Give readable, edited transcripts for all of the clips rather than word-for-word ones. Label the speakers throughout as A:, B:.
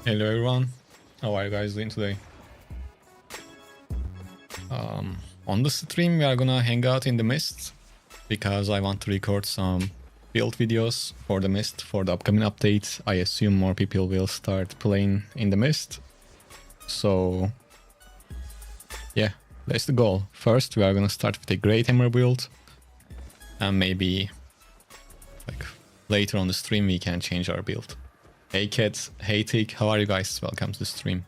A: Hello everyone, how are you guys doing today? On the stream we are gonna hang out in the mist because I want to record some build videos for the mist for the upcoming update. I assume more people will start playing in the mist. So yeah, that's the goal. First we are gonna start with a Great Hammer build and maybe like later on the stream we can change our build. Hey kids, hey Tik, how are you guys? Welcome to the stream.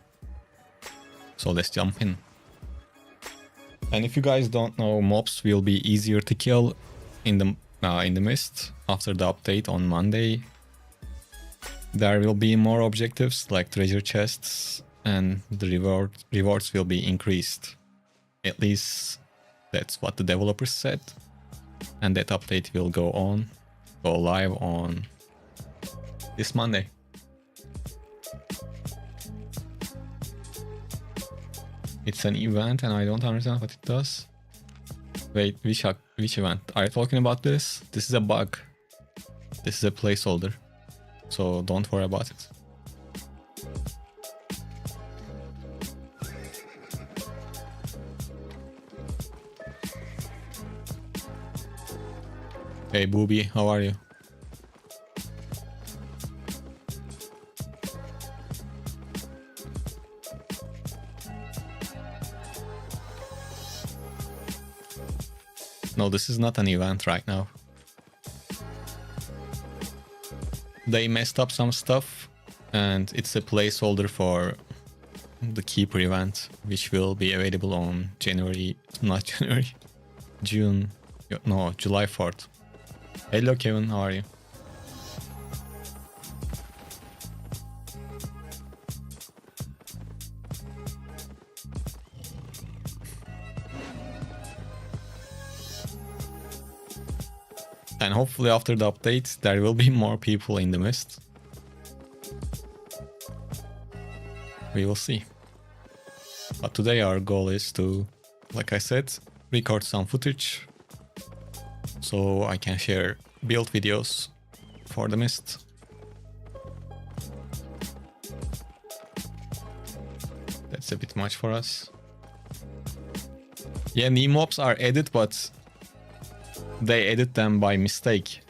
A: So let's jump in. And if you guys don't know, mobs will be easier to kill in the mist after the update on Monday. There will be more objectives like treasure chests, and the rewards will be increased. At least that's what the developers said. And that update will go live on this Monday. It's an event and I don't understand what it does. Wait, which event? Are you talking about this? This is a bug. This is a placeholder. So don't worry about it. Hey Booby, how are you? No, this is not an event right now. They messed up some stuff and it's a placeholder for the Keeper event, which will be available on July 4th. Hello Kevin, how are you? And hopefully after the update, there will be more people in the mist. We will see. But today our goal is to, like I said, record some footage so I can share build videos for the mist. That's a bit much for us. Yeah, new mobs are added, but they added them by mistake.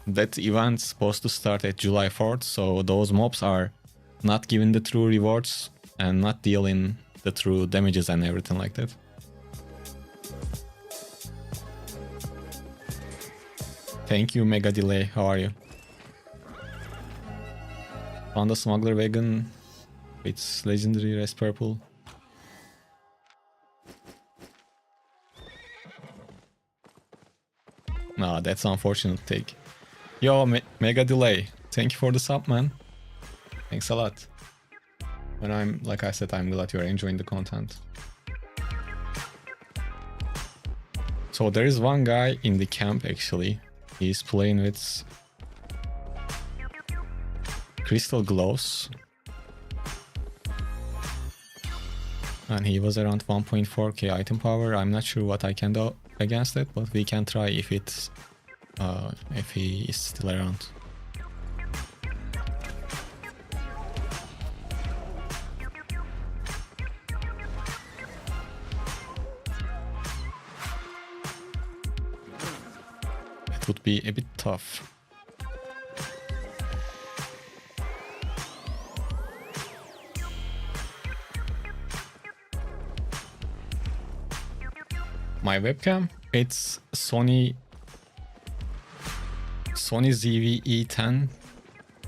A: That event's supposed to start at July 4th, so those mobs are not giving the true rewards and not dealing the true damages and everything like that. Thank you, Mega Delay. How are you? Panda Smuggler Wagon. It's legendary res purple. Nah, that's unfortunate take. Yo, Mega Delay. Thank you for the sub, man. Thanks a lot. And like I said, I'm glad you're enjoying the content. So there is one guy in the camp actually. He's playing with crystal gloves. And he was around 1.4k item power. I'm not sure what I can do against it, but we can try if he is still around. It would be a bit tough. My webcam, it's Sony ZV-E10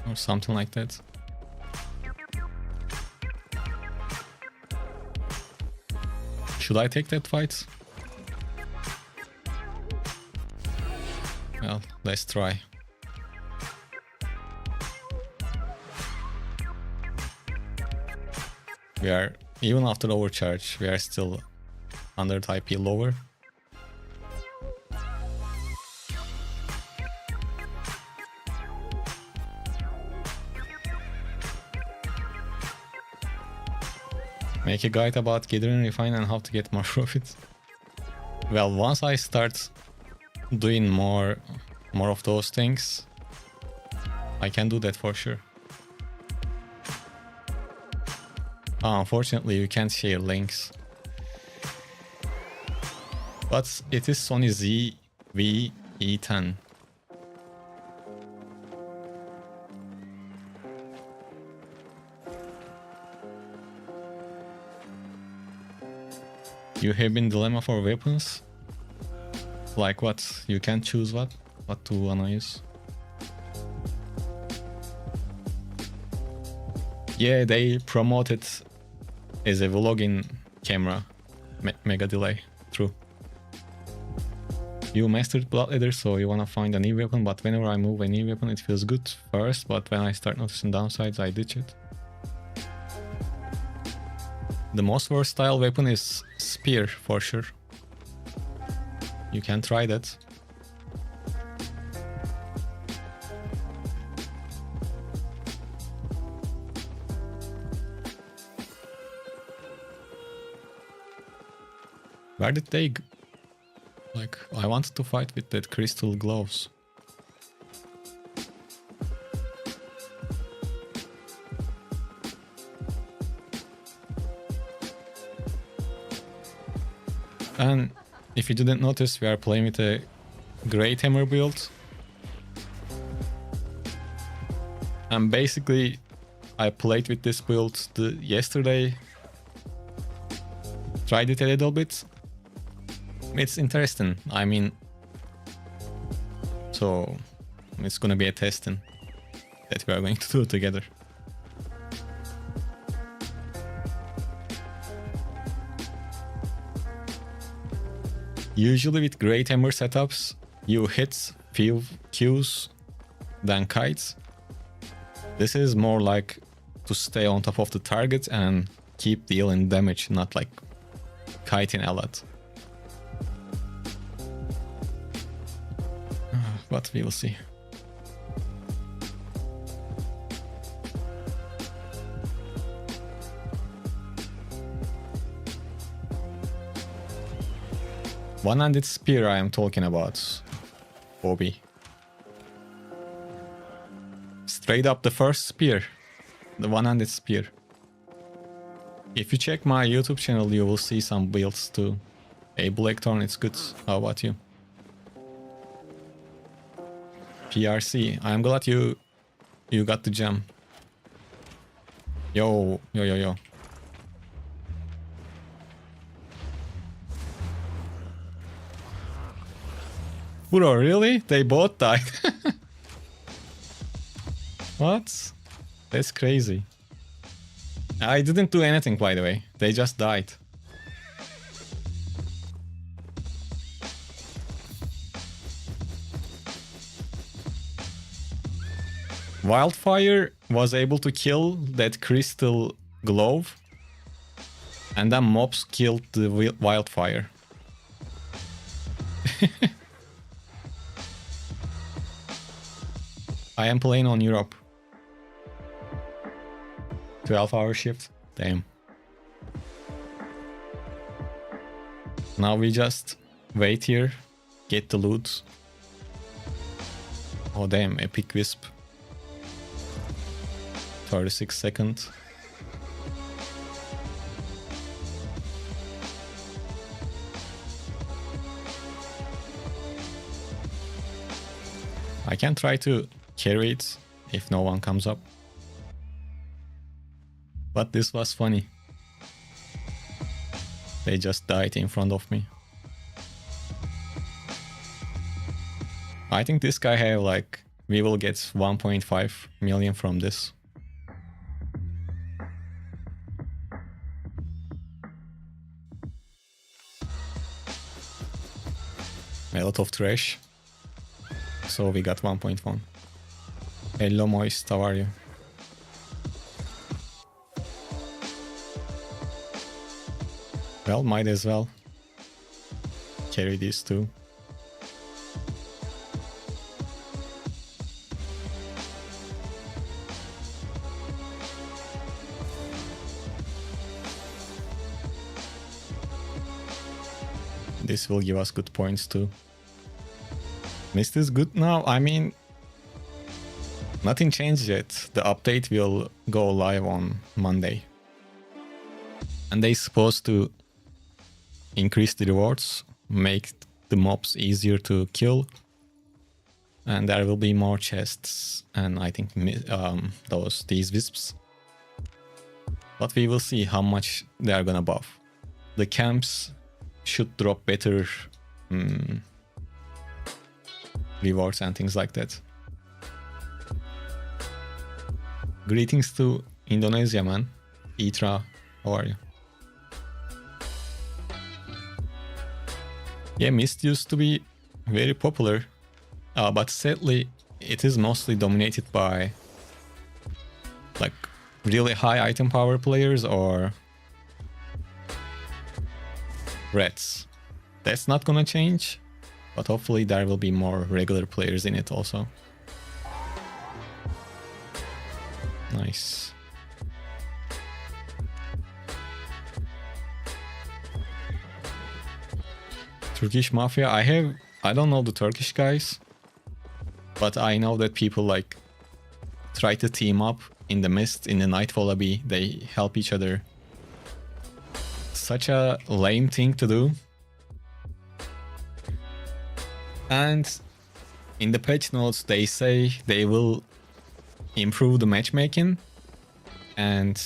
A: or something like that. Should I take that fight? Well, let's try. We are, even after overcharge, we are still 100 IP lower. Make a guide about gathering, refine, and how to get more profit. Well, once I start doing more of those things, I can do that for sure. Unfortunately, you can't share links. But it is Sony ZV-E10. You have been dilemma for weapons? Like what? You can't choose what to wanna use. Yeah, they promote it as a vlogging camera. Mega delay. True. You mastered Bloodleather, so you wanna find a new weapon, but whenever I move a new weapon it feels good first, but when I start noticing downsides I ditch it. The most versatile weapon is Spear, for sure. You can try that. Where did they go? Like, I wanted to fight with that crystal gloves. And if you didn't notice, we are playing with a Great Hammer build. And basically, I played with this build yesterday. Tried it a little bit. It's interesting. I mean, so it's gonna be a testing that we are going to do together. Usually with Great Hammer setups, you hit few Qs, then kites. This is more like to stay on top of the target and keep dealing damage, not like kiting a lot. But we will see. One-handed spear I am talking about, Bobby. Straight up the first spear, the one-handed spear. If you check my YouTube channel, you will see some builds too. A Blackthorn, it's good. How about you? PRC, I'm glad you got the gem. Yo. Bro, really? They both died. What? That's crazy. I didn't do anything, by the way. They just died. Wildfire was able to kill that crystal glove, and then mobs killed the wildfire. I am playing on Europe. 12-hour shift. Damn. Now we just wait here, get the loot. Oh damn, epic wisp. 36 seconds. I can try to carry it if no one comes up. But this was funny. They just died in front of me. I think this guy have like, we will get 1.5 million from this. A lot of trash. So we got 1.1. Hello Moist, how are you? Well, might as well carry these two. This will give us good points too. Mist is good now. I mean, nothing changed yet. The update will go live on Monday. And they supposed to increase the rewards, make the mobs easier to kill, and there will be more chests and I think these wisps. But we will see how much they are gonna buff. The camps should drop better rewards and things like that. Greetings to Indonesia, man. Itra, how are you? Yeah, Mist used to be very popular, but sadly it is mostly dominated by like really high item power players or reds. That's not gonna change, but hopefully there will be more regular players in it also. Nice. Turkish Mafia, I don't know the Turkish guys, but I know that people like try to team up in the Mist, in the Nightfall Abbey, they help each other. Such a lame thing to do. And in the patch notes they say they will improve the matchmaking, and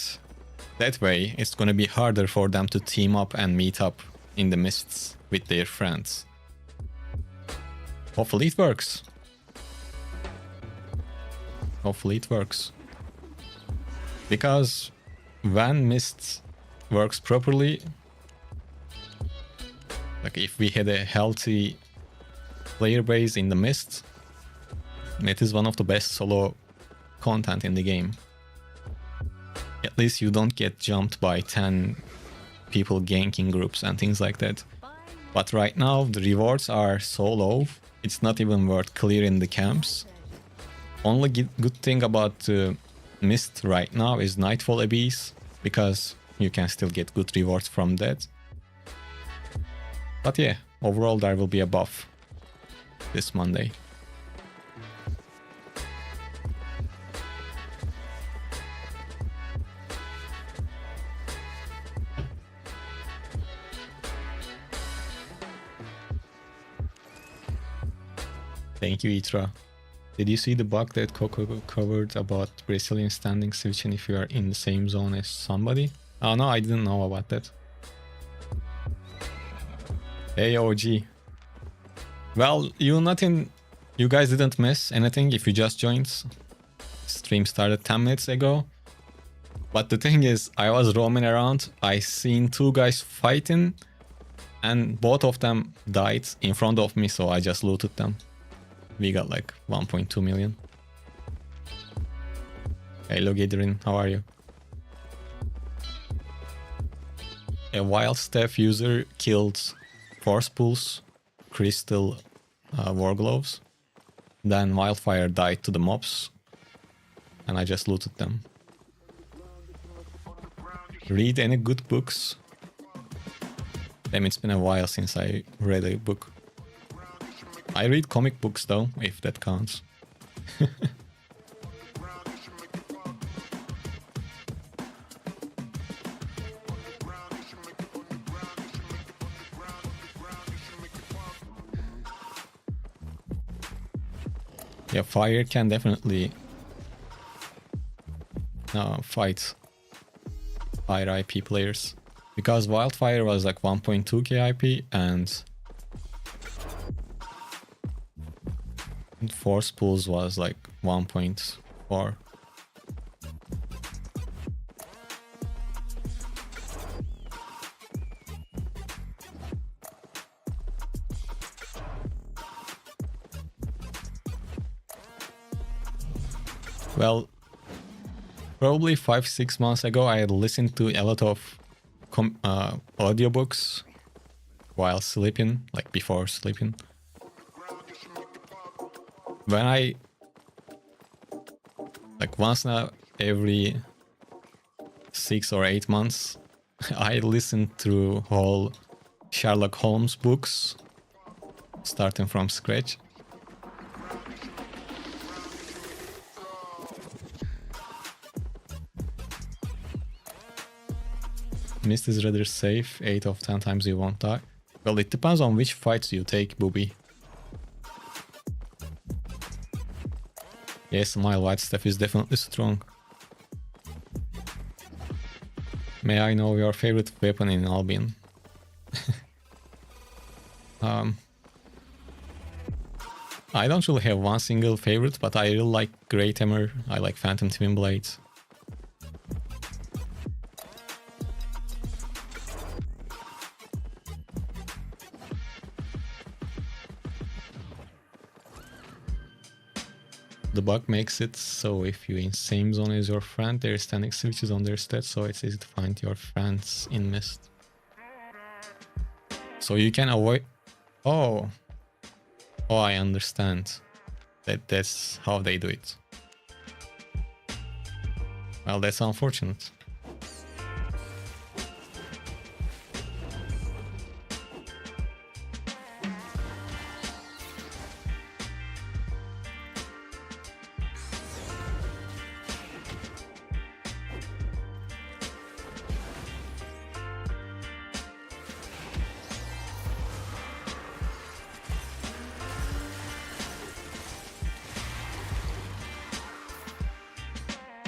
A: that way it's gonna be harder for them to team up and meet up in the Mists with their friends. Hopefully it works. Hopefully it works. Because when Mist works properly, like if we had a healthy player base in the Mist, it is one of the best solo content in the game. At least you don't get jumped by 10 people ganking groups and things like that. But right now the rewards are so low, it's not even worth clearing the camps. Only good thing about Mist right now is Nightfall Abbeys, because you can still get good rewards from that. But yeah, overall there will be a buff this Monday. Thank you, Itra. Did you see the bug that Coco covered about Brazilian standing switching if you are in the same zone as somebody? Oh no, I didn't know about that. Hey OG. Well, you guys didn't miss anything if you just joined. Stream started 10 minutes ago. But the thing is, I was roaming around, I seen two guys fighting, and both of them died in front of me, so I just looted them. We got like 1.2 million. Hello Gathering, how are you? A Wild Staff user killed Force Pulse, Crystal War Gloves. Then Wildfire died to the mobs, and I just looted them. Read any good books? Damn, it's been a while since I read a book. I read comic books though, if that counts. Yeah, fire can definitely fight higher IP players. Because Wildfire was like 1.2k IP and Force Pulse was like 1.4. Well, probably 5-6 months ago I had listened to a lot of audiobooks while sleeping, like before sleeping. When I, like once now every 6 or 8 months, I listen through whole Sherlock Holmes books, starting from scratch. Mist is rather safe. 8 of 10 times you won't die. Well, it depends on which fights you take, Booby. Yes, my white staff is definitely strong. May I know your favorite weapon in Albion? I don't really have one single favorite, but I really like Great Hammer. I like Phantom Twin Blades. The bug makes it so if you in same zone as your friend, there is standing switches on their stats, so it's easy to find your friends in Mist. So you can avoid... Oh, I understand. That's how they do it. Well, that's unfortunate.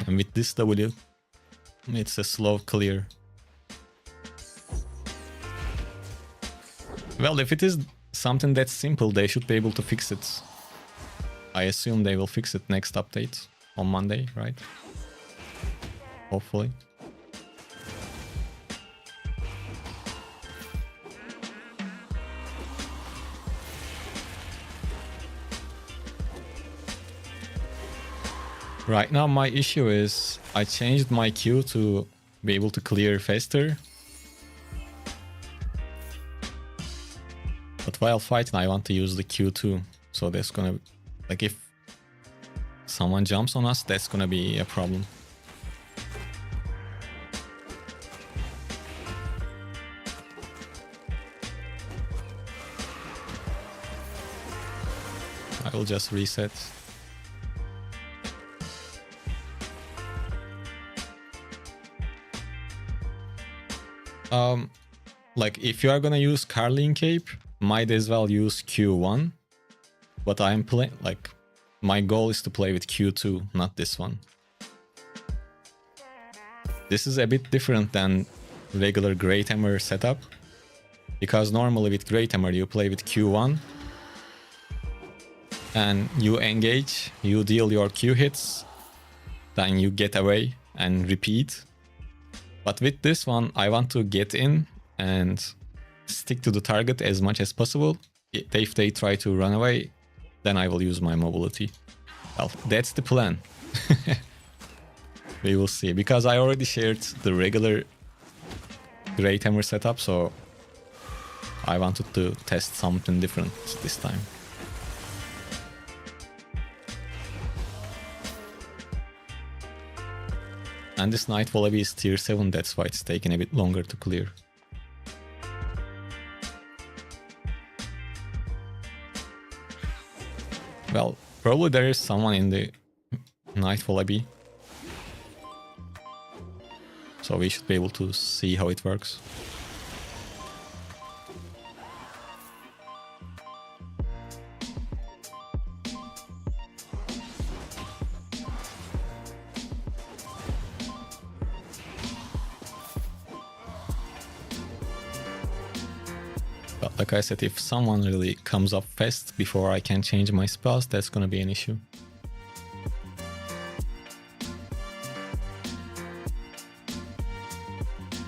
A: And with this W, it's a slow clear. Well, if it is something that's simple, they should be able to fix it. I assume they will fix it next update on Monday, right? Hopefully. Right now my issue is I changed my Q to be able to clear faster. But while fighting I want to use the Q too. So that's gonna... like if someone jumps on us, that's gonna be a problem. I will just reset. Like if you are gonna use Carlin Cape, might as well use Q1. But I'm playing, like, my goal is to play with Q2, not this one. This is a bit different than regular Great Hammer setup. Because normally with Great Hammer you play with Q1. And you engage, you deal your Q hits, then you get away and repeat. But with this one, I want to get in and stick to the target as much as possible. If they try to run away, then I will use my mobility. Well, that's the plan. We will see. Because I already shared the regular Great Hammer setup, so I wanted to test something different this time. And this Night Wallaby is tier 7, that's why it's taking a bit longer to clear. Well, probably there is someone in the Night Wallaby. So we should be able to see how it works. But like I said, if someone really comes up fast before I can change my spells, that's gonna be an issue.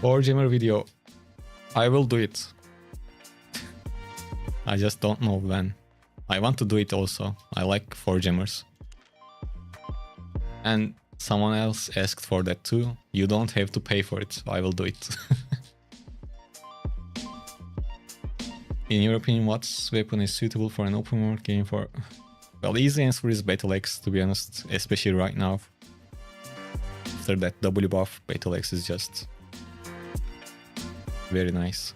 A: Or Jammer video, I will do it. I just don't know when. I want to do it also. I like 4 Jammers. And someone else asked for that too. You don't have to pay for it, so I will do it. In your opinion, what weapon is suitable for an open world game for... Well, the easy answer is Battle Axe, to be honest, especially right now. After that W buff, Battle Axe is just very nice.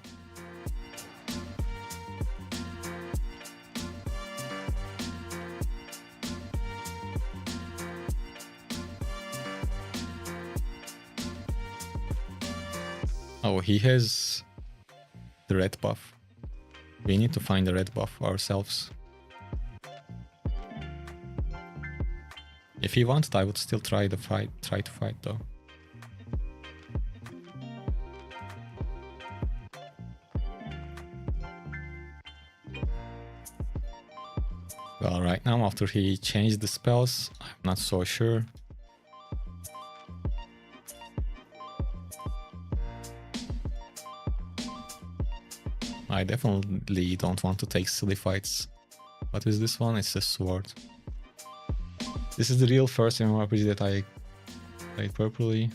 A: Oh, he has the red buff. We need to find the red buff ourselves. If he wanted, I would still try to fight though. Well, right now, after he changed the spells, I'm not so sure. I definitely don't want to take silly fights. What is this one? It's a sword. This is the real first MMORPG that I played properly.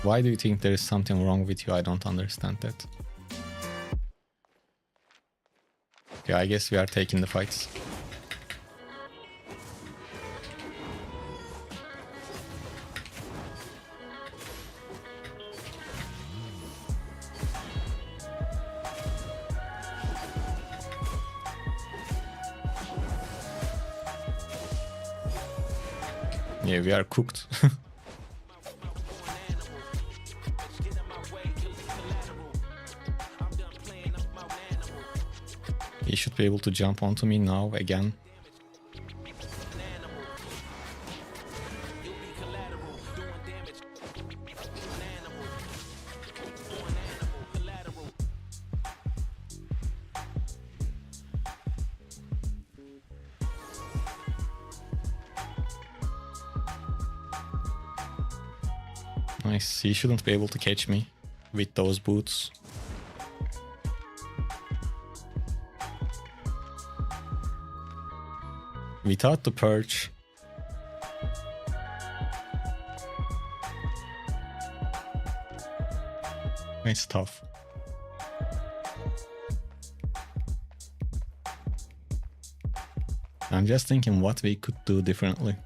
A: Why do you think there is something wrong with you? I don't understand that. Okay, I guess we are taking the fights. Yeah, we are cooked. He should be able to jump onto me now again. Nice, he shouldn't be able to catch me with those boots. Without the perch. It's tough. I'm just thinking what we could do differently.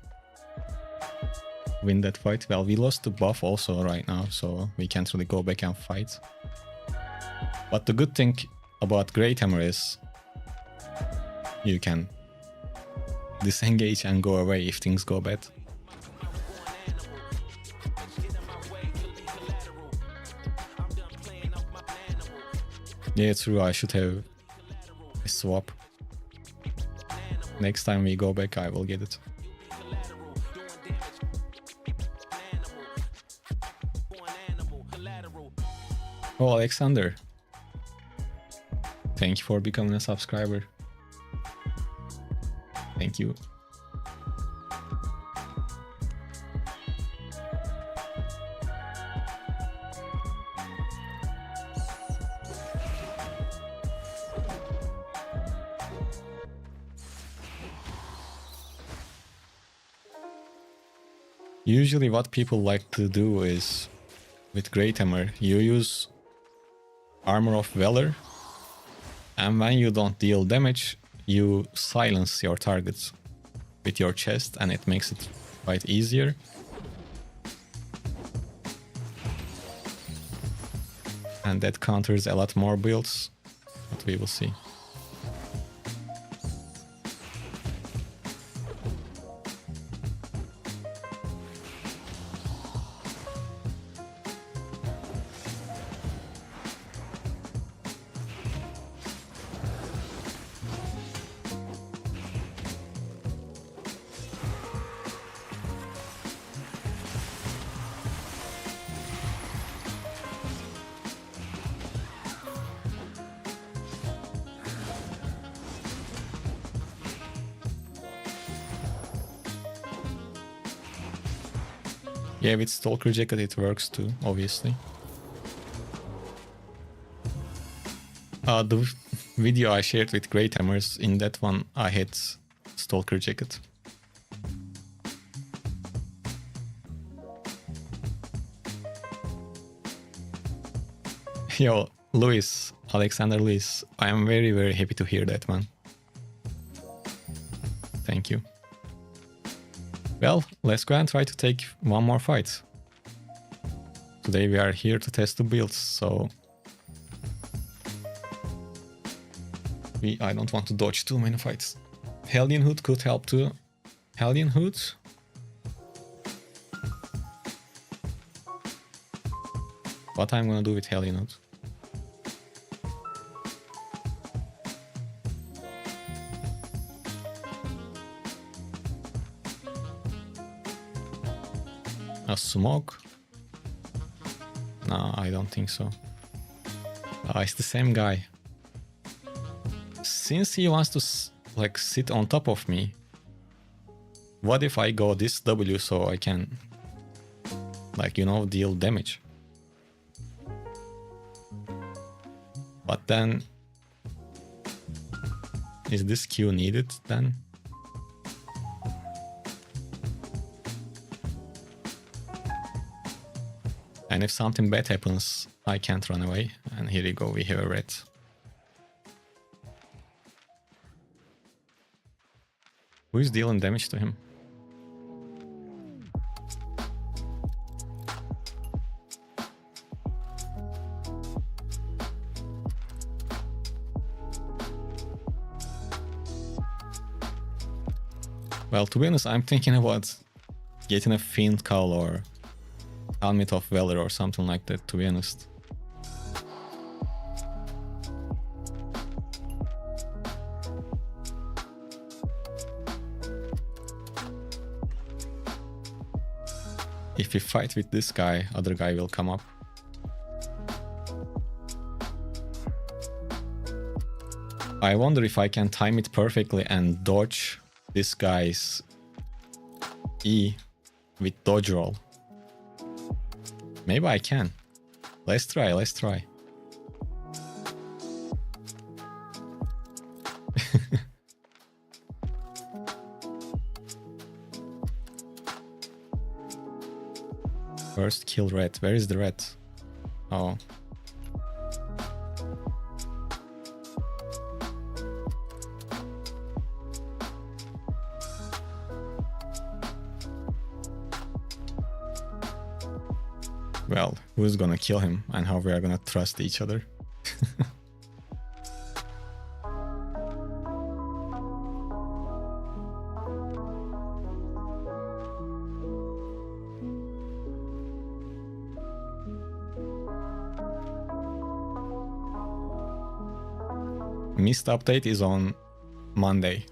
A: Win that fight. Well, we lost the buff also right now, so we can't really go back and fight. But the good thing about Great Hammer is you can disengage and go away if things go bad. Yeah, it's true, I should have a swap. Next time we go back, I will get it. Oh, Alexander. Thank you for becoming a subscriber. Thank you. Usually what people like to do is, with Great Hammer, you use Armor of Valor, and when you don't deal damage, you silence your targets with your chest, and it makes it quite easier. And that counters a lot more builds, but we will see. Yeah, with Stalker Jacket it works too, obviously. The video I shared with Great Hammers, in that one I had Stalker Jacket. Yo, Luis, Alexander Luis, I am very, very happy to hear that, man. Thank you. Well, let's go and try to take one more fight. Today we are here to test the builds, so I don't want to dodge too many fights. Hellion Hood could help too. Hellion Hood? What I'm gonna do with Hellion Hood? A smoke? No, I don't think so. It's the same guy. Since he wants to like sit on top of me, what if I go this W so I can, like, you know, deal damage? But then, is this Q needed then? And if something bad happens, I can't run away. And here you go, we have a red. Who is dealing damage to him? Well, to be honest, I'm thinking about getting a Fiend Cowl or Helmet of Valor or something like that, to be honest. If we fight with this guy, other guy will come up. I wonder if I can time it perfectly and dodge this guy's E with dodge roll. Maybe I can. Let's try, let's try. First kill red. Where is the red? Oh. Well, who's gonna kill him and how we are gonna trust each other? Mist update is on Monday.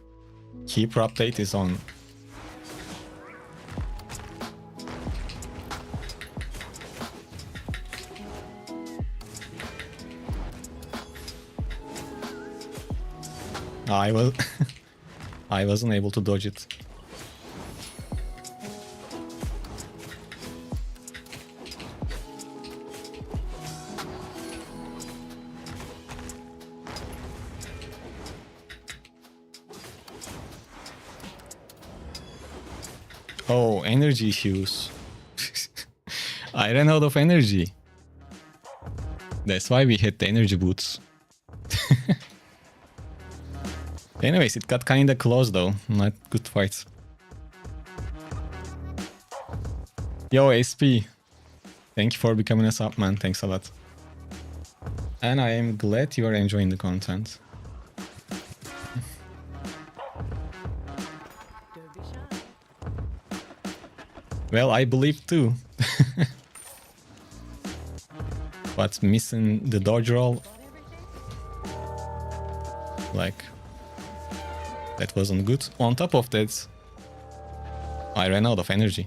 A: Keeper update is on... I wasn't able to dodge it. Oh, energy issues. I ran out of energy. That's why we hit the energy boots. Anyways, it got kinda close though. Not good fight. Yo, SP. Thank you for becoming a sub, man. Thanks a lot. And I am glad you are enjoying the content. Well, I believe too. But missing the dodge roll, like, that wasn't good. On top of that, I ran out of energy.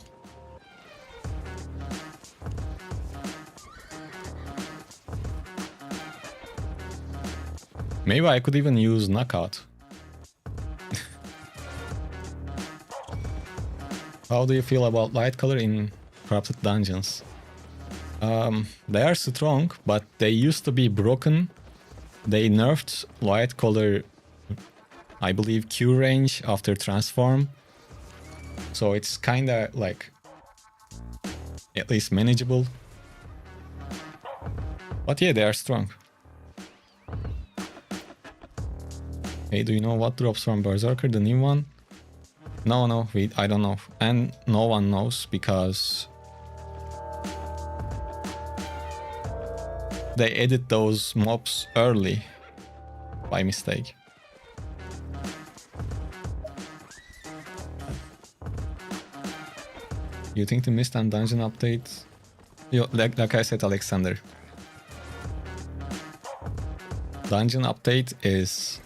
A: Maybe I could even use knockout. How do you feel about light color in corrupted dungeons? They are strong, but they used to be broken. They nerfed light color, I believe, Q range after transform. So it's kinda like at least manageable. But yeah, they are strong. Hey, do you know what drops from Berserker, the new one? No, I don't know. And no one knows because they edit those mobs early by mistake. You think the Mist and Dungeon update... Like I said, Alexander. Dungeon update is...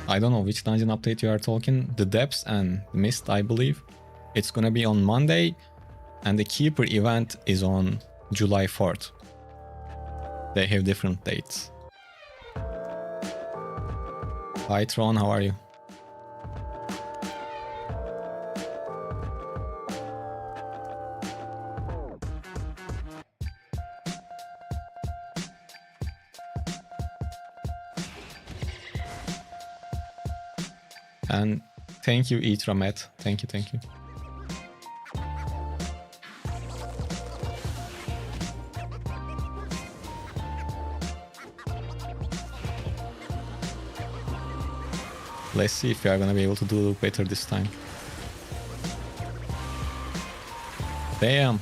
A: I don't know which dungeon update you are talking. The Depths and Mist, I believe. It's gonna be on Monday. And the Keeper event is on July 4th. They have different dates. Hi Tron, how are you? And thank you, Etramet. Thank you, thank you. Let's see if we are gonna be able to do better this time. Damn.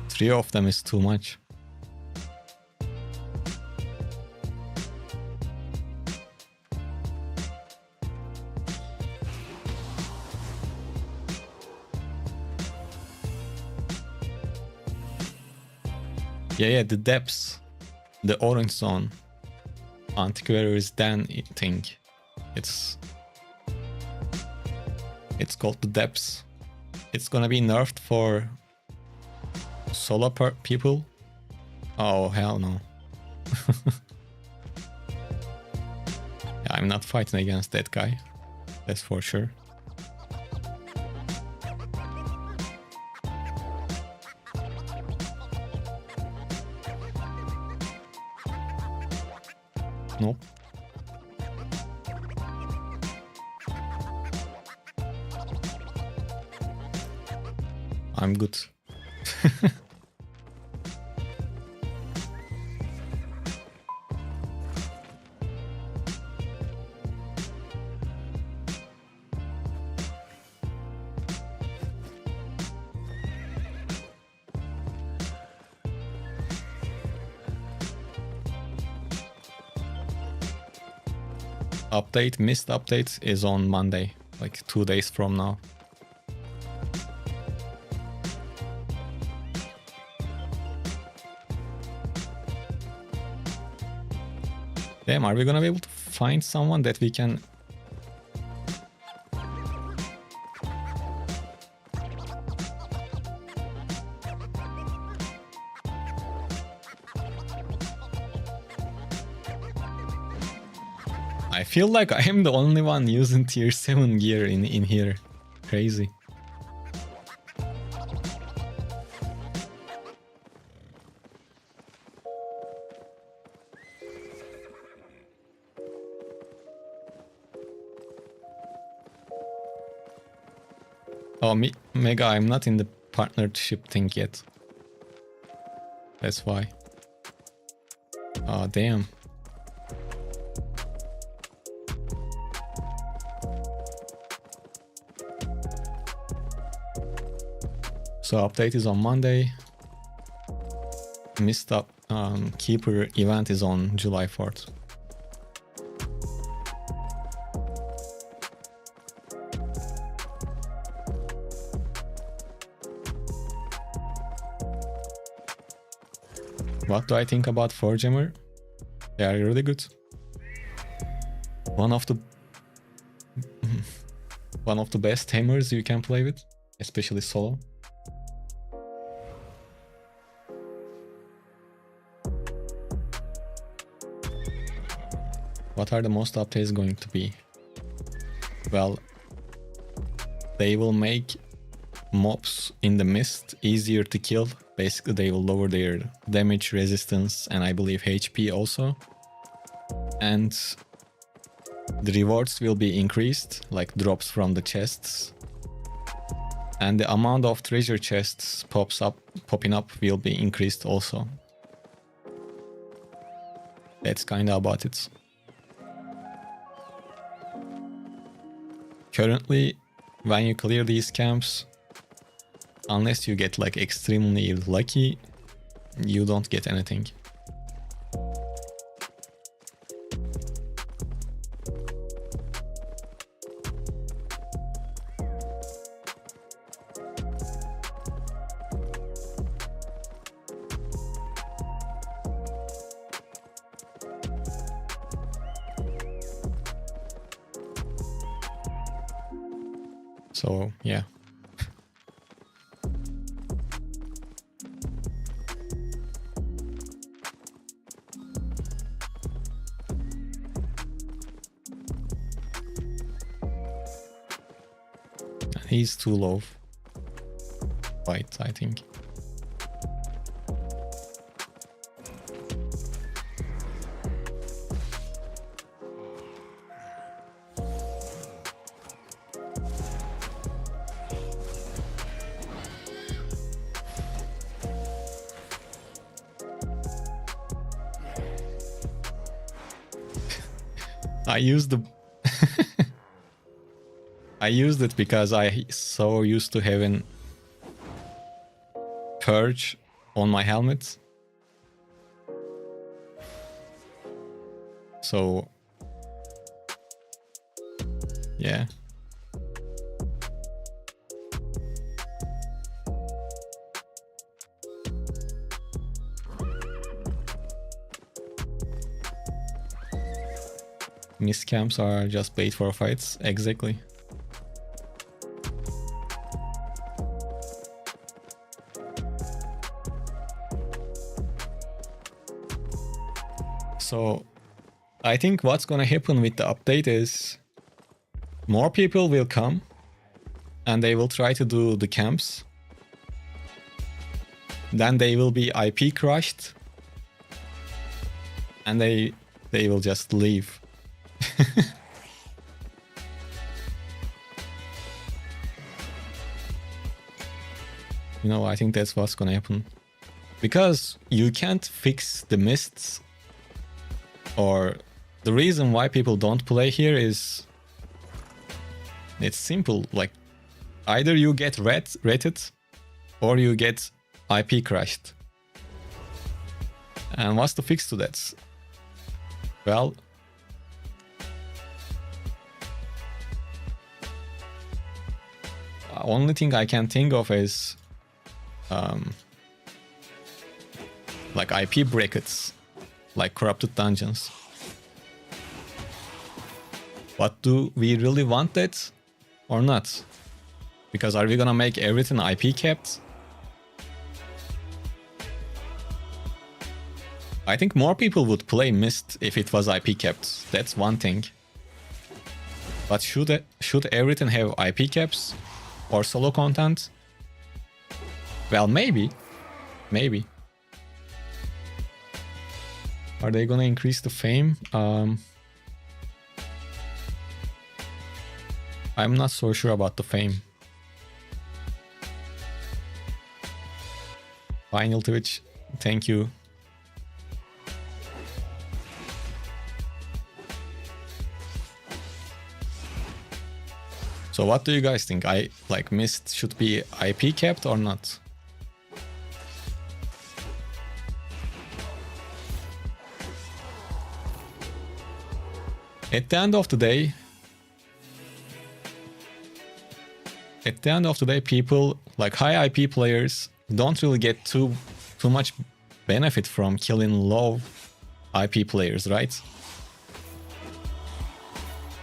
A: Three of them is too much. Yeah, the Depths, the orange zone, Antiquary's Den thing. It's called the Depths. It's gonna be nerfed for solo people. Oh hell no. Yeah, I'm not fighting against that guy. That's for sure. Nope. I'm good. Update, Mist update is on Monday, like 2 days from now. Damn, are we gonna be able to find someone that we can... I feel like I am the only one using tier 7 gear in here. Crazy. Oh, Mega, I'm not in the partnership thing yet. That's why. Oh, damn. So update is on Monday. Missed up Keeper event is on July 4th. What do I think about 4Gemmer? They are really good. One of the best hammers you can play with, especially solo. What are the most updates going to be? Well, they will make mobs in the mist easier to kill. Basically, they will lower their damage resistance and I believe HP also. And the rewards will be increased, like drops from the chests. And the amount of treasure chests popping up will be increased also. That's kinda about it. Currently, when you clear these camps, unless you get like extremely lucky, you don't get anything. So, yeah. He's too low. Right, I think. I used the I used it because I so used to having purge on my helmet. So yeah. Miscamps are just bait for fights, exactly. So I think what's gonna happen with the update is more people will come and they will try to do the camps. Then they will be IP crushed and they will just leave. You know, I think that's what's gonna happen. Because you can't fix the mists, or the reason why people don't play here is it's simple. Like, either you get rated or you get IP crashed. And what's the fix to that? Well, only thing I can think of is like IP brackets, like corrupted dungeons. But do we really want that or not? Because are we gonna make everything IP capped? I think more people would play Mist if it was IP capped. That's one thing. But should everything have IP caps or solo content? Well, maybe. Maybe. Are they gonna increase the fame? I'm not so sure about the fame. Final Twitch, thank you. So what do you guys think? Mist should be IP capped or not? At the end of the day, people, like high IP players, don't really get too much benefit from killing low IP players, right?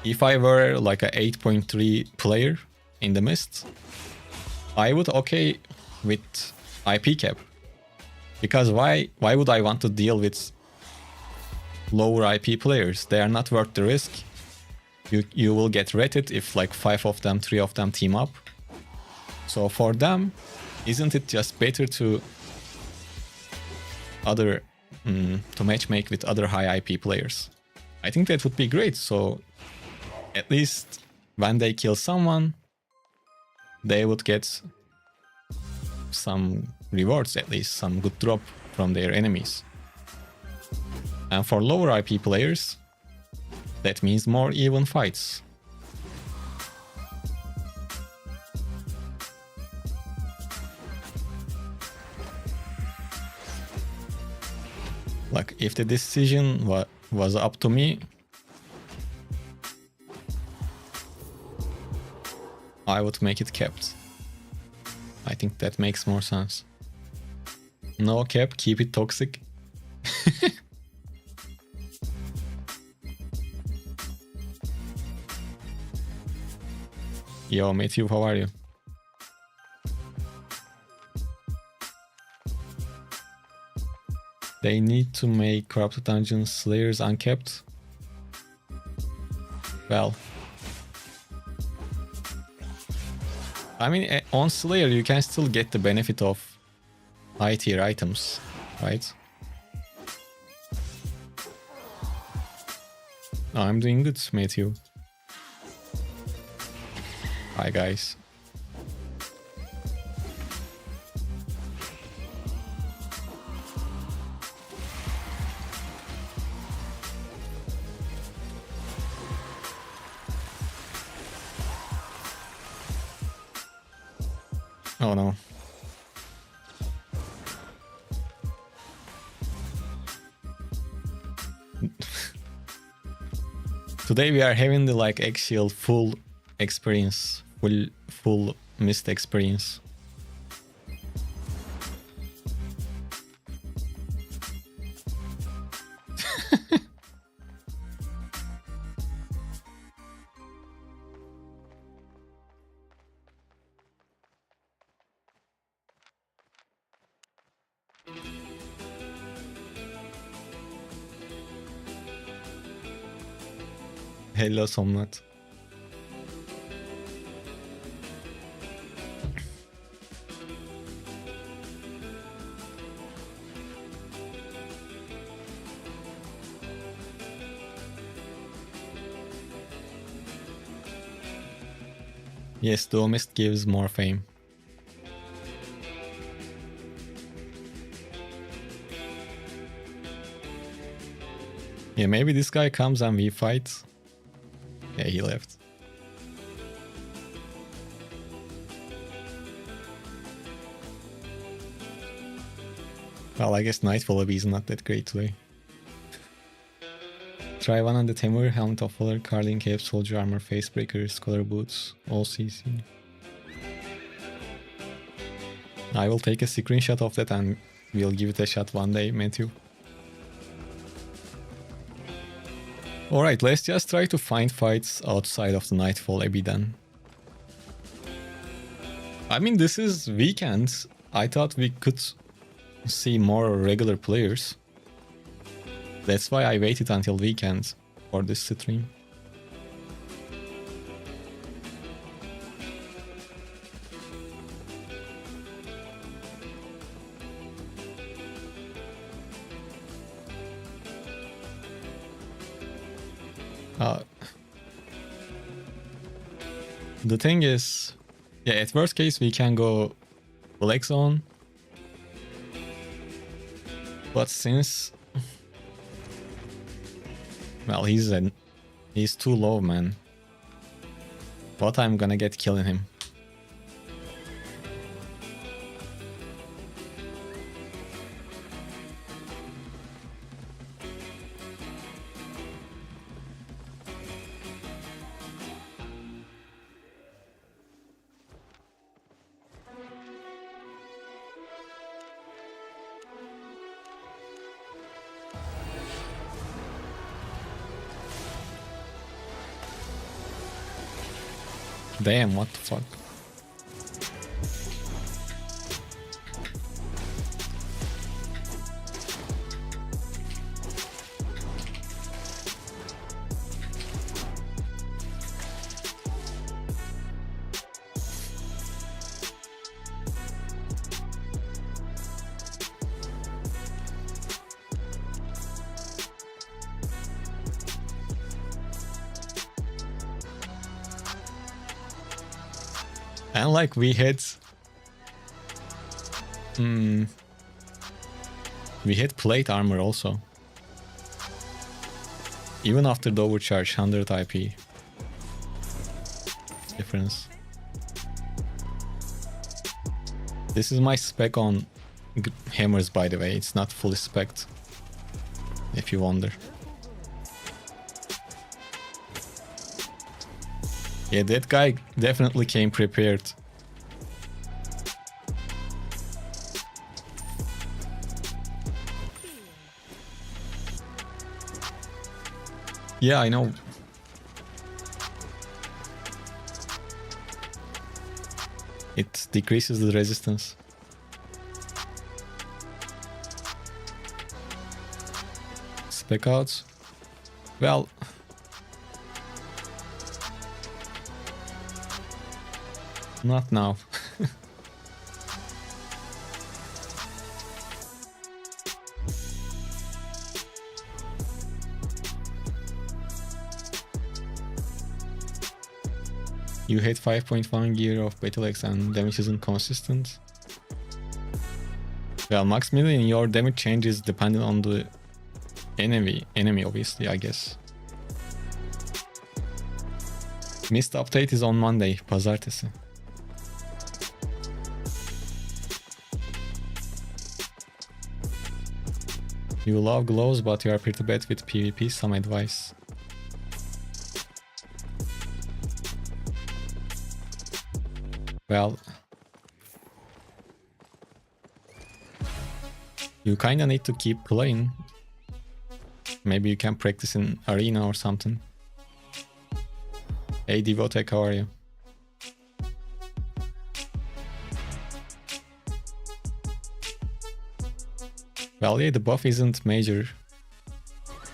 A: If I were like a 8.3 player in the Mist, I would okay with IP cap. Because why would I want to deal with lower IP players? They are not worth the risk. You will get rated if like 3 of them team up. So for them, isn't it just better to matchmake with other high IP players? I think that would be great. So at least when they kill someone, they would get some rewards, at least some good drop from their enemies. And for lower IP players, that means more even fights. Like, if the decision was up to me, I would make it kept. I think that makes more sense. No cap, keep it toxic. Yo, Matthew, how are you? They need to make Corrupted Dungeon Slayers uncapped. Well, I mean, on Slayer you can still get the benefit of high tier items, right? I'm doing good, Matthew. Hi, guys. Oh no. Today we are having the like actual full experience, full mist experience. Hello, Somnat. Yes, Duo Mist gives more fame. Yeah, maybe this guy comes and we fight. Yeah, he left. Well, I guess Nightfall is not that great today. Try one on the Temur, Helmet of Valor, Carlin Cape, Soldier Armor, Facebreaker, Scholar Boots, all CC. I will take a screenshot of that and we'll give it a shot one day, Matthew. Alright, let's just try to find fights outside of the Nightfall Abbey then. I mean, this is weekend. I thought we could see more regular players. That's why I waited until weekend for this stream. The thing is, yeah, at worst case we can go Black Zone. But since... Well, he's too low, man. But I'm gonna get killing him. Damn, what the fuck? And like we had plate armor also. Even after the overcharge, 100 IP difference. This is my spec on hammers, by the way. It's not fully spec'd. if you wonder. Yeah, that guy definitely came prepared. Yeah, I know. It decreases the resistance. Spec outs. Well, not now. You hit 5.1 gear of Battle Axe and damage isn't consistent. Well, max melee in your damage change is dependent on the enemy obviously, I guess. Mist update is on Monday, pazartesi. You love gloves, but you are pretty bad with PvP, some advice. Well, you kinda need to keep playing. Maybe you can practice in arena or something. Hey Devotek, how are you? Well, yeah, the buff isn't major.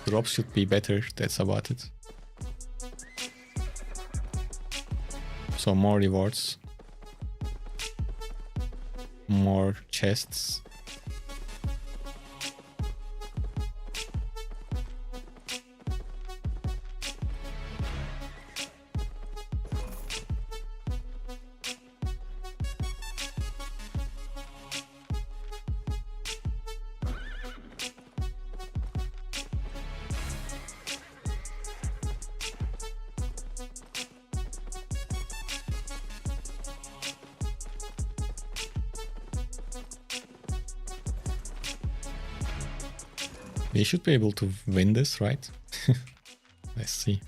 A: Drops should be better, that's about it. So more rewards. More chests. We should be able to win this, right? Let's see.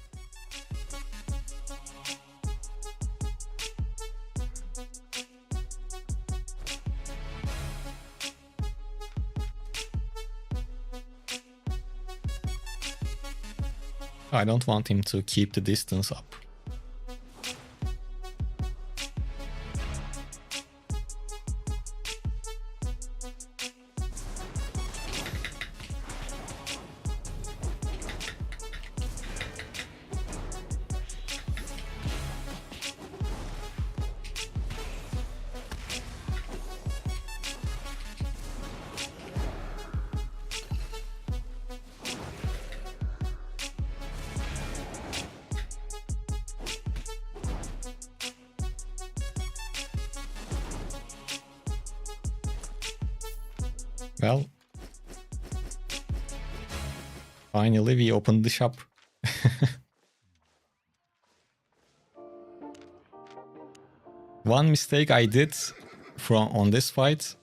A: I don't want him to keep the distance up. Well, finally we opened the shop. One mistake I did on this fight,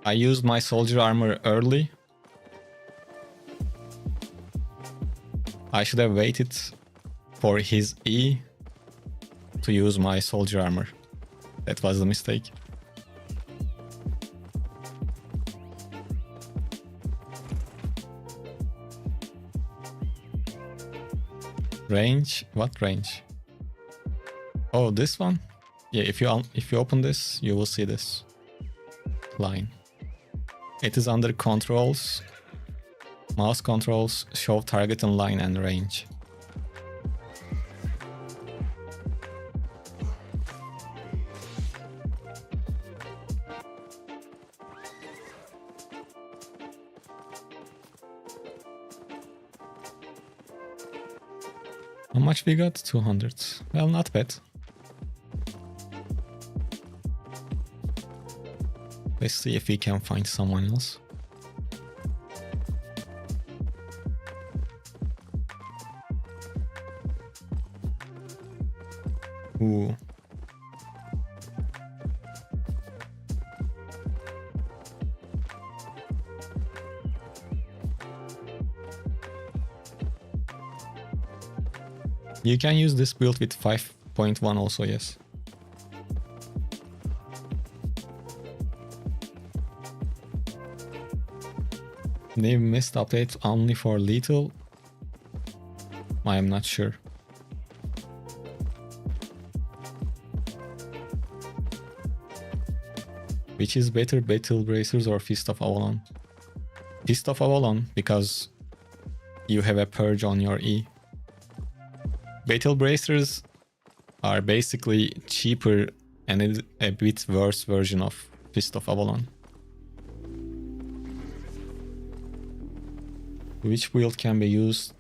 A: I used my soldier armor early. I should have waited for his E to use my soldier armor. That was the mistake. Range? What range? Oh, this one? Yeah, if you open this, you will see this line. It is under controls, mouse controls, show target and line and range. How much we got? 200. Well, not bad. Let's see if we can find someone else. Ooh. You can use this build with 5.1 also, yes. They missed update only for lethal. I am not sure. Which is better, Battle Bracers or Fist of Avalon? Fist of Avalon, because you have a purge on your E. Battle Bracers are basically cheaper and a bit worse version of Fist of Avalon. Which build can be used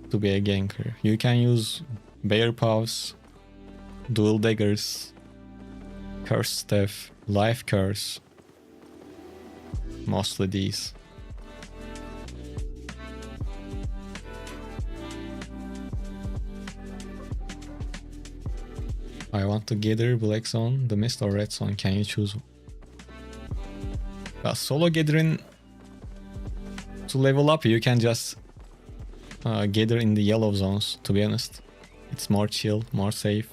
A: to be a ganker? You can use Bear Paws, Dual Daggers, Curse Staff, Life Curse. Mostly these. I want to gather Black Zone, the Mist or Red Zone. Can you choose? Well, solo gathering, to level up you can just gather in the yellow zones, to be honest. It's more chill, more safe.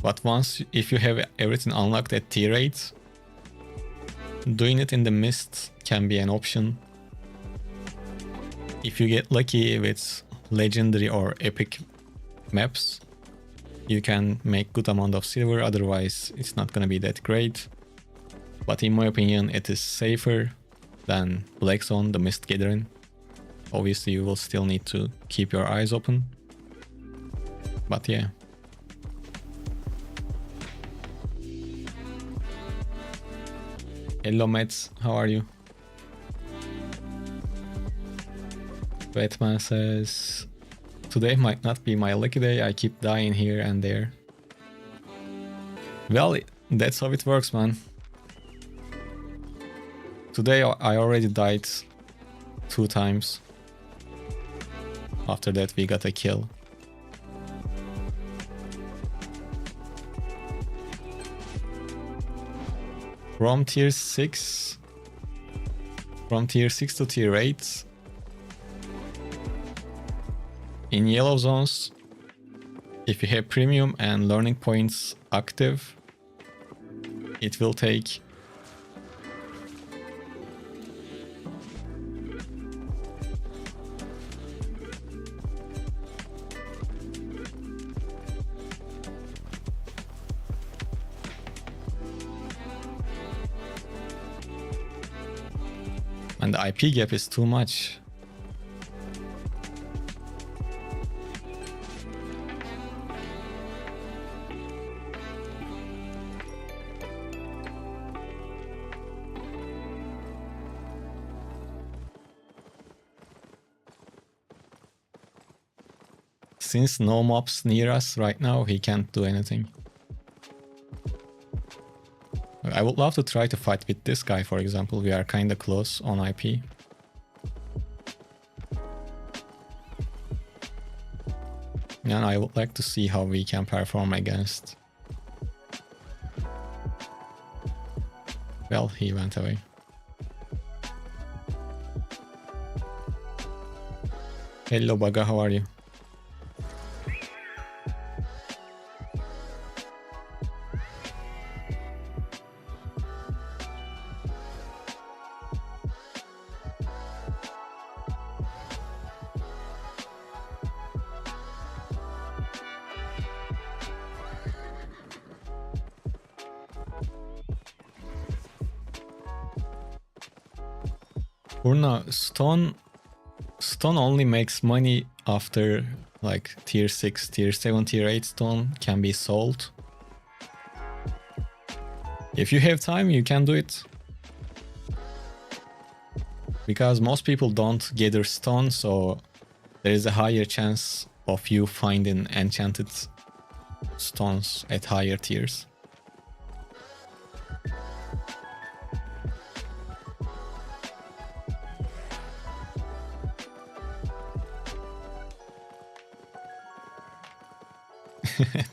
A: But once, if you have everything unlocked at tier 8, doing it in the mist can be an option. If you get lucky with legendary or epic maps, you can make good amount of silver, otherwise it's not gonna be that great. But in my opinion, it is safer than Black Zone, the Mist Gathering. Obviously you will still need to keep your eyes open. But yeah. Hello Mets, how are you? Batman says, today might not be my lucky day, I keep dying here and there. Well, that's how it works, man. Today I already died 2 times. After that we got a kill. From tier 6 to tier 8 in yellow zones, if you have premium and learning points active, it will take and the IP gap is too much. Since no mobs near us right now, he can't do anything. I would love to try to fight with this guy, for example. We are kinda close on IP. And I would like to see how we can perform against. Well, he went away. Hello Baga, how are you? Urna, stone only makes money after like tier 6, tier 7, tier 8 stone can be sold. If you have time, you can do it. Because most people don't gather stone, so there is a higher chance of you finding enchanted stones at higher tiers.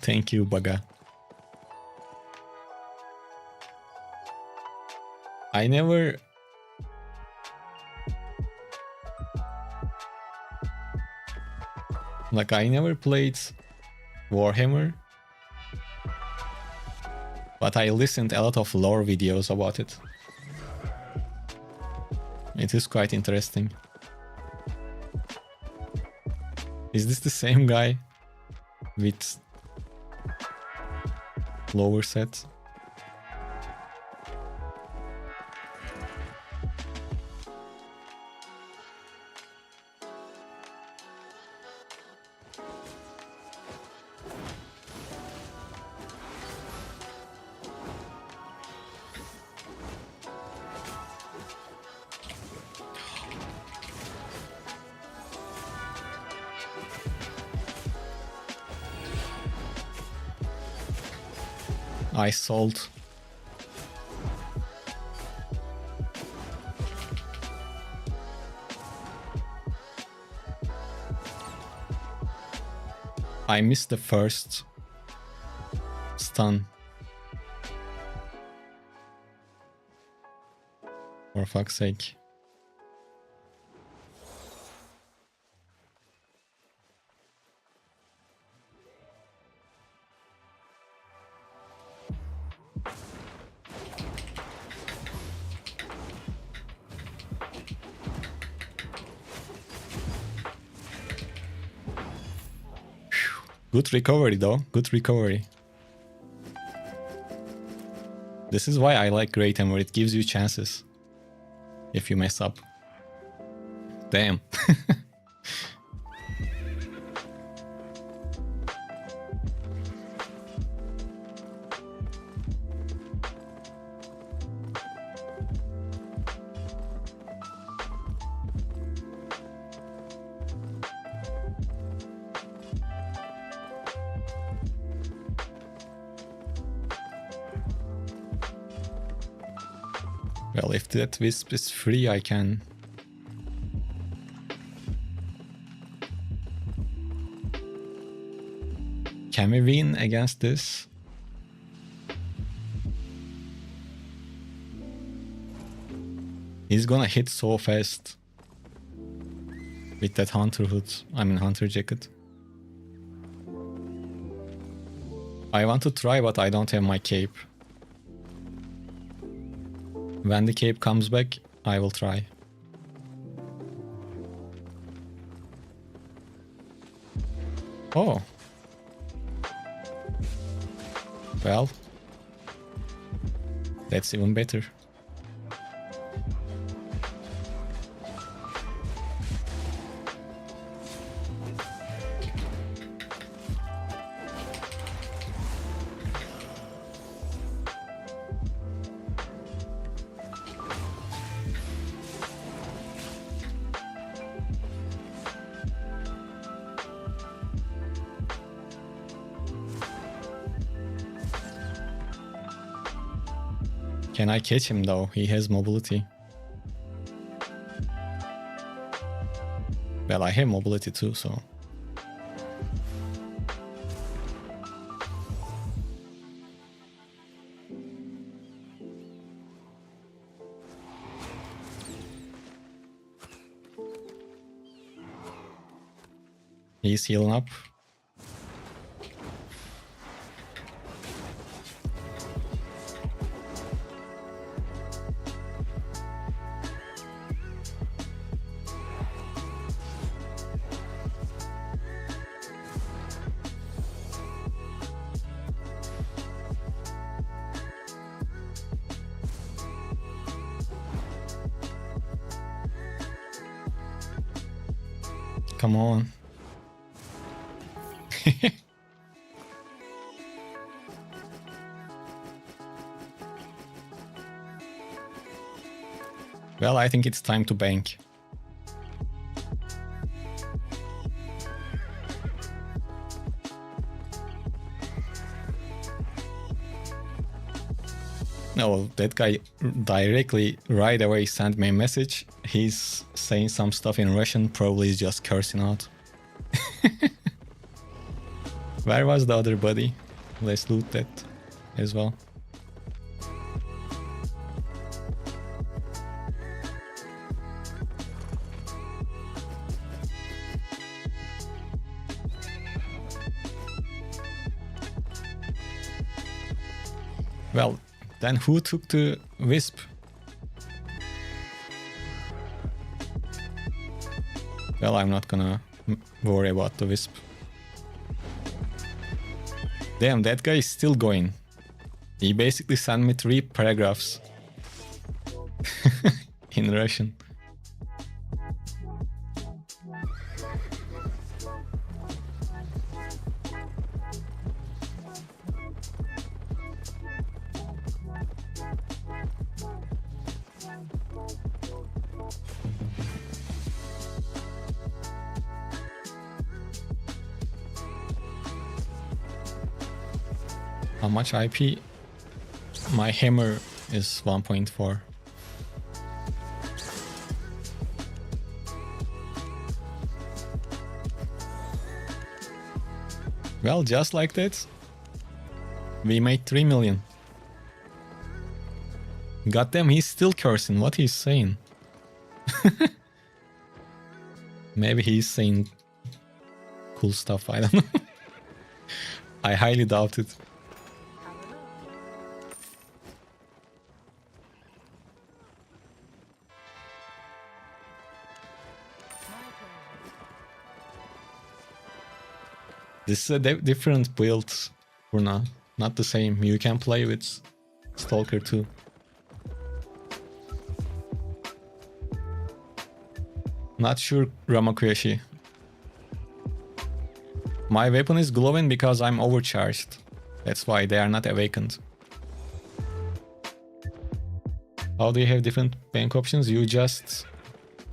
A: Thank you, Baga. I never Like, I never played Warhammer, but I listened a lot of lore videos about it. It is quite interesting. Is this the same guy with lower set? I sold. I missed the first stun. For fuck's sake. Good recovery though, good recovery. This is why I like Great Hammer, it gives you chances if you mess up. Damn. Well, if that wisp is free, I can... Can we win against this? He's gonna hit so fast with that hunter hood, I mean hunter jacket. I want to try, but I don't have my cape. When the cape comes back, I will try. Oh. Well. That's even better. Can I catch him though? He has mobility. Well, I have mobility too, so... He's healing up. Come on. Well, I think it's time to bank. No, that guy directly right away sent me a message. He's saying some stuff in Russian, probably he's just cursing out. Where was the other buddy? Let's loot that as well. Well, then who took the Wisp? Well, I'm not gonna worry about the Wisp. Damn, that guy is still going. He basically sent me 3 paragraphs in Russian. How much IP? My hammer is 1.4. Well, just like that, we made 3 million. Goddamn, he's still cursing. What he's saying? Maybe he's saying cool stuff. I don't know. I highly doubt it. This is a different build, Bruna. Not the same. You can play with Stalker too. Not sure, Ramakuyoshi. My weapon is glowing because I'm overcharged. That's why they are not awakened. How do you have different bank options? You just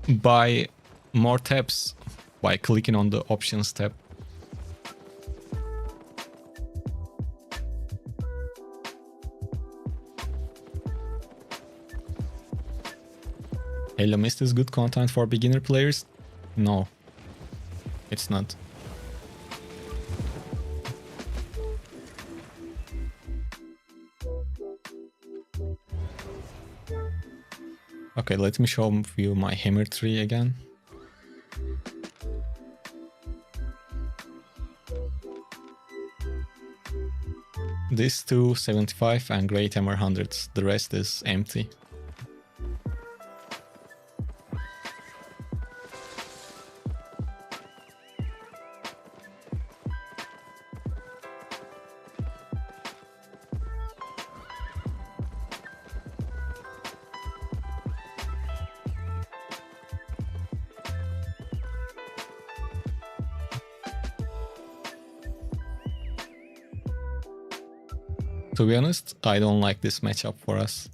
A: buy more tabs by clicking on the options tab. Halo Mist is good content for beginner players? No, it's not. Okay, let me show you my hammer tree again. This 275 and Great Hammer 100. The rest is empty. To be honest, I don't like this matchup for us.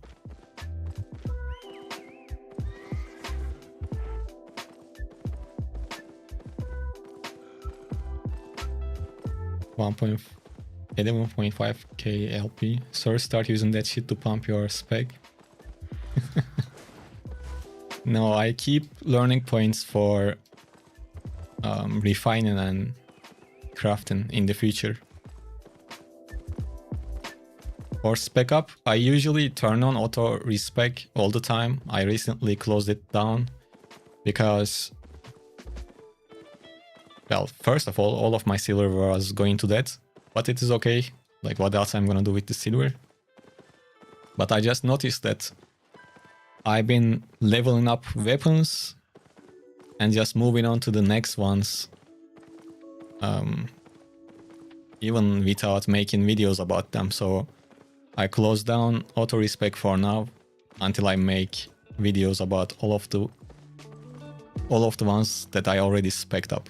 A: $11.5k LP. Sir, start using that shit to pump your spec. No, I keep learning points for refining and crafting in the future. For spec up, I usually turn on auto respec all the time. I recently closed it down because, well, first of all of my silver was going to that, but it is okay. Like, what else I'm gonna do with the silver? But I just noticed that I've been leveling up weapons and just moving on to the next ones, even without making videos about them. So I close down auto respec for now until I make videos about all of the ones that I already spec'd up,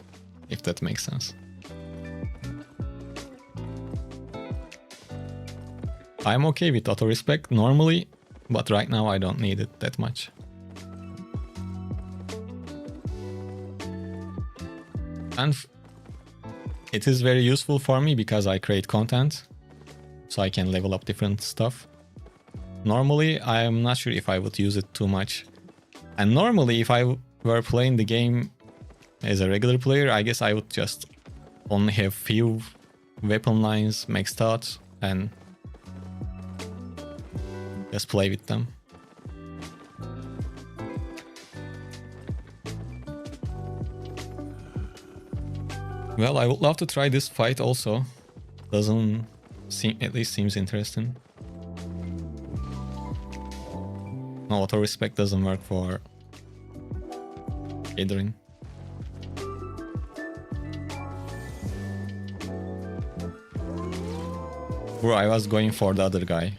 A: if that makes sense. I'm okay with auto respec normally, but right now I don't need it that much. And it is very useful for me because I create content, so I can level up different stuff. Normally, I'm not sure if I would use it too much. And normally, if I were playing the game as a regular player, I guess I would just only have few weapon lines maxed out and just play with them. Well, I would love to try this fight also. Doesn't seem, at least seems interesting. No, auto respect doesn't work for Adrian. Bro, I was going for the other guy.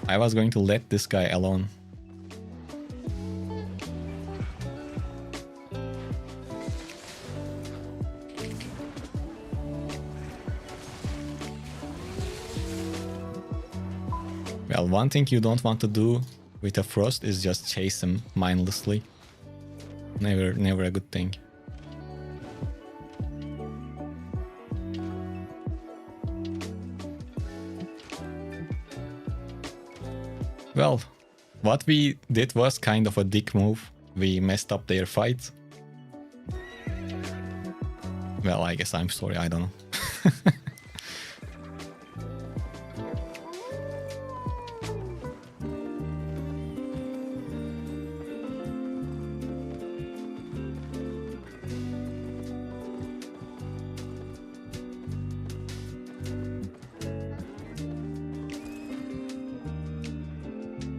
A: I was going to let this guy alone. Well, one thing you don't want to do with a Frost is just chase him mindlessly. Never a good thing. Well, what we did was kind of a dick move. We messed up their fight. Well, I guess I'm sorry, I don't know.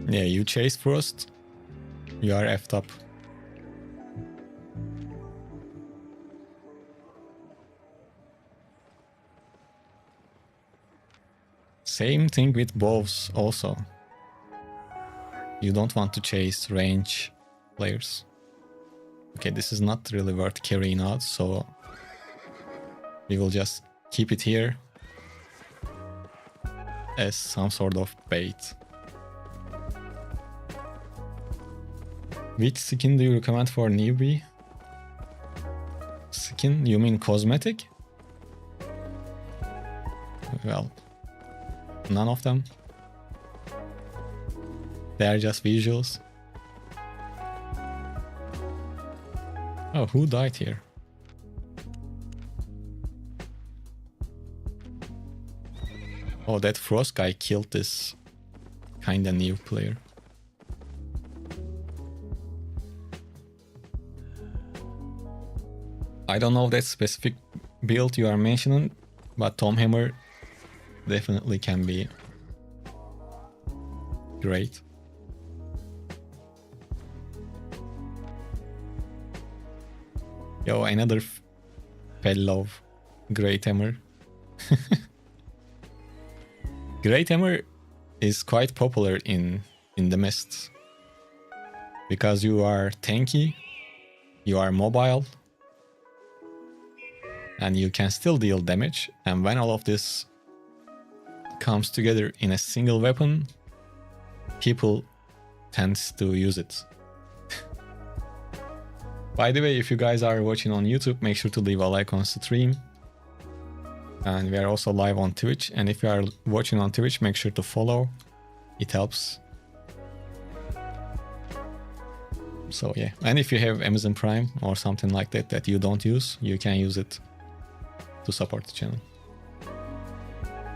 A: Yeah, you chase Frost, you are effed up. Same thing with bows also. You don't want to chase range players. Okay, this is not really worth carrying out, so we will just keep it here as some sort of bait. Which skin do you recommend for newbie? Skin? You mean cosmetic? Well, none of them. They are just visuals. Oh, who died here? Oh, that Frost guy killed this kinda new player. I don't know that specific build you are mentioning, but Tom Hammer definitely can be great. Yo, another fellow Great Hammer. Great Hammer is quite popular in the Mist because you are tanky, you are mobile, and you can still deal damage. And when all of this comes together in a single weapon, people tend to use it. By the way, if you guys are watching on YouTube, make sure to leave a like on stream. And we are also live on Twitch. And if you are watching on Twitch, make sure to follow. It helps. So yeah, and if you have Amazon Prime or something like that that you don't use, you can use it to support the channel.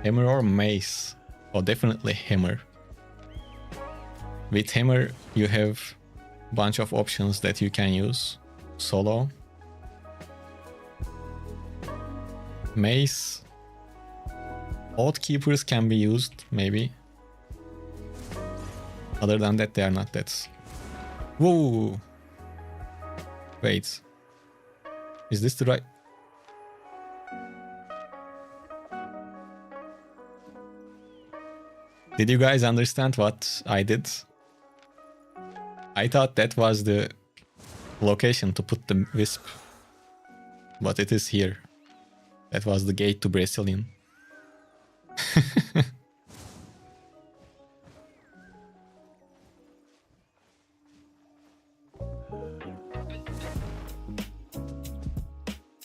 A: Hammer or Mace? Oh, definitely Hammer. With Hammer, you have a bunch of options that you can use solo. Mace. Oath Keepers can be used, maybe. Other than that, they are not that. Whoa! Wait. Is this the right? Did you guys understand what I did? I thought that was the location to put the Wisp. But it is here. That was the gate to Brazilian.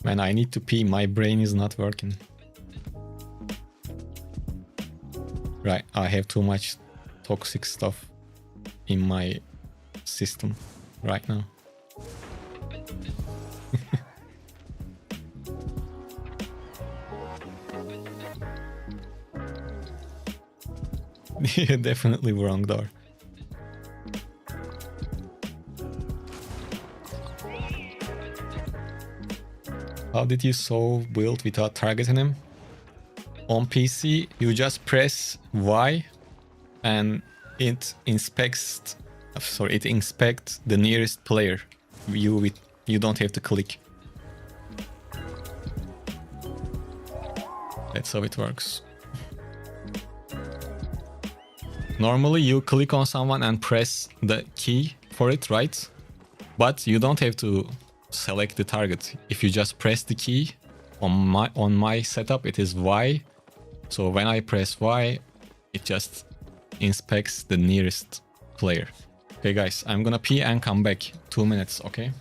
A: Man, I need to pee. My brain is not working. Right, I have too much toxic stuff in my system right now. Definitely wrong door. How did you solve build without targeting him? On PC, you just press Y and it inspects the nearest player. You don't have to click. That's how it works. Normally you click on someone and press the key for it, right? But you don't have to select the target. If you just press the key, on my setup it is Y. So when I press Y, it just inspects the nearest player. Okay guys, I'm gonna pee and come back. 2 minutes, okay?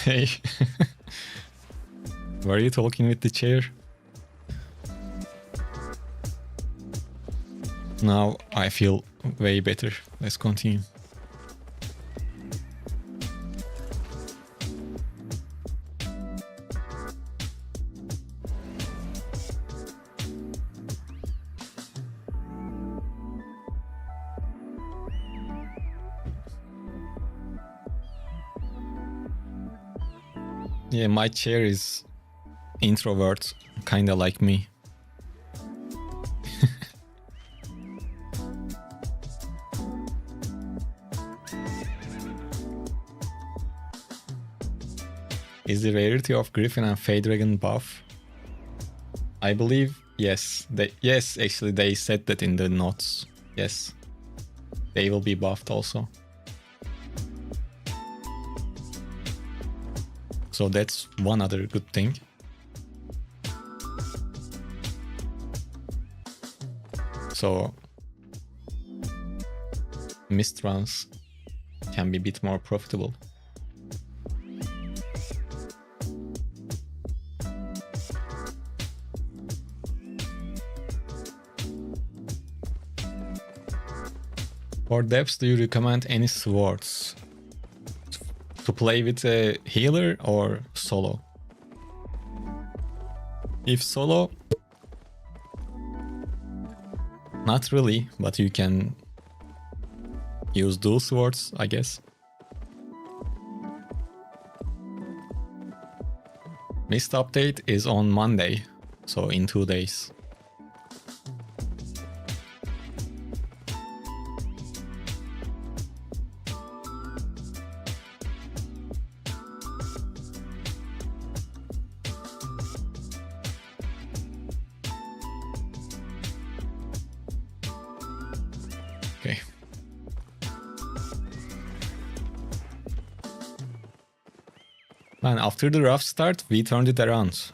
A: Hey. Were you talking with the chair? Now I feel way better. Let's continue. Yeah, my chair is introvert, kinda like me. Is the rarity of Griffin and Fey Dragon buff? I believe yes. Yes, actually they said that in the notes. Yes. They will be buffed also. So that's one other good thing. So mist runs can be a bit more profitable. For depths, do you recommend any swords? To play with a healer or solo? If solo, not really, but you can use dual swords, I guess. Mist update is on Monday, so in 2 days. Okay. And after the rough start, we turned it around.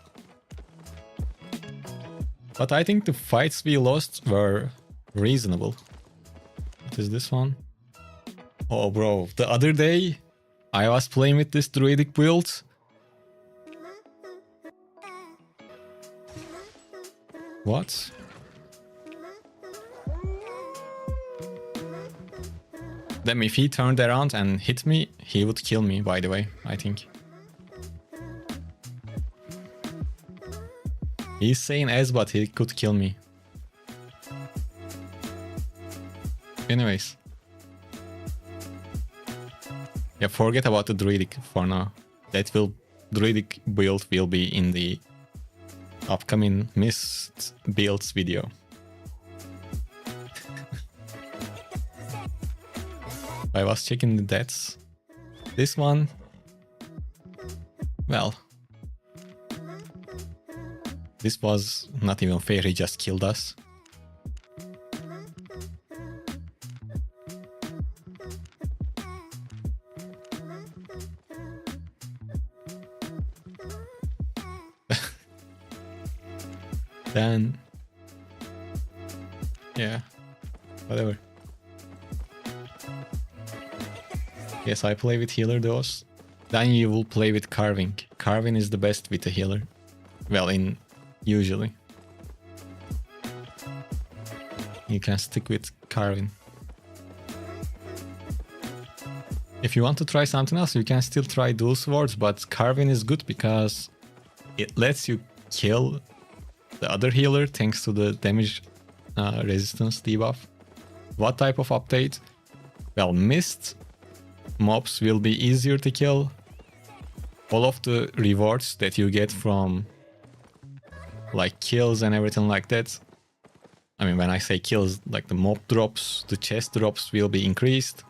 A: But I think the fights we lost were reasonable. What is this one? Oh bro, the other day I was playing with this druidic build. What? Then if he turned around and hit me, he would kill me, by the way, I think. He's saying S, but he could kill me. Anyways. Yeah, forget about the druidic for now. Druidic build will be in the upcoming Mist builds video. I was checking the deaths. This one, well, this was not even fair, he just killed us. Then, yeah, whatever. Yes, I play with healer dose. Then you will play with carving. Carving is the best with a healer. Well, usually. You can stick with carving. If you want to try something else, you can still try dual swords, but carving is good because it lets you kill the other healer thanks to the damage resistance debuff. What type of update? Well, Mist mobs will be easier to kill. All of the rewards that you get from like kills and everything like that. I mean, when I say kills, like the mob drops, the chest drops will be increased.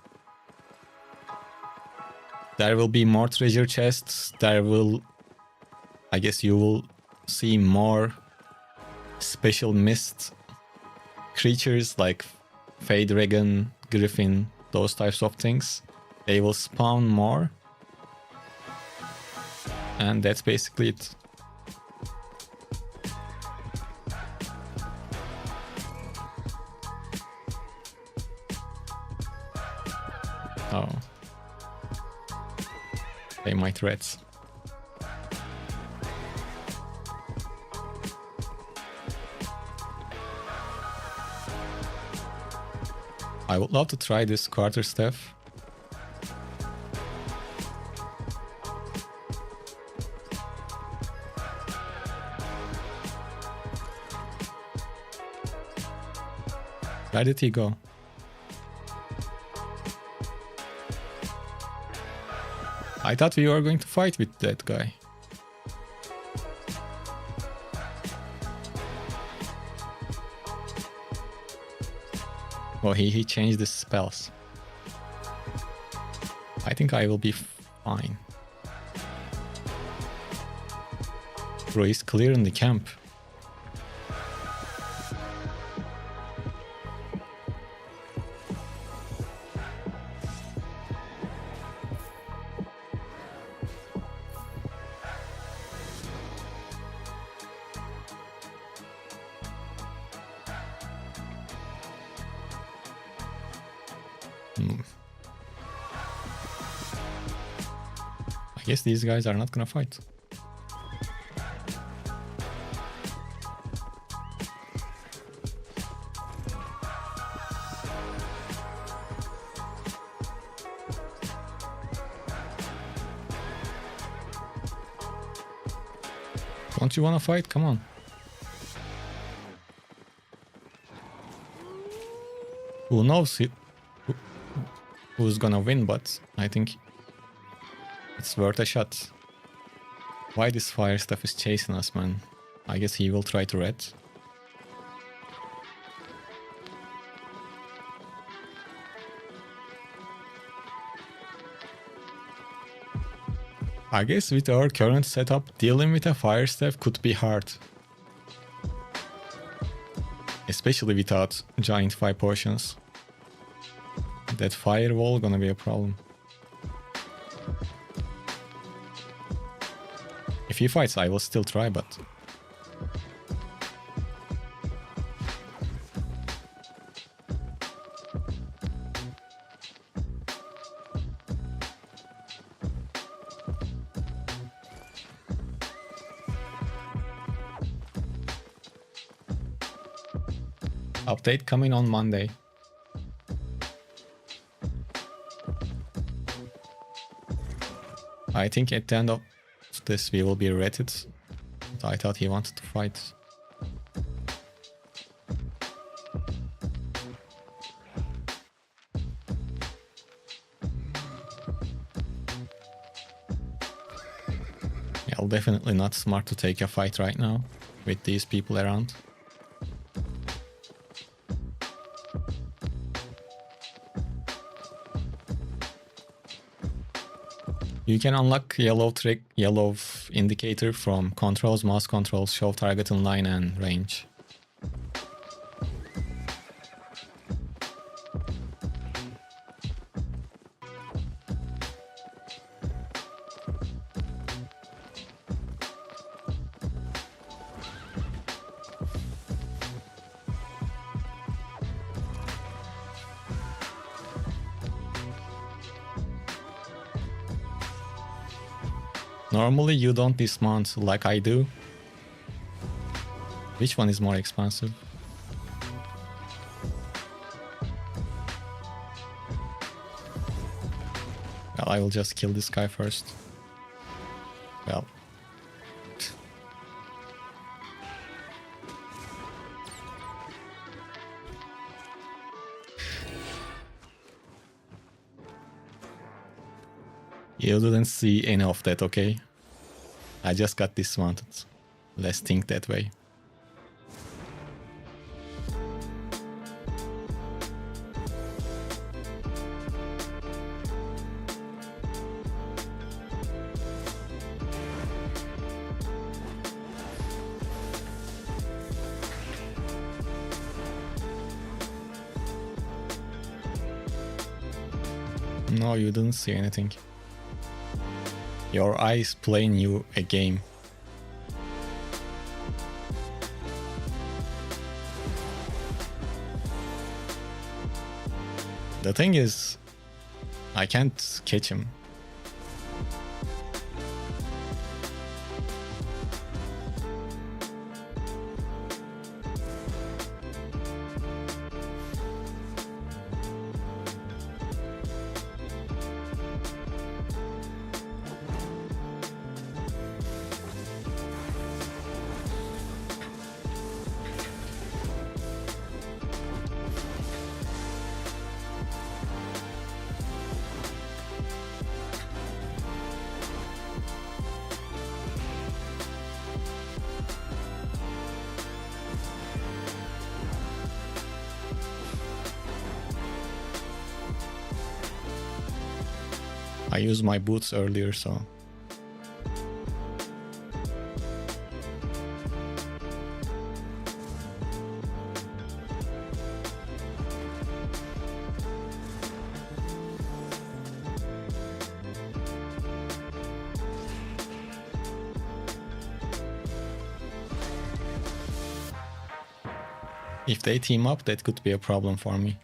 A: There will be more treasure chests. I guess you will see more special Mist creatures like Fey Dragon, Griffin, those types of things. They will spawn more. And that's basically it. Oh. They might rats. I would love to try this quarterstaff. Where did he go? I thought we were going to fight with that guy. Oh, he changed the spells. I think I will be fine. Bro, he's clearing the camp. I guess these guys are not gonna fight. Don't you wanna fight? Come on. Who knows who's gonna win, but I think it's worth a shot. Why this fire stuff is chasing us, man? I guess he will try to red. I guess with our current setup, dealing with a fire staff could be hard. Especially without giant fire potions. That firewall gonna be a problem. If he fights, I will still try, but Update coming on Monday. I think at the end of this we will be rated. But I thought he wanted to fight. Yeah, definitely not smart to take a fight right now with these people around. You can unlock yellow indicator from controls, mouse controls, show target in line and range. Normally you don't dismount like I do. Which one is more expensive? Well, I will just kill this guy first. Well. You didn't see any of that, okay? I just got dismounted. Let's think that way. No, you didn't see anything. Your eyes playing you a game. The thing is, I can't catch him. I used my boots earlier, so... If they team up, that could be a problem for me.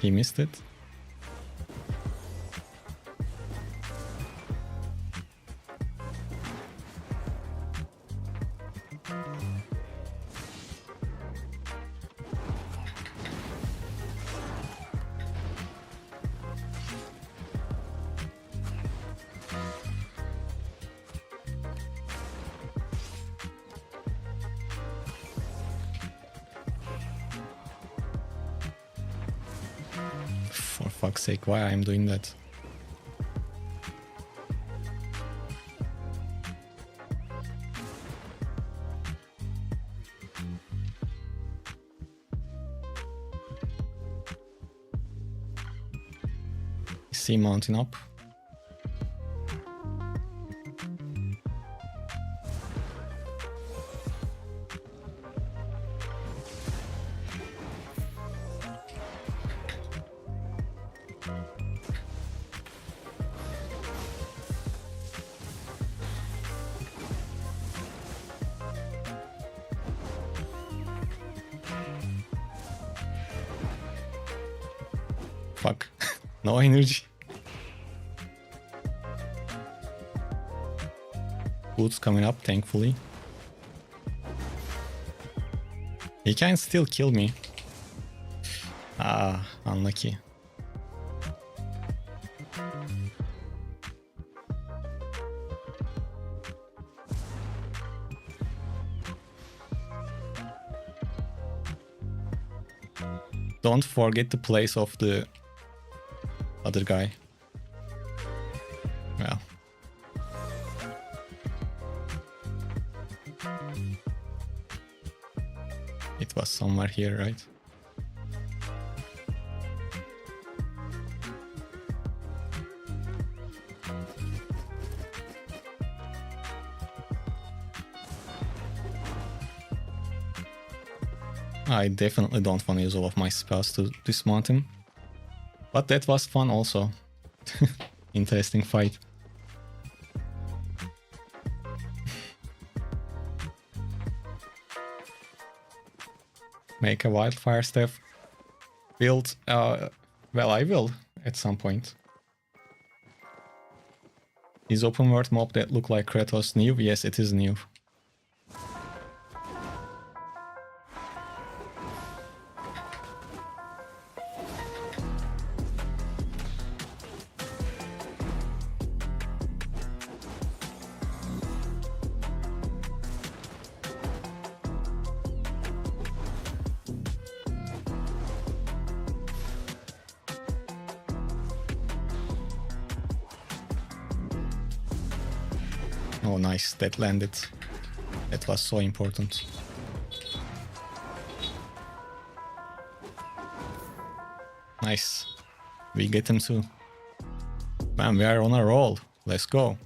A: He missed it. For fuck's sake, why I'm doing that? See mounting up. Fuck. No energy. Boots coming up, thankfully. He can still kill me. Ah, unlucky. Don't forget the place of the other guy. Well. It was somewhere here, right? I definitely don't want to use all of my spells to dismount him. But that was fun also. Interesting fight. Make a wildfire staff. Build, well, I will at some point. Is open world mob that look like Kratos new? Yes, it is new. Oh, nice. That landed. That was so important. Nice. We get him too. Man, we are on a roll. Let's go.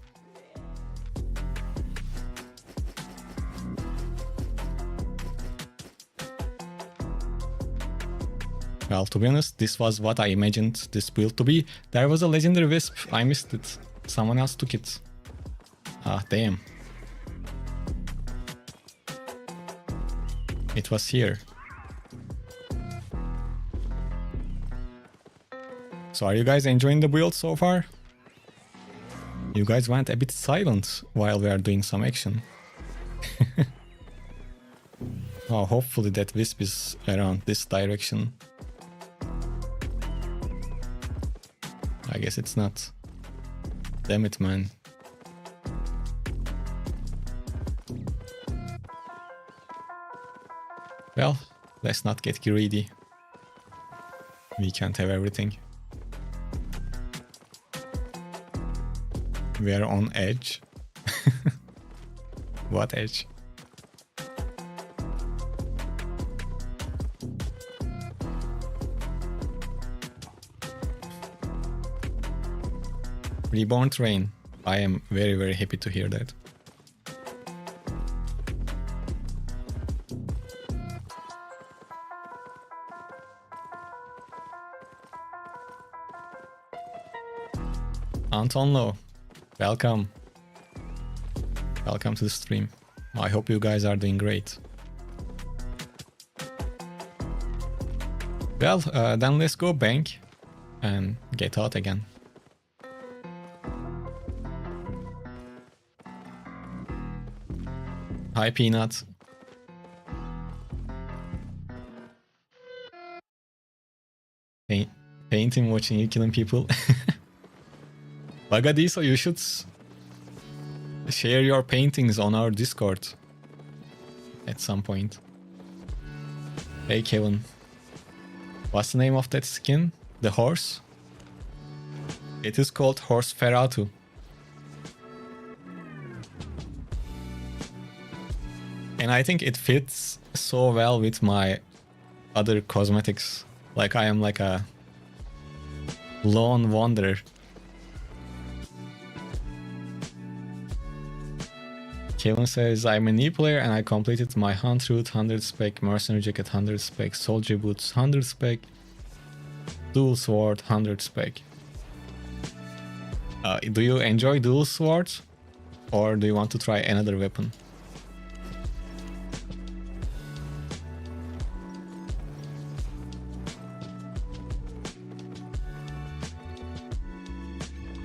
A: Well, to be honest, this was what I imagined this build to be. There was a legendary wisp. I missed it. Someone else took it. Ah, damn. It was here. So are you guys enjoying the build so far? You guys went a bit silent while we are doing some action. Oh, hopefully that wisp is around this direction. I guess it's not. Damn it, man. Well, let's not get greedy. We can't have everything. We are on edge. What edge? Reborn train. I am very, very happy to hear that. Antonlo, welcome. Welcome to the stream. I hope you guys are doing great. Well, then let's go bank and get out again. Hi, Peanut. Painting, watching you killing people. Bagadiso, you should share your paintings on our Discord at some point. Hey, Kevin. What's the name of that skin? The horse? It is called Horse Feratu. And I think it fits so well with my other cosmetics. Like I am like a lone wanderer. Kevin says, I'm a new player and I completed my Hunt Route 100 spec, Mercenary Jacket 100 spec, Soldier Boots 100 spec, Dual Sword 100 spec. Do you enjoy dual swords? Or do you want to try another weapon?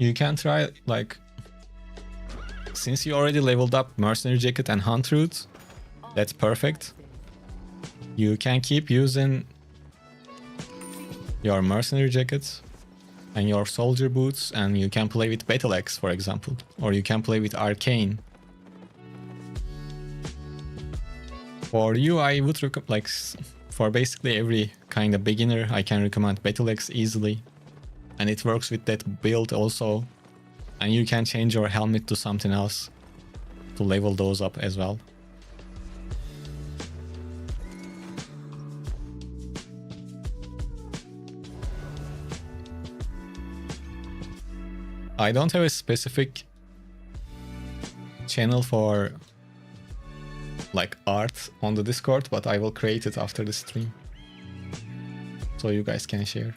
A: you can try, like, since you already leveled up Mercenary Jacket and Hunt Route, that's perfect. You can keep using your Mercenary Jacket and your Soldier Boots, and you can play with Battle Axe, for example, or you can play with Arcane. For you, I would recommend, like, for basically every kind of beginner, I can recommend Battle Axe easily, and it works with that build also, and you can change your helmet to something else to level those up as well. I don't have a specific channel for like art on the Discord, but I will create it after the stream so you guys can share.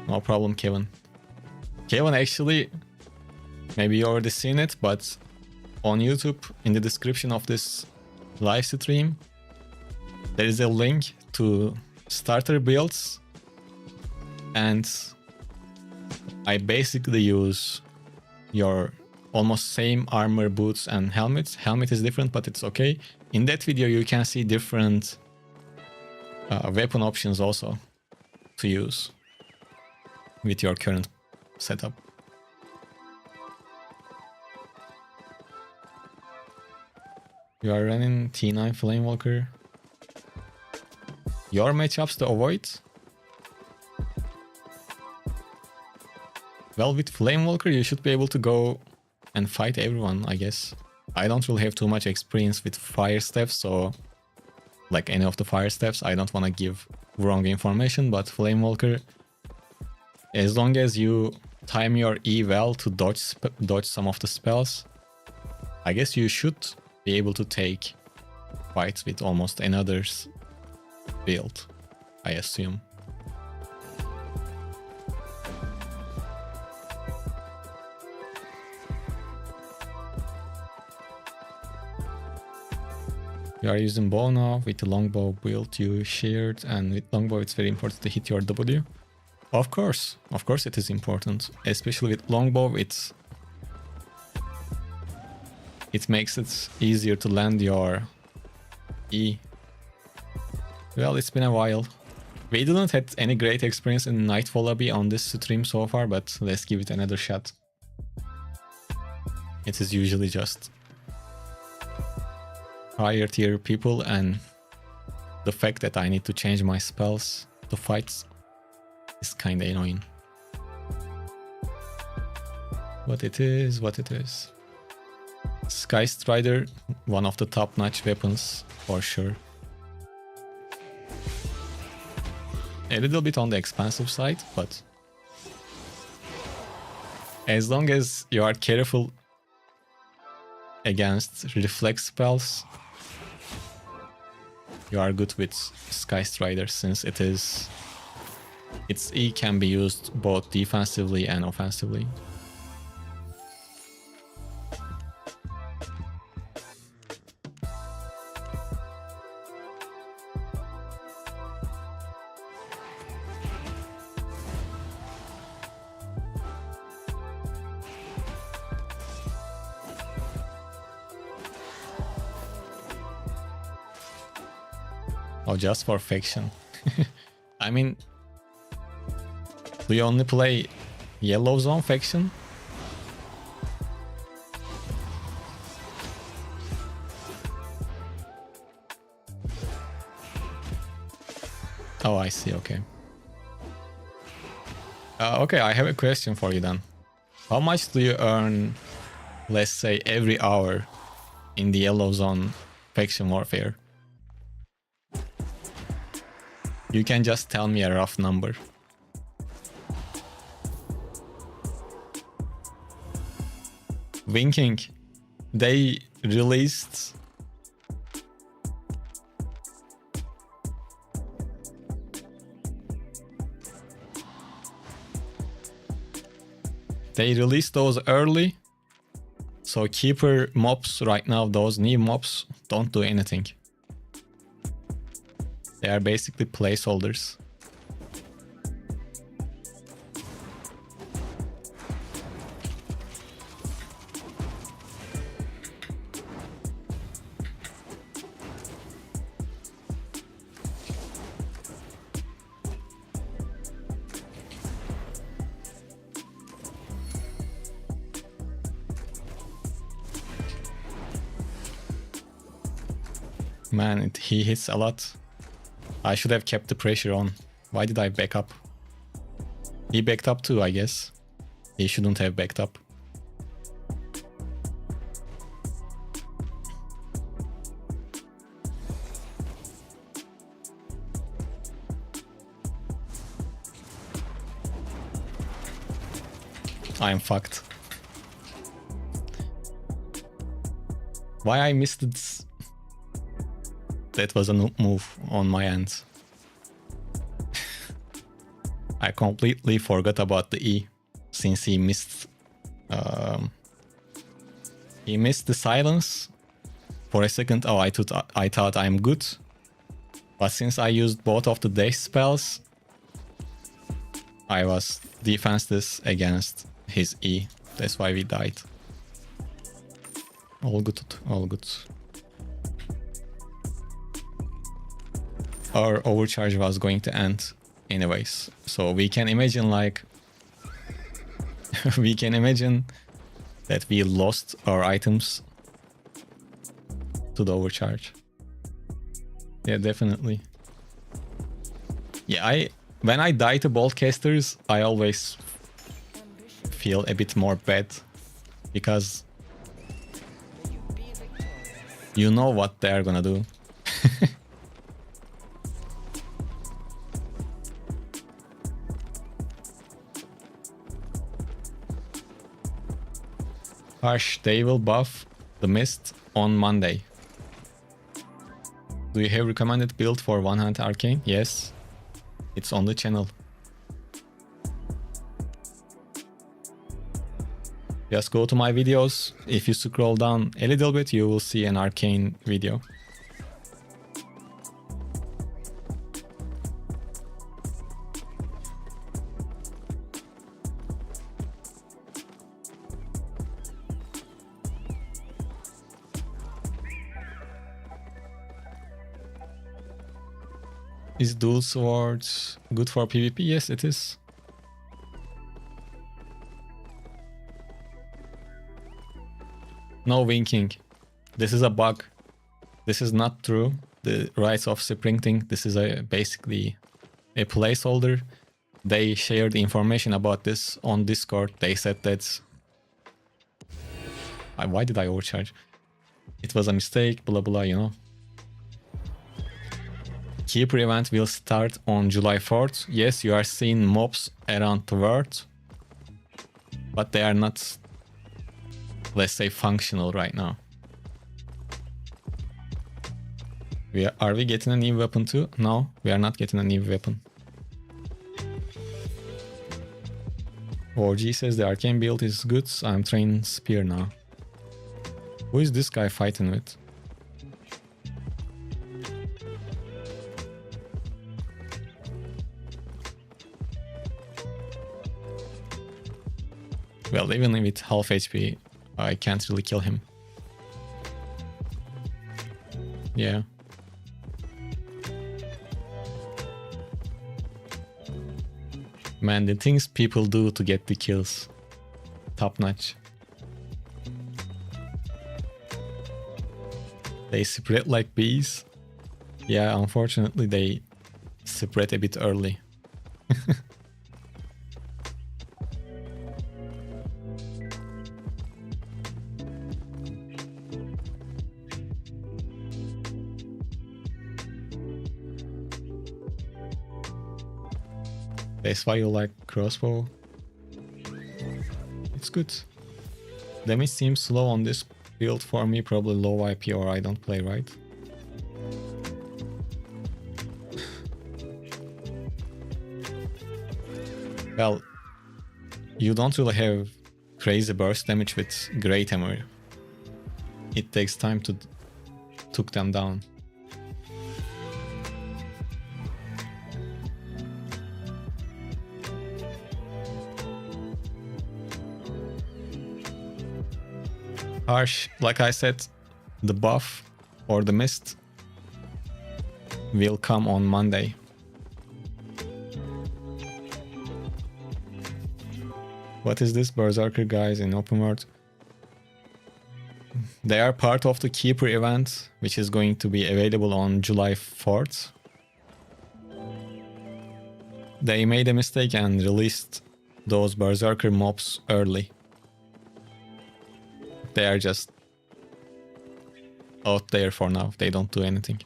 A: No problem, Kevin. Kevin, actually, maybe you already seen it, but on YouTube, in the description of this live stream, there is a link to starter builds, and I basically use your almost same armor, boots, and helmets. Helmet is different, but it's okay. In that video, you can see different weapon options also to use with your current setup. You are running T9 Flamewalker. Your matchups to avoid? Well, with Flamewalker, you should be able to go and fight everyone, I guess. I don't really have too much experience with fire steps, so like any of the fire steps, I don't want to give wrong information, but Flamewalker, as long as you time your E well to dodge some of the spells, I guess you should be able to take fights with almost another's build, I assume. You are using bow now with the longbow build you shared, and with longbow it's very important to hit your W. Of course it is important, especially with longbow. It makes it easier to land your E. Well, it's been a while. We didn't have any great experience in Nightfall Lobby on this stream so far, but let's give it another shot. It is usually just higher tier people, and the fact that I need to change my spells to fight is kinda annoying. But it is what it is. Sky Strider, one of the top-notch weapons for sure. A little bit on the expensive side, but as long as you are careful against reflex spells, you are good with Sky Strider, since its E can be used both defensively and offensively. Oh, just for faction. I mean, do you only play Yellow Zone faction? Oh, I see, okay. Okay, I have a question for you then. How much do you earn, let's say, every hour in the Yellow Zone faction warfare? You can just tell me a rough number. Winking, they released those early, so keeper mobs right now, those new mobs, don't do anything. They are basically placeholders. Man, he hits a lot. I should have kept the pressure on. Why did I back up? He backed up too, I guess. He shouldn't have backed up. I'm fucked. Why I missed it? That was a move on my end. I completely forgot about the E since he missed the silence for a second. Oh, I thought I'm good, but since I used both of the dash spells, I was defenseless against his E. That's why we died. All good, all good. Our overcharge was going to end anyways, so we can imagine like we can imagine that we lost our items to the overcharge. Yeah, definitely. Yeah, when I die to bolt casters, I always feel a bit more bad because you know what they're gonna do. Harsh, they will buff the mist on Monday. Do you have recommended build for one hand arcane? Yes, it's on the channel. Just go to my videos. If you scroll down a little bit, you will see an arcane video. Is dual swords good for PvP? Yes, it is. No winking. This is a bug. This is not true. The rights of sprinting. This is basically a placeholder. They shared information about this on Discord. They said that... Why did I overcharge? It was a mistake, blah blah, you know. Keeper event will start on July 4th. Yes, you are seeing mobs around the world, but they are not, let's say, functional right now. Are we getting a new weapon too? No, we are not getting a new weapon. OG says the arcane build is good. I'm training spear now. Who is this guy fighting with? Well, even with half HP, I can't really kill him. Yeah. Man, the things people do to get the kills. Top notch. They spread like bees. Yeah, unfortunately they spread a bit early. That's why you like crossbow. It's good. Damage seems slow on this build for me, probably low IP or I don't play right. Well, you don't really have crazy burst damage with great hammer. It takes time to took them down. Harsh, like I said, the buff or the mist will come on Monday. What is this? Berserker guys in open world. They are part of the Keeper event, which is going to be available on July 4th. They made a mistake and released those Berserker mobs early. They are just out there for now. They don't do anything.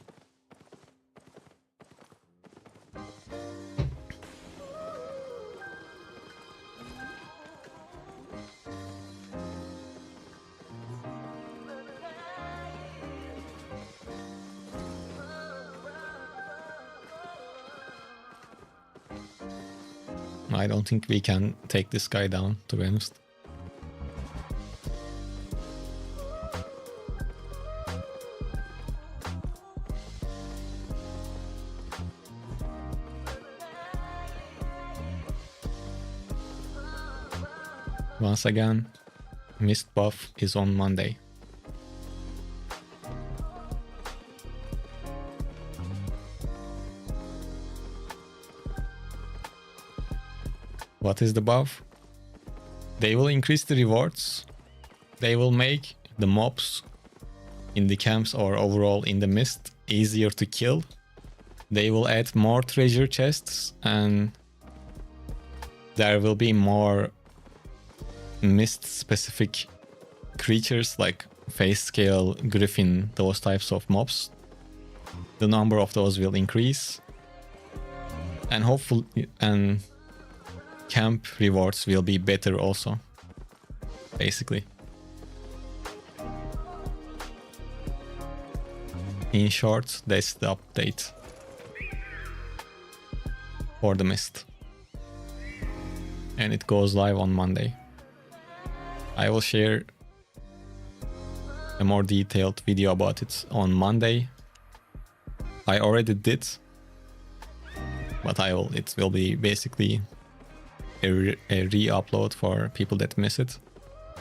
A: I don't think we can take this guy down, to be honest. Once again, mist buff is on Monday. What is the buff? They will increase the rewards. They will make the mobs in the camps or overall in the mist easier to kill. They will add more treasure chests and there will be more mist specific creatures like face scale, griffin, those types of mobs. The number of those will increase and hopefully camp rewards will be better also, basically. In short, that's the update for the mist. And it goes live on Monday. I will share a more detailed video about it on Monday. I already did, but it will be basically a re-upload for people that miss it.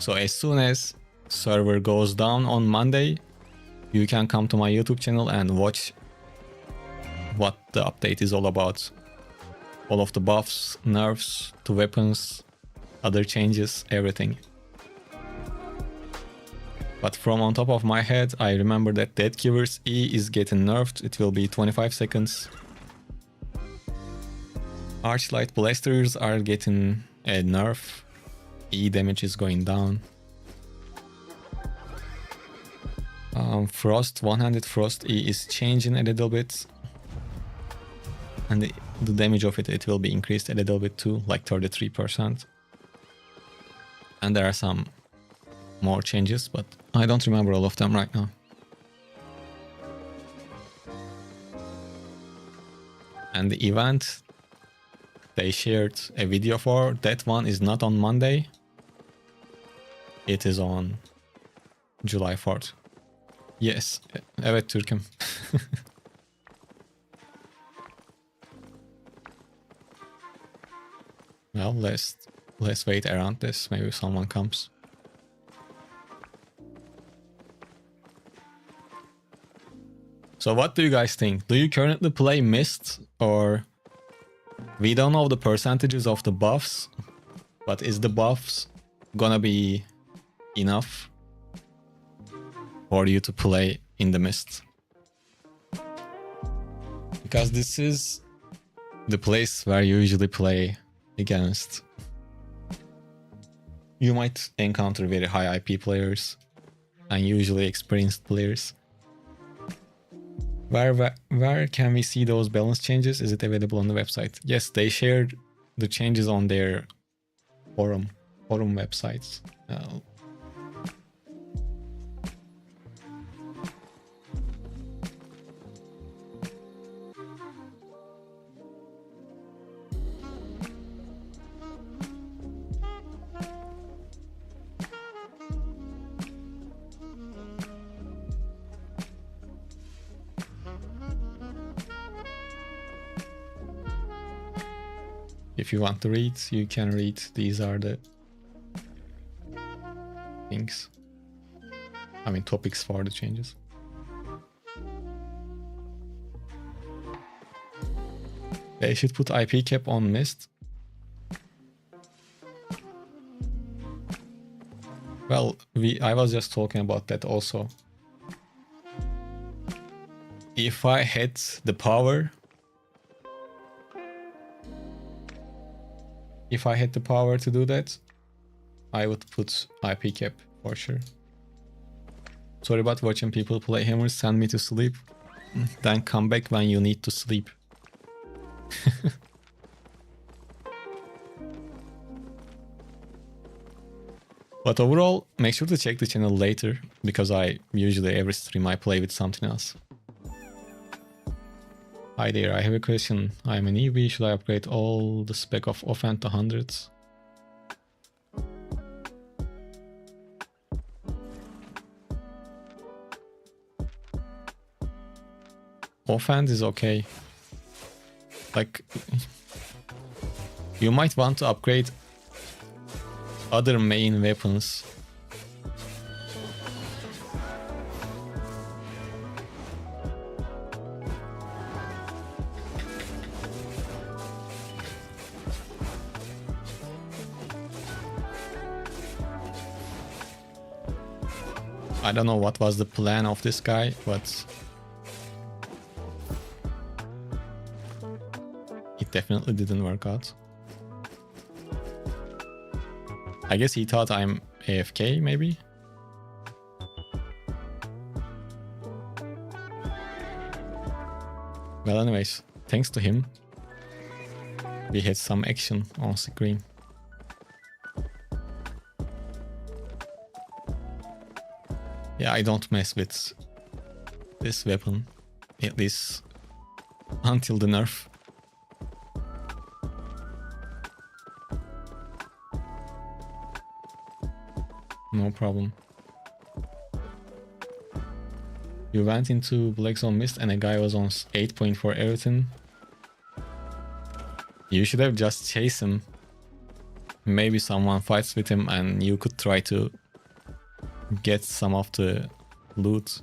A: So as soon as server goes down on Monday, you can come to my YouTube channel and watch what the update is all about. All of the buffs, nerfs to weapons, other changes, everything. But from on top of my head, I remember that Deadgiver's E is getting nerfed. It will be 25 seconds. Archlight blasters are getting a nerf. E damage is going down. Frost, one-handed Frost E is changing a little bit. And the damage of it will be increased a little bit too, like 33%. And there are some more changes, but I don't remember all of them right now. And the event they shared a video for, that one is not on Monday. It is on July 4th. Yes, evet Türk'üm. Well, let's wait around this. Maybe someone comes. So what do you guys think? Do you currently play Mist, or we don't know the percentages of the buffs, but is the buffs gonna be enough for you to play in the Mist? Because this is the place where you usually play against. You might encounter very high IP players and usually experienced players. Where can we see those balance changes? Is it available on the website? Yes, they shared the changes on their forum websites. If you want to read, you can read. These are the things. I mean, topics for the changes. They should put IP cap on Mist. Well, I was just talking about that also. If I had the power... If I had the power to do that, I would put IP cap for sure. Sorry about watching people play hammers, send me to sleep. Then come back when you need to sleep. But overall, make sure to check the channel later, because usually every stream I play with something else. Hi there, I have a question. I'm an EV, should I upgrade all the spec of offhand to hundreds? Offhand is okay. Like, you might want to upgrade other main weapons. I don't know what was the plan of this guy, but it definitely didn't work out. I guess he thought I'm AFK, maybe? Well, anyways, thanks to him, we had some action on screen. Yeah, I don't mess with this weapon, at least until the nerf. No problem. You went into Black Zone Mist and a guy was on 8 for everything. You should have just chased him. Maybe someone fights with him and you could try to get some of the loot.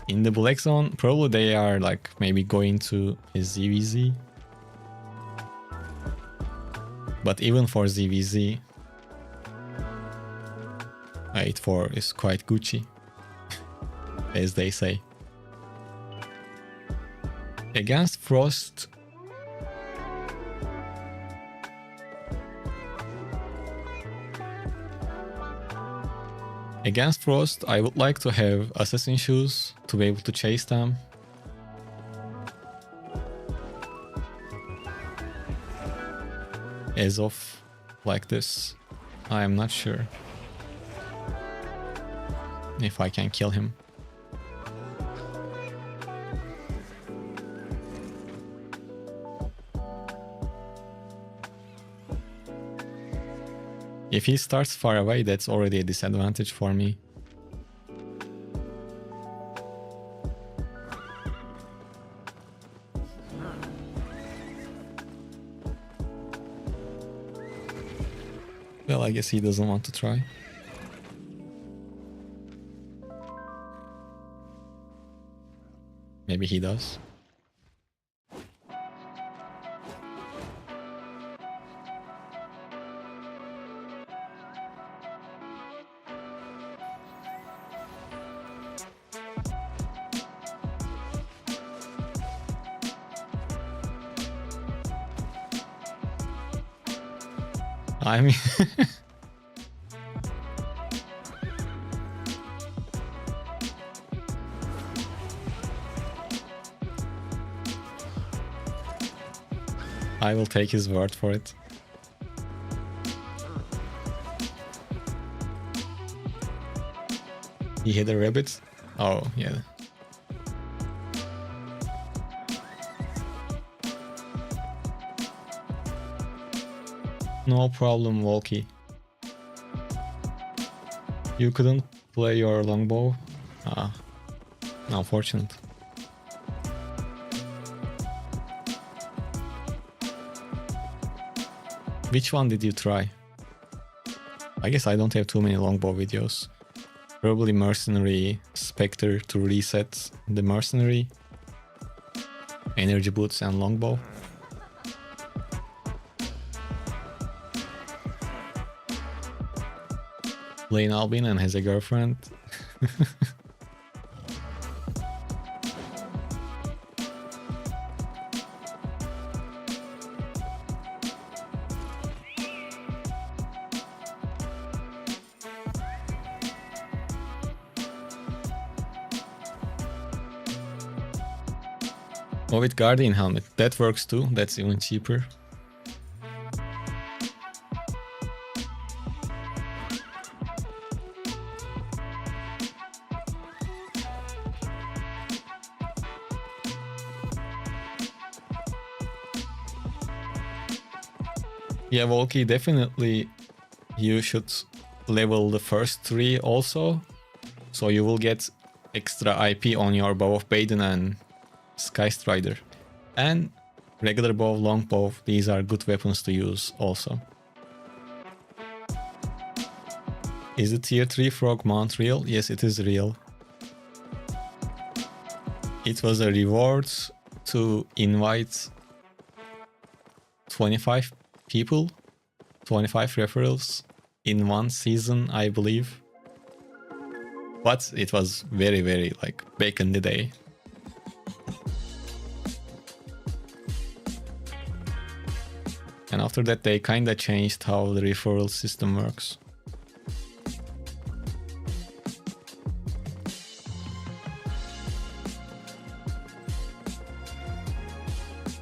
A: In the Black Zone, probably they are like maybe going to a ZVZ. But even for ZVZ, 8-4 is quite Gucci, as they say. Against Frost, I would like to have assassin shoes to be able to chase them. As of like this, I am not sure if I can kill him. If he starts far away, that's already a disadvantage for me. Well, I guess he doesn't want to try. Maybe he does. I mean... I will take his word for it. He hit a rabbit? Oh, yeah. No problem, Walkie. You couldn't play your longbow? Ah, unfortunate. Which one did you try? I guess I don't have too many longbow videos. Probably Mercenary Spectre to reset the Mercenary. Energy Boots and Longbow. Playing Albion and has a girlfriend. Oh, with Guardian Helmet. That works too. That's even cheaper. Yeah, Volky, definitely you should level the first 3 also. So you will get extra IP on your Bow of Baden and Sky Strider. And regular bow, long bow, these are good weapons to use also. Is the tier 3 frog mount real? Yes, it is real. It was a reward to invite 25 people, 25 referrals in one season, I believe. But it was very, very like back in the day. And after that, they kinda changed how the referral system works.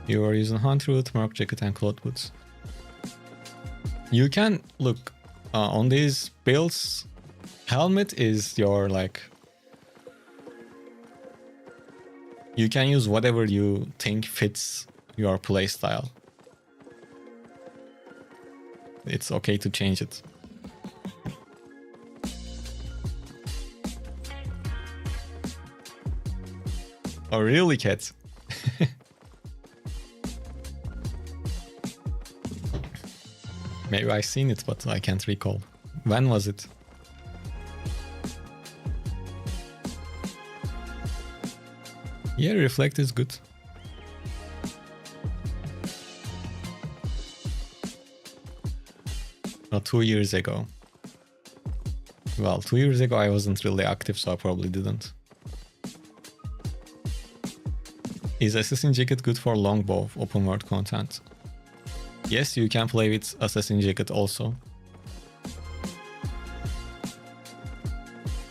A: You are using Hunt Root, Mark Jacket and Cloth Boots. You can look on these builds. Helmet is your like. You can use whatever you think fits your playstyle. It's okay to change it. Oh, really, Cat? Maybe I've seen it, but I can't recall. When was it? Yeah, Reflect is good. Oh, 2 years ago. Well, 2 years ago I wasn't really active, so I probably didn't. Is Assassin Jacket good for longbow open world content? Yes, you can play with Assassin Jacket also.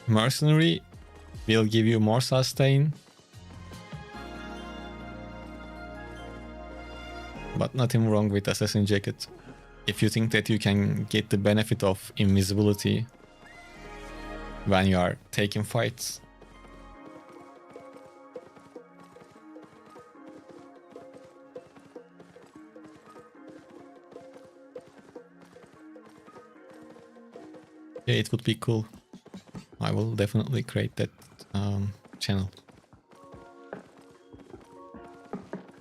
A: Mercenary will give you more sustain. But nothing wrong with Assassin Jacket. If you think that you can get the benefit of invisibility when you are taking fights. Yeah, it would be cool. I will definitely create that channel.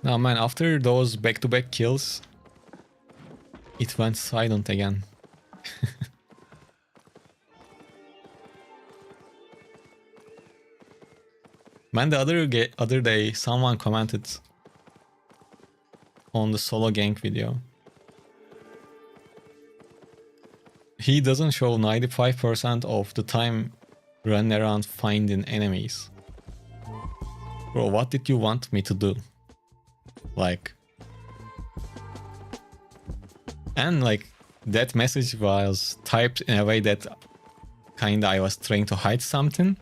A: Now, man, after those back-to-back kills, it went silent again. Man, the other day, someone commented on the solo gank video. He doesn't show 95% of the time running around finding enemies. Bro, what did you want me to do? Like... And like, that message was typed in a way that kinda I was trying to hide something.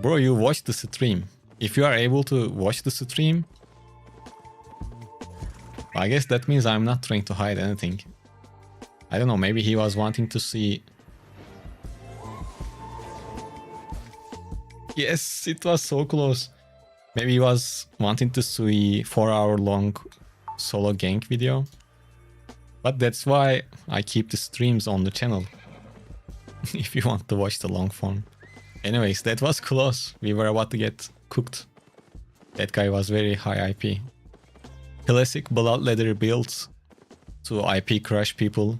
A: Bro, you watched the stream. If you are able to watch the stream, I guess that means I'm not trying to hide anything. I don't know, maybe he was wanting to see... Yes, it was so close. Maybe he was wanting to see 4-hour-long solo gank video. But that's why I keep the streams on the channel. If you want to watch the long form. Anyways, that was close. We were about to get cooked. That guy was very high IP. Classic blood leather builds to IP crush people.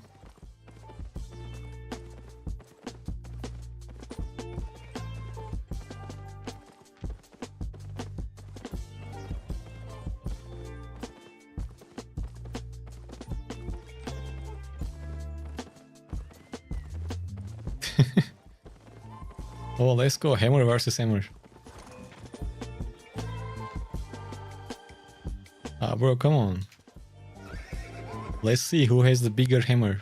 A: Oh, let's go. Hammer versus hammer. Ah, bro, come on. Let's see who has the bigger hammer.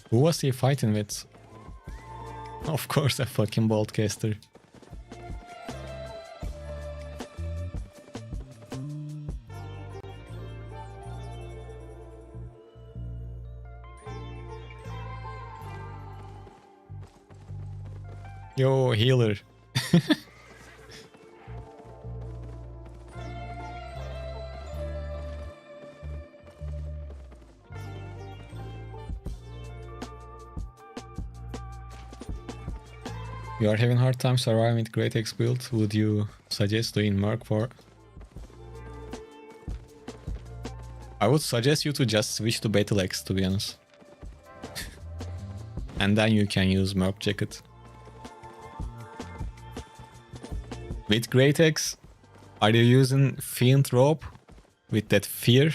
A: Who was he fighting with? Of course, a fucking boltcaster. Yo, healer. You are having hard time surviving with Great X build. Would you suggest doing Merc for? I would suggest you to just switch to Battle X, to be honest. And then you can use Merc Jacket. With Great X, are you using Fiend Rope with that fear?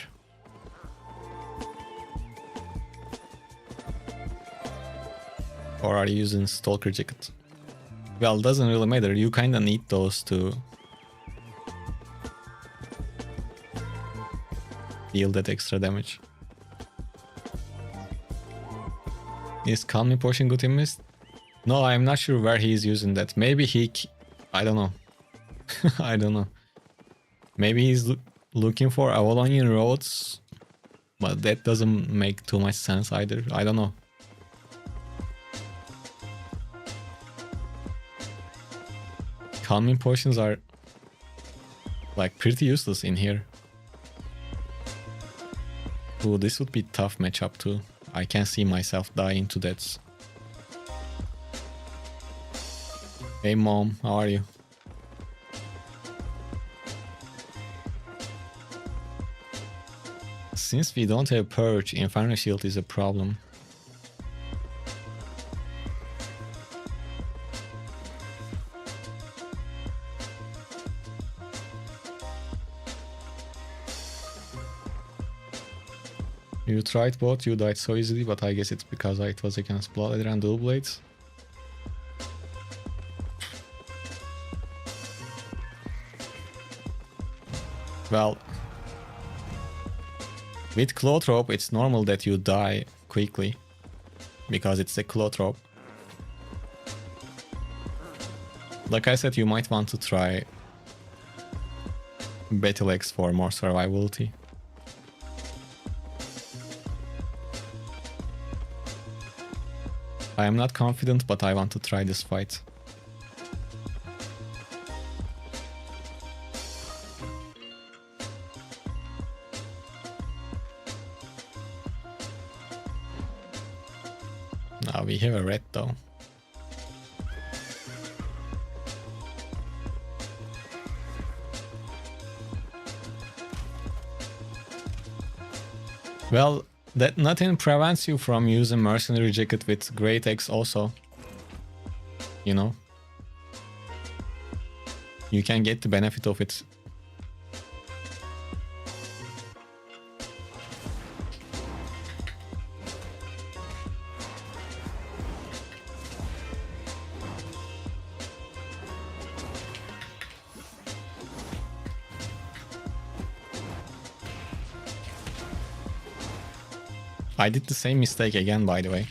A: Or are you using Stalker Jacket? Well, doesn't really matter, you kinda need those to deal that extra damage. Is Calming Potion good in Mist? No, I'm not sure where he is using that. Maybe he... I don't know. I don't know. Maybe he's looking for Avalonian Roads, but that doesn't make too much sense either. I don't know. Calming potions are like pretty useless in here. Ooh, this would be tough matchup too. I can see myself dying to that. Hey mom, how are you? Since we don't have Purge, Inferno Shield is a problem. You tried both, you died so easily, but I guess it's because it was against Bloodletter and Dual Blades. Well, with Clothrope, it's normal that you die quickly, because it's a Clothrope. Like I said, you might want to try Battle X for more survivability. I am not confident, but I want to try this fight. Now we have a red though. Well, that nothing prevents you from using Mercenary Jacket with Great X also. You know? You can get the benefit of it. I did the same mistake again, by the way.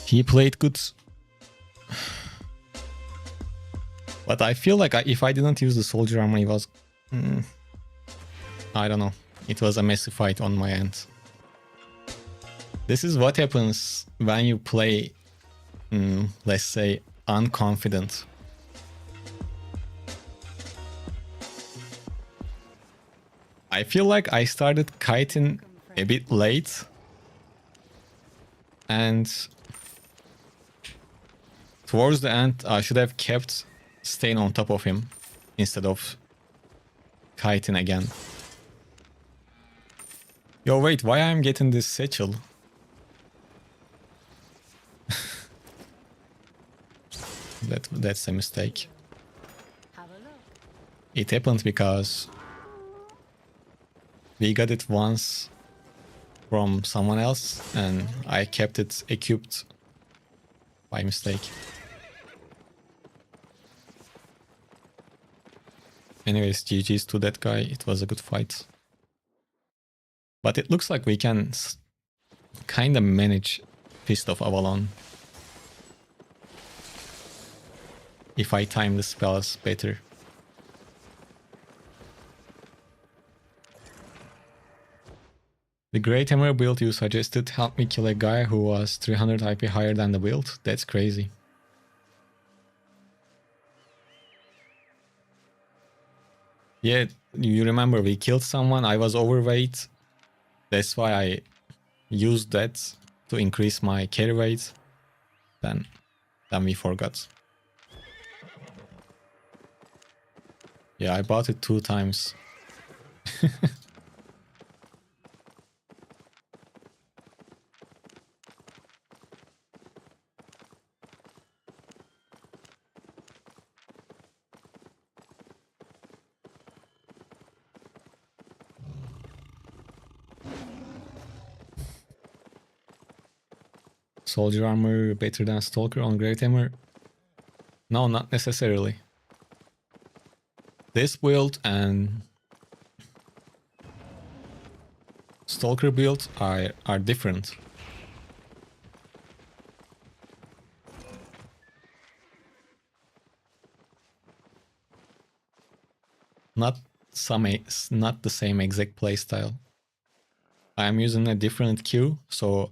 A: He played good. But I feel like if I didn't use the soldier armor, it was... I don't know. It was a messy fight on my end. This is what happens when you play let's say, unconfident. I feel like I started kiting a bit late, and towards the end I should have kept staying on top of him instead of kiting again. Yo, wait, why I'm getting this satchel? That's a mistake. It happened because we got it once from someone else and I kept it equipped by mistake. Anyways, GG's to that guy. It was a good fight. But it looks like we can kind of manage Fist of Avalon if I time the spells better. The Great Hammer build you suggested helped me kill a guy who was 300 IP higher than the build. That's crazy. Yeah, you remember we killed someone, I was overweight. That's why I used that to increase my carry weight. Then we forgot. Yeah, I bought it 2 times. Soldier armor better than Stalker on Great Hammer? No, not necessarily. This build and Stalker build are different. Not the same exact playstyle. I am using a different Q, so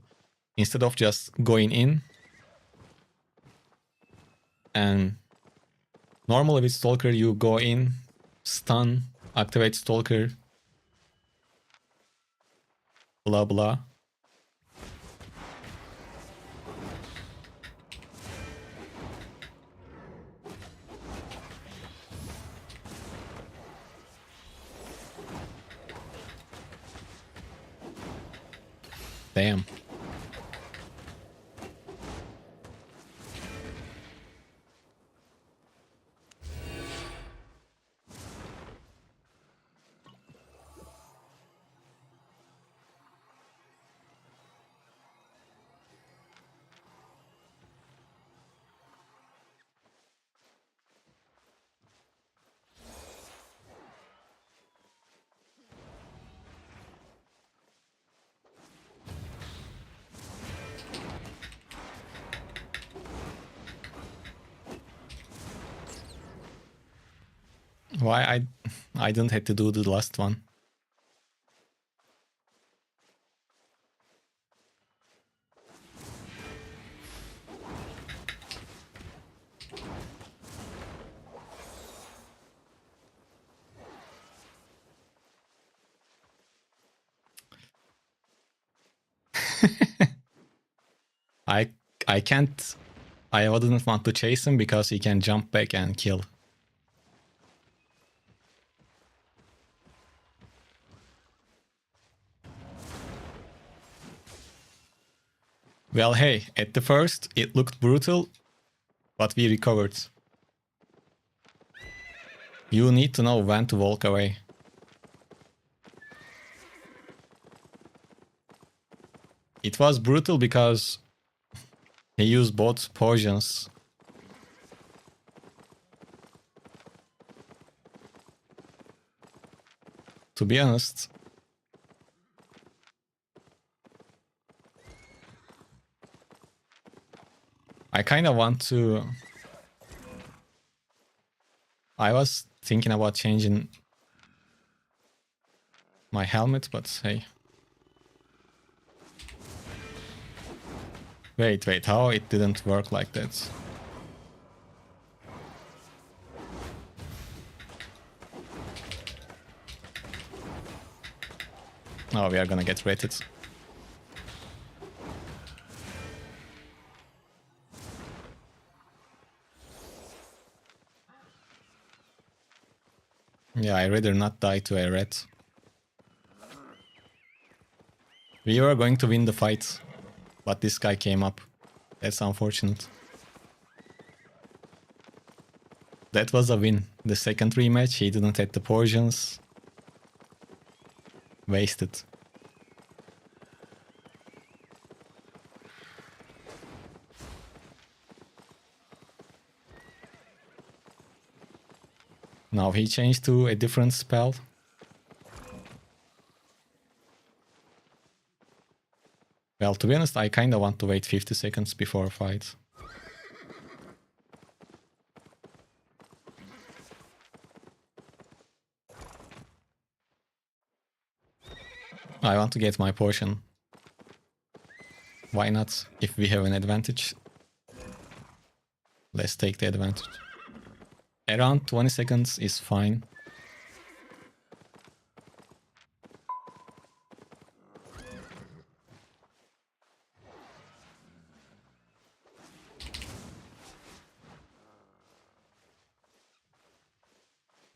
A: instead of just going in and normally with Stalker you go in, stun, activate Stalker, blah blah. Damn. Why I didn't have to do the last one. I can't. I wouldn't want to chase him because he can jump back and kill. Well, hey, at the first it looked brutal, but we recovered. You need to know when to walk away. It was brutal because he used both potions. To be honest, I kind of want to... I was thinking about changing my helmet, but hey. Wait, how it didn't work like that? Oh, we are gonna get rated. Yeah, I'd rather not die to a rat. We were going to win the fight, but this guy came up. That's unfortunate. That was a win. The second rematch, he didn't have the potions. Wasted. Now he changed to a different spell. Well, to be honest, I kinda want to wait 50 seconds before a fight. I want to get my potion. Why not? If we have an advantage, let's take the advantage. Around 20 seconds is fine.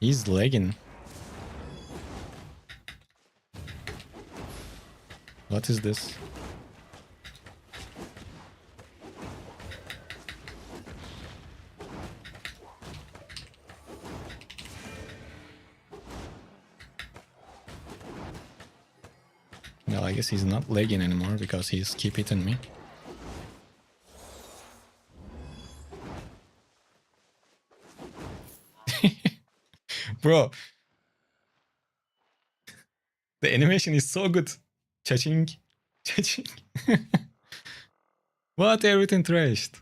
A: He's lagging. What is this? Well, I guess he's not lagging anymore because he's keep hitting me. Bro, the animation is so good. Cha-ching. Cha-ching. What? Everything trashed.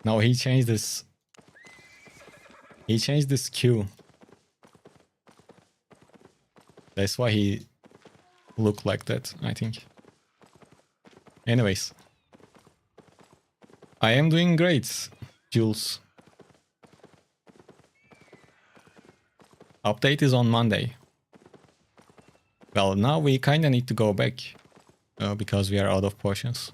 A: No, he changed this. He changed this Q. That's why he looked like that, I think. Anyways. I am doing great, Jules. Update is on Monday. Well, now we kinda need to go back. Because we are out of potions.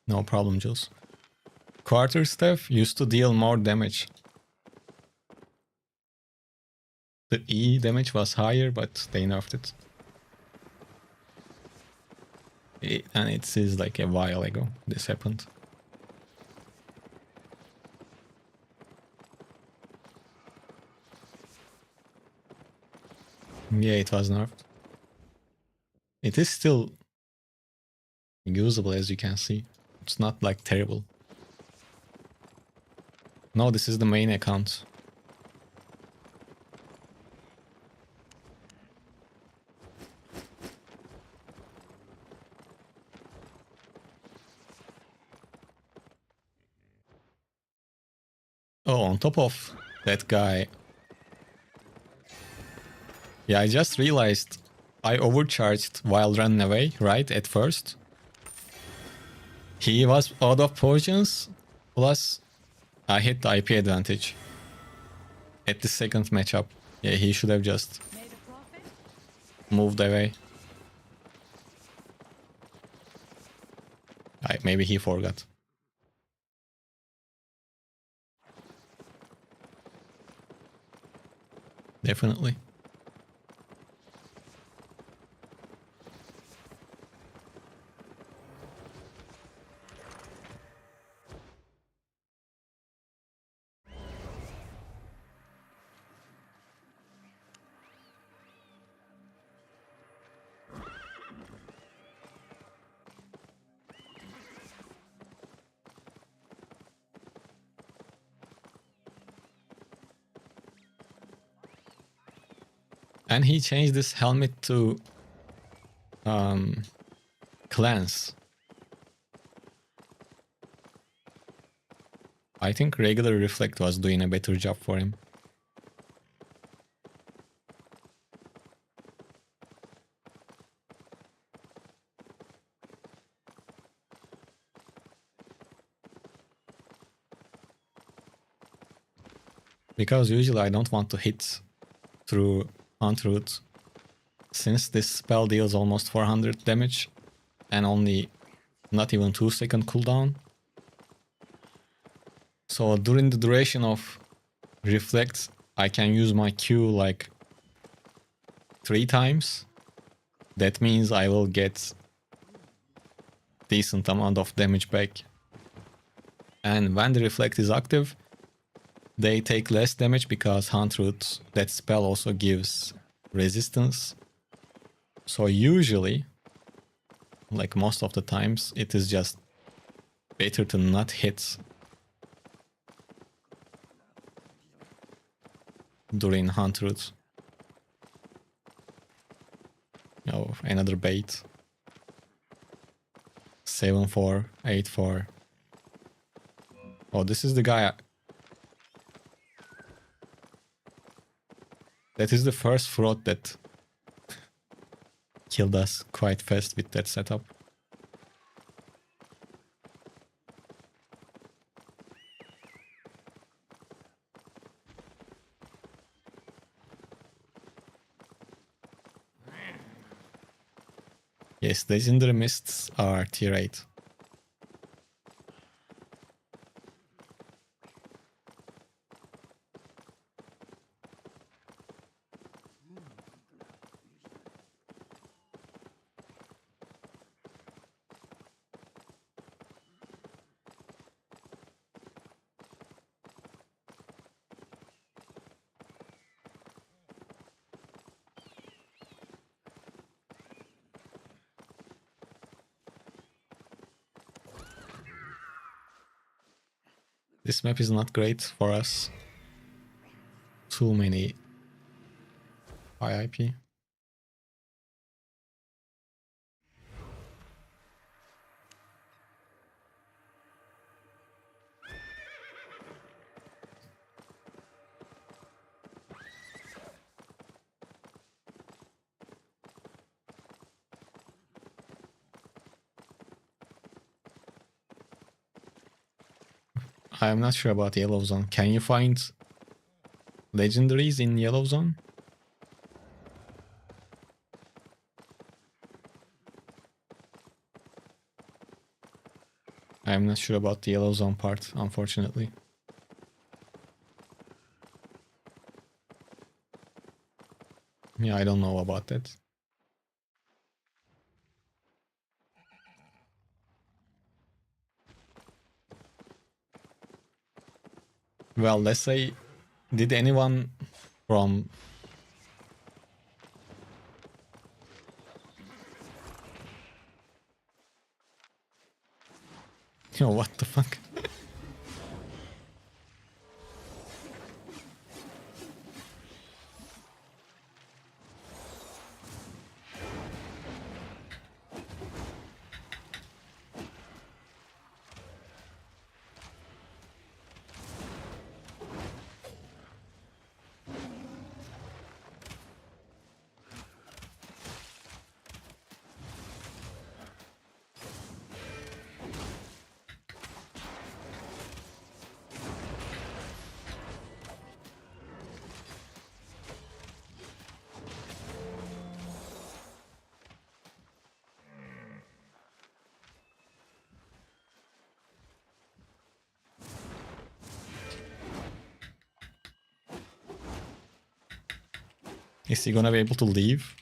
A: No problem, Jules. Quarterstaff used to deal more damage. The E damage was higher, but they nerfed it. And it is like a while ago this happened. Yeah, it was nerfed. It is still usable, as you can see. It's not like terrible. No, this is the main account. Oh, on top of that guy. Yeah, I just realized I overcharged while running away, right, at first. He was out of potions, plus I hit the IP advantage at the second matchup. Yeah, he should have just moved away. Maybe he forgot. Definitely. And he changed this helmet to cleanse. I think regular reflect was doing a better job for him. Because usually I don't want to hit through Hunt Root, since this spell deals almost 400 damage and only not even 2-second cooldown. So during the duration of Reflect, I can use my Q like 3 times. That means I will get decent amount of damage back. And when the Reflect is active, they take less damage because Hunt Root, that spell also gives resistance. So usually, like most of the times, it is just better to not hit during Hunt Root. Oh, another bait. 7-4, 8-4. Oh, this is the guy. That is the first fraud that killed us quite fast with that setup. Yes, Legendary Mists are tier 8. This map is not great for us. Too many high IP. I'm not sure about Yellow Zone. Can you find legendaries in Yellow Zone? I'm not sure about the Yellow Zone part, unfortunately. Yeah, I don't know about that. Well, let's say, did anyone from... Yo, what the fuck? Is he gonna be able to leave?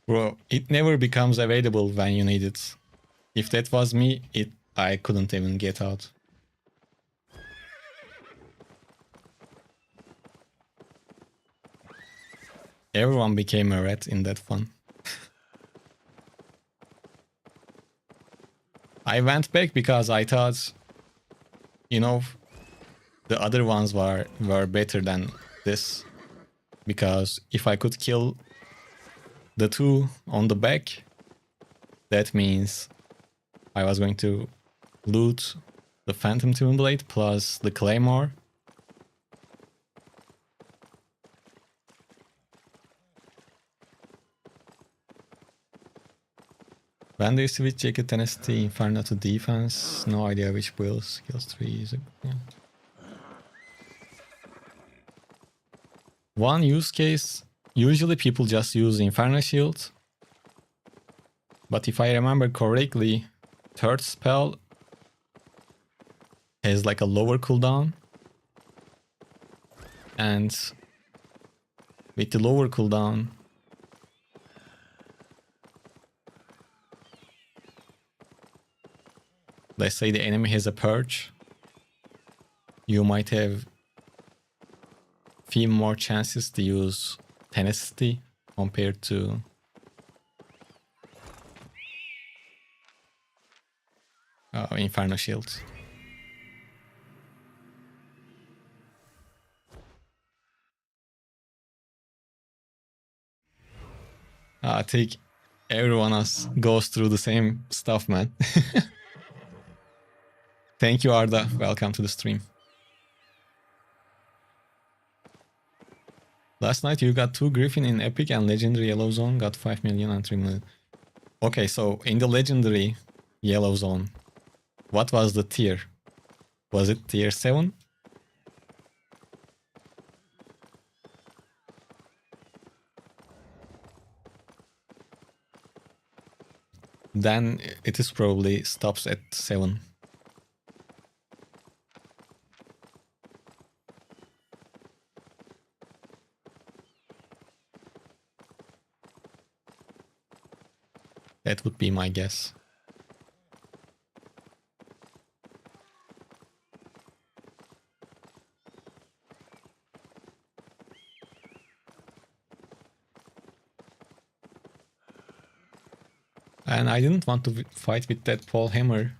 A: Bro, it never becomes available when you need it. If that was me, I couldn't even get out. Everyone became a rat in that one. I went back because I thought, you know, the other ones were better than this. Because if I could kill the two on the back, that means I was going to loot the Phantom Twin Blade plus the Claymore. When do you switch Jacket Tenacity Inferno to defense? No idea which build. Skills 3 is... Yeah. One use case, usually people just use Inferno Shield. But if I remember correctly, third spell has like a lower cooldown. And with the lower cooldown, let's say the enemy has a purge, you might have few more chances to use Tenacity compared to Inferno Shield. I think everyone else goes through the same stuff, man. Thank you, Arda. Welcome to the stream. Last night you got 2 Griffin in Epic and Legendary Yellow Zone, got 5 million and 3 million. Okay, so in the Legendary Yellow Zone, what was the tier? Was it tier 7? Then it is probably stops at 7. That would be my guess. And I didn't want to fight with that pole hammer.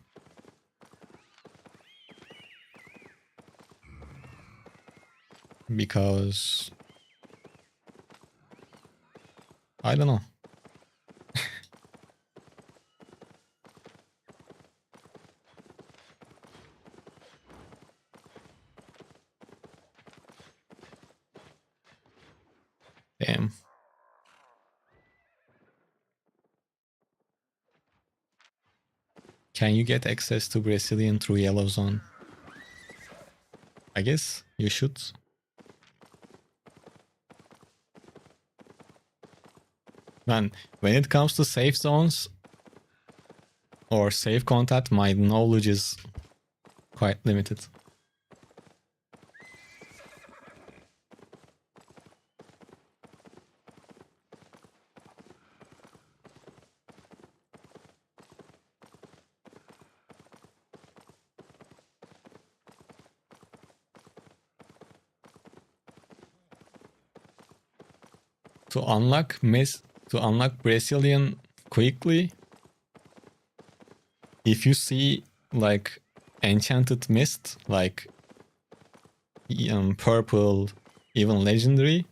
A: Because... I don't know. Damn. Can you get access to Brazilian through Yellow Zone? I guess you should. Man, when it comes to safe zones or safe contact, my knowledge is quite limited. To unlock Brazilian quickly, if you see like enchanted mist, like purple, even legendary,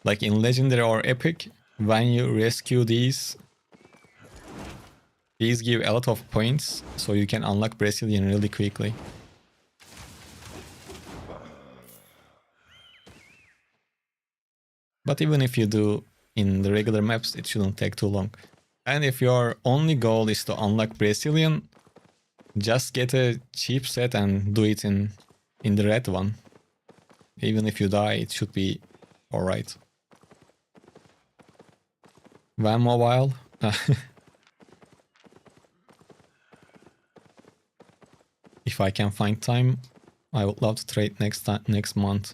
A: like in legendary or epic, when you rescue these give a lot of points, so you can unlock Brazilian really quickly. But even if you do in the regular maps, it shouldn't take too long. And if your only goal is to unlock Brazilian, just get a cheap set and do it in the red one. Even if you die, it should be alright. Van Mobile. If I can find time, I would love to trade next month.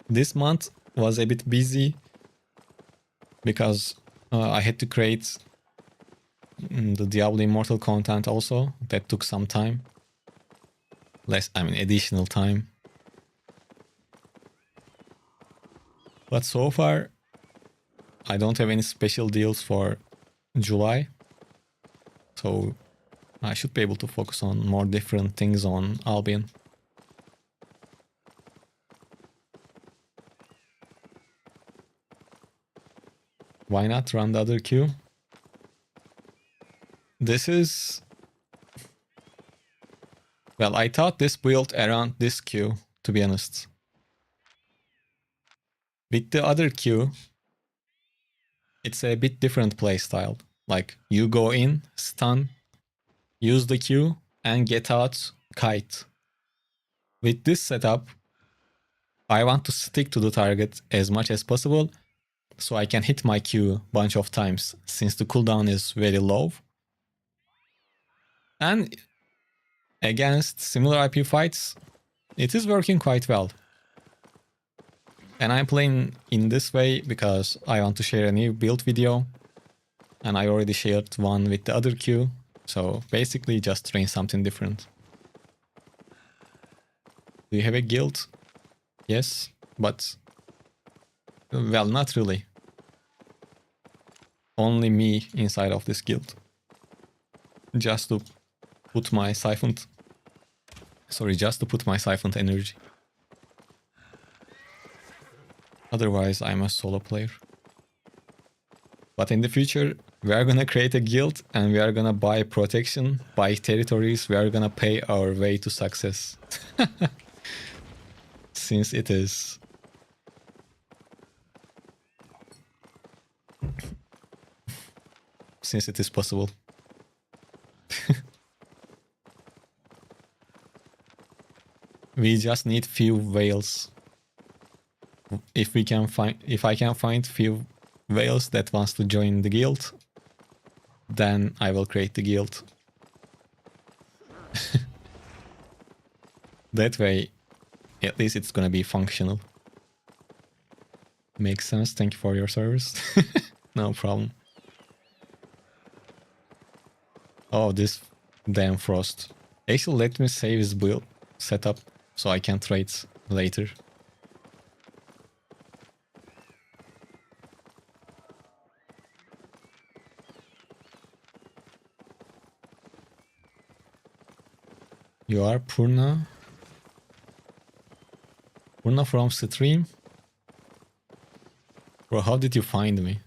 A: This month was a bit busy because I had to create the Diablo Immortal content also. That took some time. Additional time. But so far, I don't have any special deals for July. So I should be able to focus on more different things on Albion. Why not run the other queue? This is... Well, I thought this built around this queue, to be honest. With the other queue, it's a bit different playstyle. Like, you go in, stun, use the Q, and get out, kite. With this setup, I want to stick to the target as much as possible, so I can hit my Q a bunch of times, since the cooldown is very low. And against similar IP fights, it is working quite well. And I'm playing in this way because I want to share a new build video, and I already shared one with the other Q, so basically just train something different. Do you have a guild? Yes, but... well, not really. Only me inside of this guild. Just to put my siphoned... Sorry, just to put my siphoned energy. Otherwise, I'm a solo player. But in the future, we are gonna create a guild and we are gonna buy protection, buy territories, we are gonna pay our way to success. Since it is... since it is possible. We just need few whales. If I can find few whales that wants to join the guild, then I will create the guild. That way, at least it's gonna be functional. Makes sense. Thank you for your service. No problem. Oh, this damn frost. Actually, let me save his build setup so I can trade later. You are Purna? Purna from stream? Bro, how did you find me?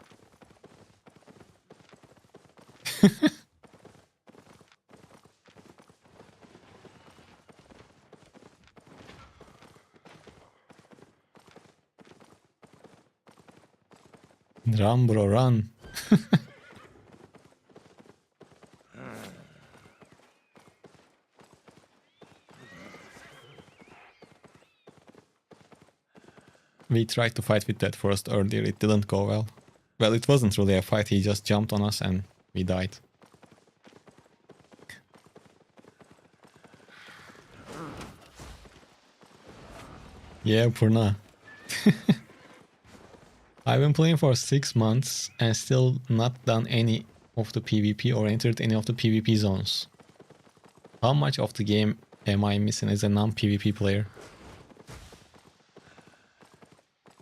A: Run, bro, run. We tried to fight with that forest earlier, it didn't go well. Well, it wasn't really a fight, he just jumped on us and we died. Yeah, Purna. I've been playing for 6 months and still not done any of the PvP or entered any of the PvP zones. How much of the game am I missing as a non-PvP player?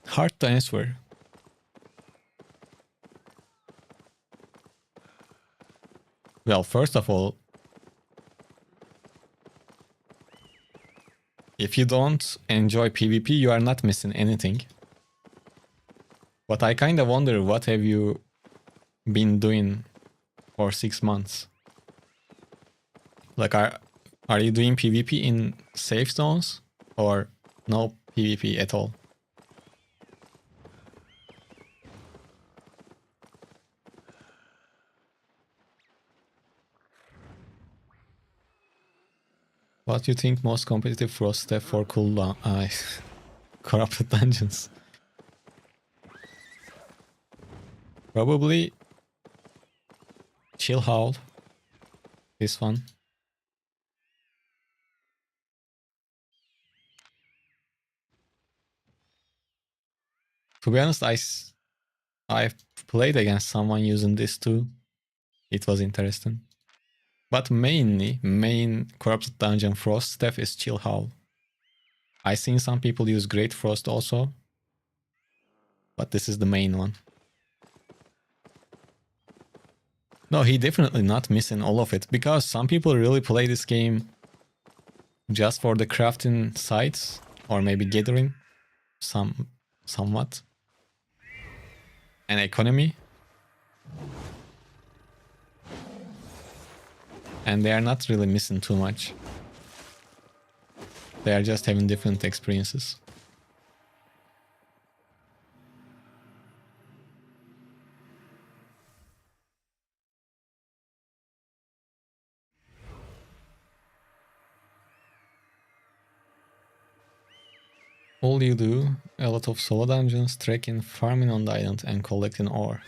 A: Hard to answer. Well, first of all, if you don't enjoy PvP, you are not missing anything. But I kind of wonder, what have you been doing for 6 months? Like, are you doing PvP in safe zones or no PvP at all? What do you think most competitive Frost step for cooldown? Corrupted dungeons. Probably Chill Howl. This one. To be honest, I've played against someone using this too. It was interesting. But main Corrupted Dungeon Frost step is Chill Howl. I've seen some people use Great Frost also, but this is the main one. No, he definitely not missing all of it, because some people really play this game just for the crafting sites or maybe gathering somewhat and economy, and they are not really missing too much. They are just having different experiences. All you do, a lot of solo dungeons, trekking, farming on the island, and collecting ore.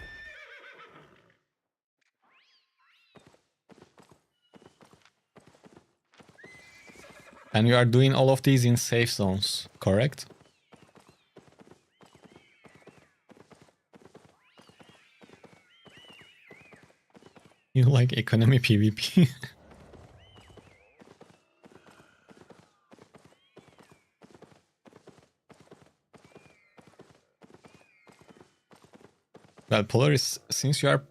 A: And you are doing all of these in safe zones, correct? You like economy PvP? Well, Polaris, since you are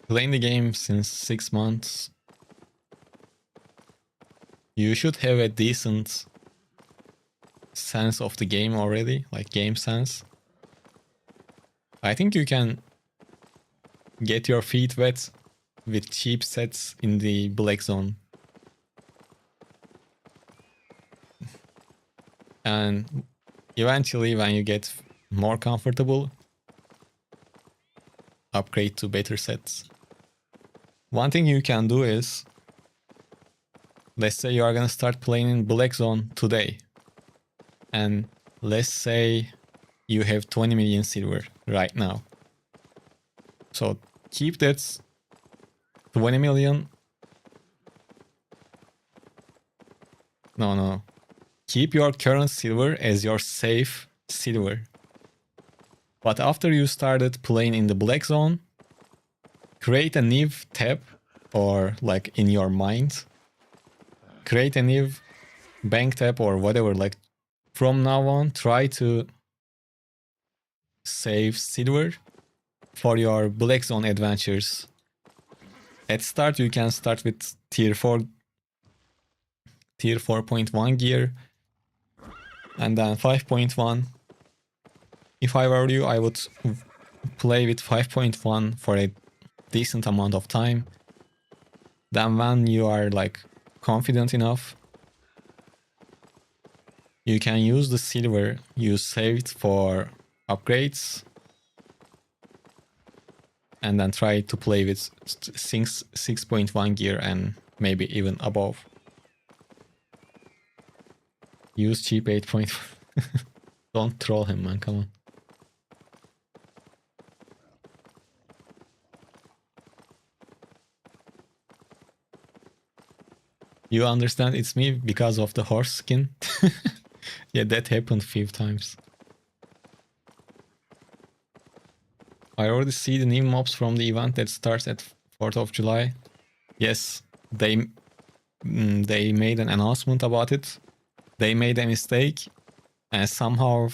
A: playing the game since 6 months, you should have a decent sense of the game already, like game sense. I think you can get your feet wet with cheap sets in the black zone. And eventually, when you get more comfortable, upgrade to better sets. One thing you can do is, let's say you are gonna start playing in black zone today, and let's say you have 20 million silver right now. So keep that 20 million. No. Keep your current silver as your safe silver. But after you started playing in the black zone, create a new tab, or like in your mind, create a new bank tab or whatever. Like from now on, try to save silver for your black zone adventures. At start, you can start with tier 4.1 gear, and then 5.1. If I were you, I would play with 5.1 for a decent amount of time. Then when you are like confident enough, you can use the silver you saved for upgrades, and then try to play with 6.1 gear and maybe even above. Use cheap 8. Don't troll him, man, come on. You understand it's me because of the horse skin? Yeah, that happened 5 times. I already see the new mobs from the event that starts at 4th of July. Yes, they made an announcement about it. They made a mistake and somehow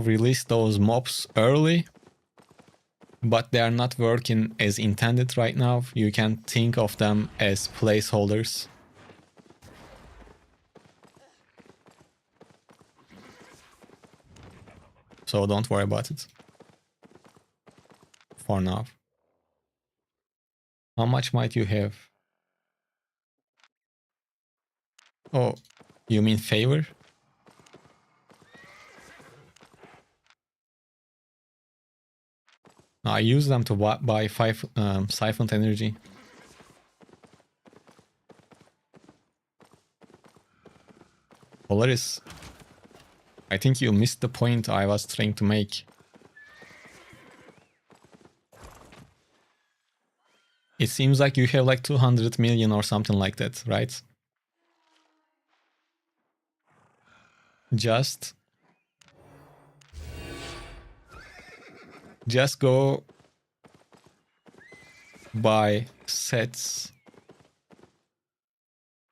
A: released those mobs early, but they are not working as intended right now. You can think of them as placeholders. So don't worry about it for now. How much might you have? Oh, you mean favor? I use them to buy 5 siphoned energy. Polaris, I think you missed the point I was trying to make. It seems like you have like 200 million or something like that, right? Just go buy sets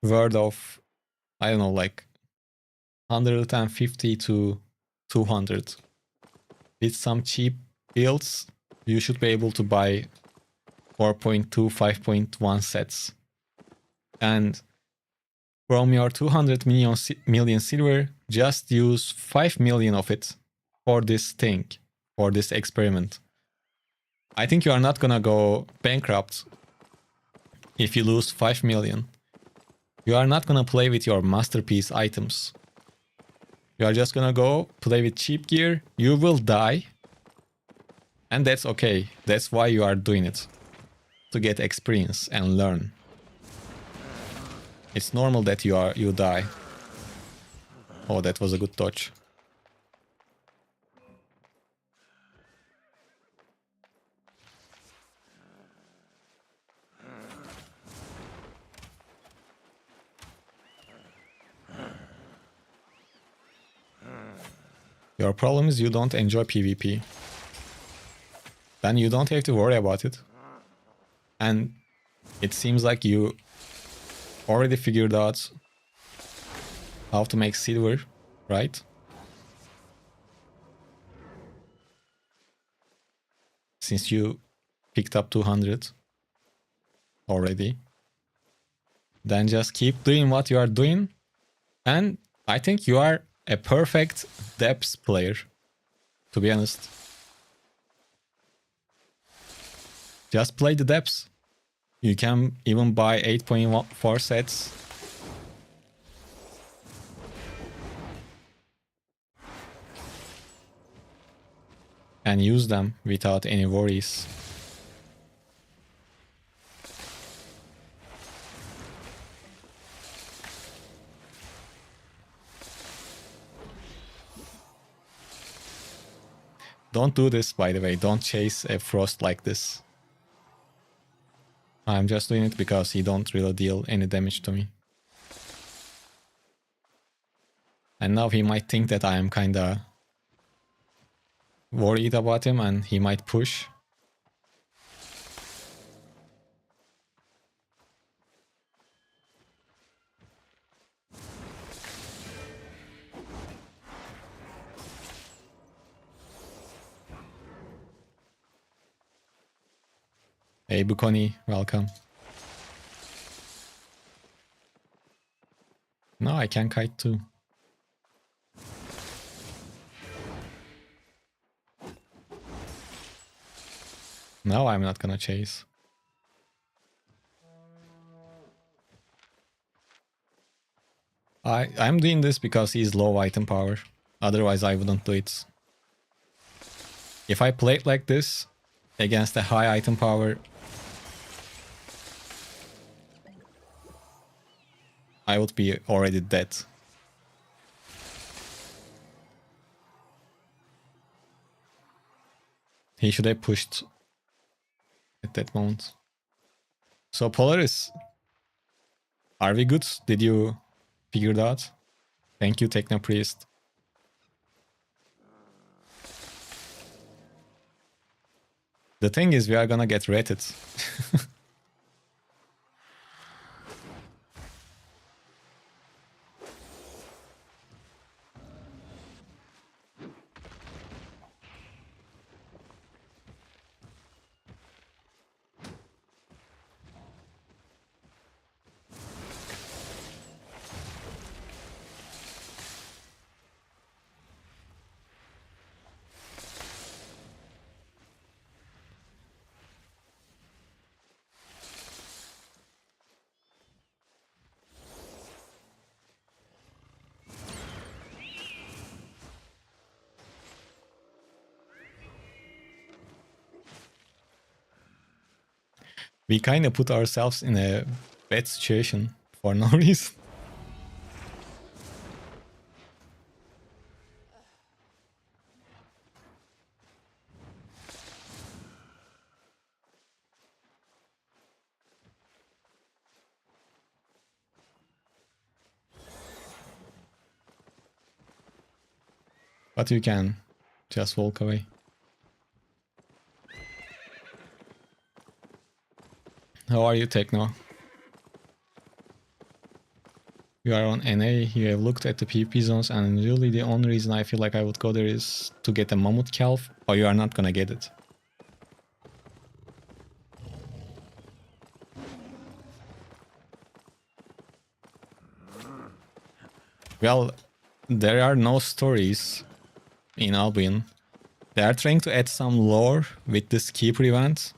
A: worth of, I don't know, like 150 to 200. With some cheap builds, you should be able to buy 4.2, 5.1 sets. And from your 200 million silver, just use 5 million of it for this thing, for this experiment. I think you are not gonna go bankrupt if you lose 5 million. You are not gonna play with your masterpiece items. You are just gonna go play with cheap gear. You will die. And that's okay. That's why you are doing it. To get experience and learn. It's normal that you die. Oh, that was a good dodge. Your problem is you don't enjoy PvP. Then you don't have to worry about it. And it seems like you already figured out how to make silver, right? Since you picked up 200 already. Then just keep doing what you are doing. And I think you are a perfect depths player, to be honest. Just play the depths. You can even buy 8.4 sets. And use them without any worries. Don't do this, by the way. Don't chase a frost like this. I'm just doing it because he don't really deal any damage to me. And now he might think that I am kinda worried about him and he might push. Hey Bukoni, welcome. No, I can kite too. No, I'm not gonna chase. I'm doing this because he's low item power. Otherwise I wouldn't do it. If I played like this against a high item power, I would be already dead. He should have pushed at that moment. So Polaris, are we good? Did you figure it out? Thank you, Technopriest. The thing is, we are gonna get rated. We kind of put ourselves in a bad situation for no reason. But you can just walk away. How are you, Techno? You are on NA, you have looked at the PvP zones, and really the only reason I feel like I would go there is to get a mammoth calf, or you are not gonna get it. Well, there are no stories in Albion. They are trying to add some lore with this keeper event.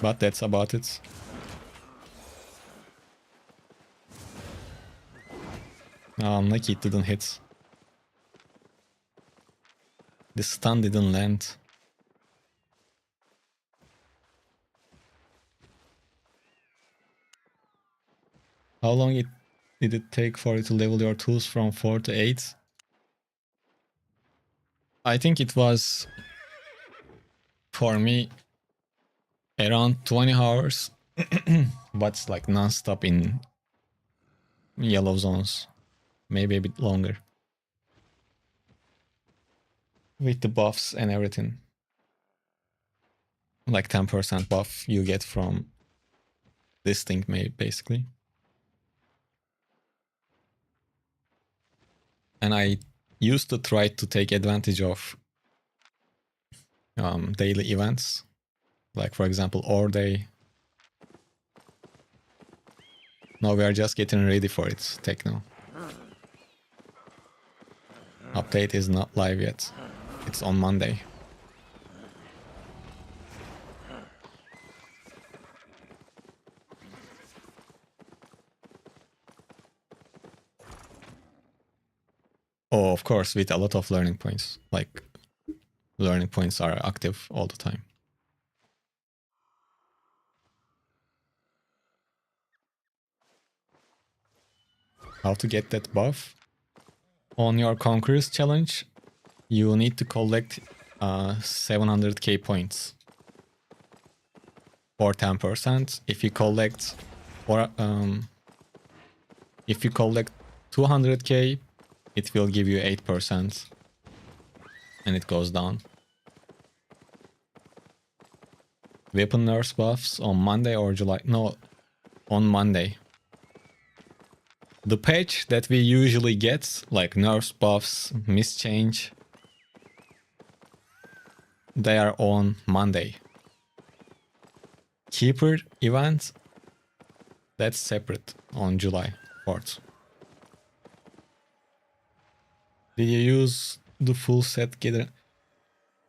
A: But that's about it. Unlucky it didn't hit. The stun didn't land. How long did it take for you to level your tools from 4 to 8? I think it was, for me, around 20 hours. But it's like non-stop in yellow zones. Maybe a bit longer. With the buffs and everything. Like 10% buff you get from this thing, maybe, basically. And I used to try to take advantage of daily events. Like, for example, Ore Day. No, we are just getting ready for it, Techno. Update is not live yet. It's on Monday. Oh, of course, with a lot of learning points. Like, learning points are active all the time. How to get that buff? On your Conquerors challenge, you need to collect 700k points for 10%. If you collect 200k, it will give you 8%, and it goes down. Weapon nerfs buffs on Monday or July? No, on Monday. The patch that we usually get, like nerfs, buffs, mischange, they are on Monday. Keeper event, that's separate on July 4th. Did you use the full set gather?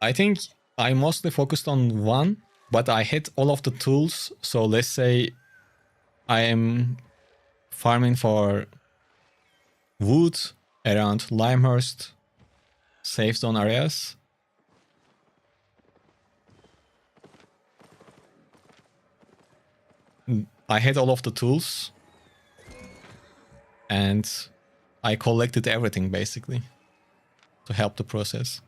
A: I think I mostly focused on one, but I hit all of the tools. So let's say I am farming for wood around Limehurst safe zone areas. I had all of the tools and I collected everything basically to help the process.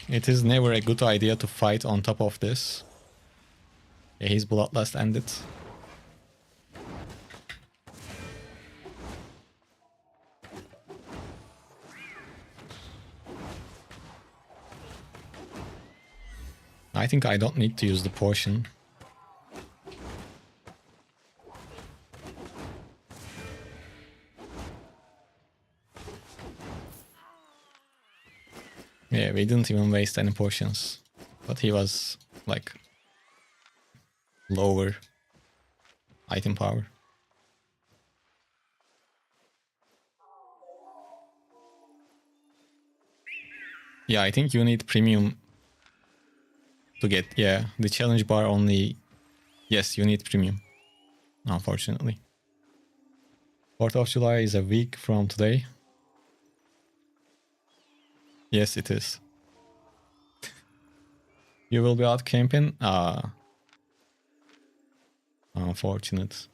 A: It is never a good idea to fight on top of this. Yeah, his bloodlust ended. I think I don't need to use the potion. Yeah, we didn't even waste any potions. But he was, like, lower item power. Yeah, I think you need premium to get, yeah, the challenge bar only. Yes, you need premium, unfortunately. 4th of July is a week from today. Yes, it is. You will be out camping? Unfortunate.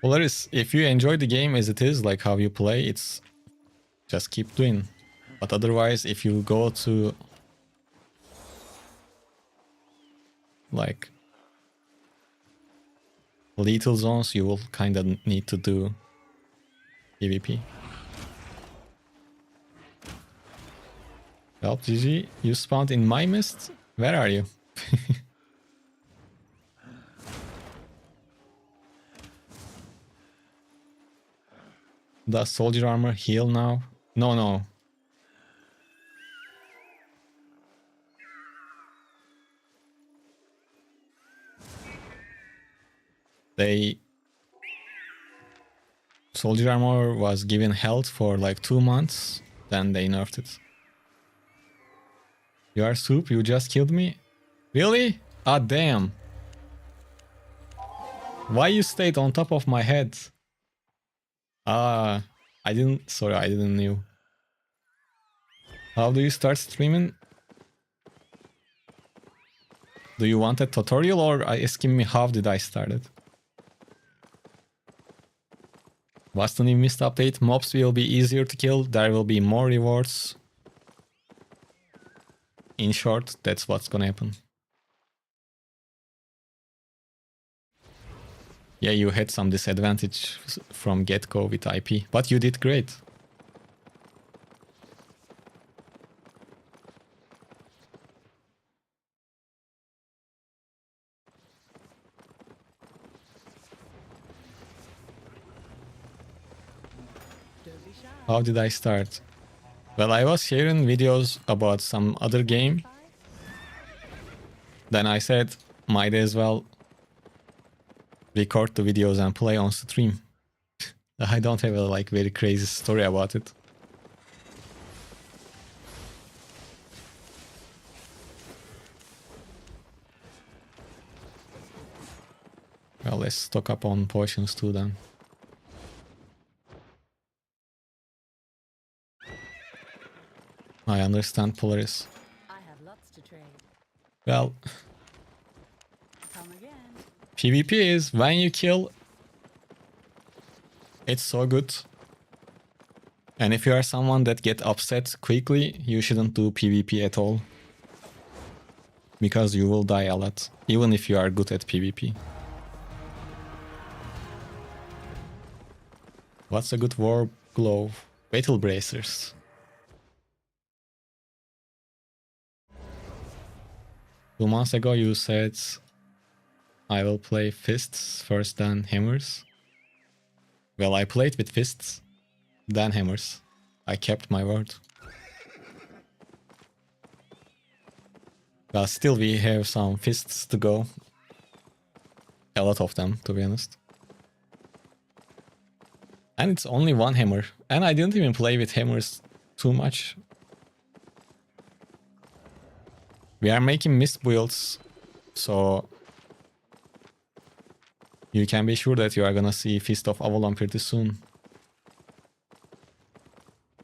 A: Polaris, if you enjoy the game as it is, like how you play, it's just keep doing. But otherwise, if you go to like lethal zones, you will kind of need to do PvP. Well, GG, you spawned in my mist? Where are you? Does soldier armor heal now? No, no. Soldier armor was given health for like 2 months, then they nerfed it. You are soup, you just killed me? Really? Ah, damn. Why you stayed on top of my head? Ah, I didn't knew. How do you start streaming? Do you want a tutorial or asking me how did I start it? What's the new mist update? Mobs will be easier to kill, there will be more rewards. In short, that's what's gonna happen. Yeah, you had some disadvantage from get-go with IP, but you did great. How did I start? Well, I was sharing videos about some other game. Then I said, might as well record the videos and play on stream. I don't have a like very crazy story about it. Well, let's stock up on potions too then. I understand Polaris.
B: I have lots to trade.
A: Well,
B: Come again.
A: PvP is when you kill, it's so good. And if you are someone that get upset quickly, you shouldn't do PvP at all. Because you will die a lot, even if you are good at PvP. What's a good war glove? Battle bracers. 2 months ago you said I will play fists first, then hammers. Well, I played with fists, then hammers. I kept my word. But still we have some fists to go. A lot of them, to be honest. And it's only one hammer. And I didn't even play with hammers too much. We are making mist builds, so you can be sure that you are gonna see Fist of Avalon pretty soon.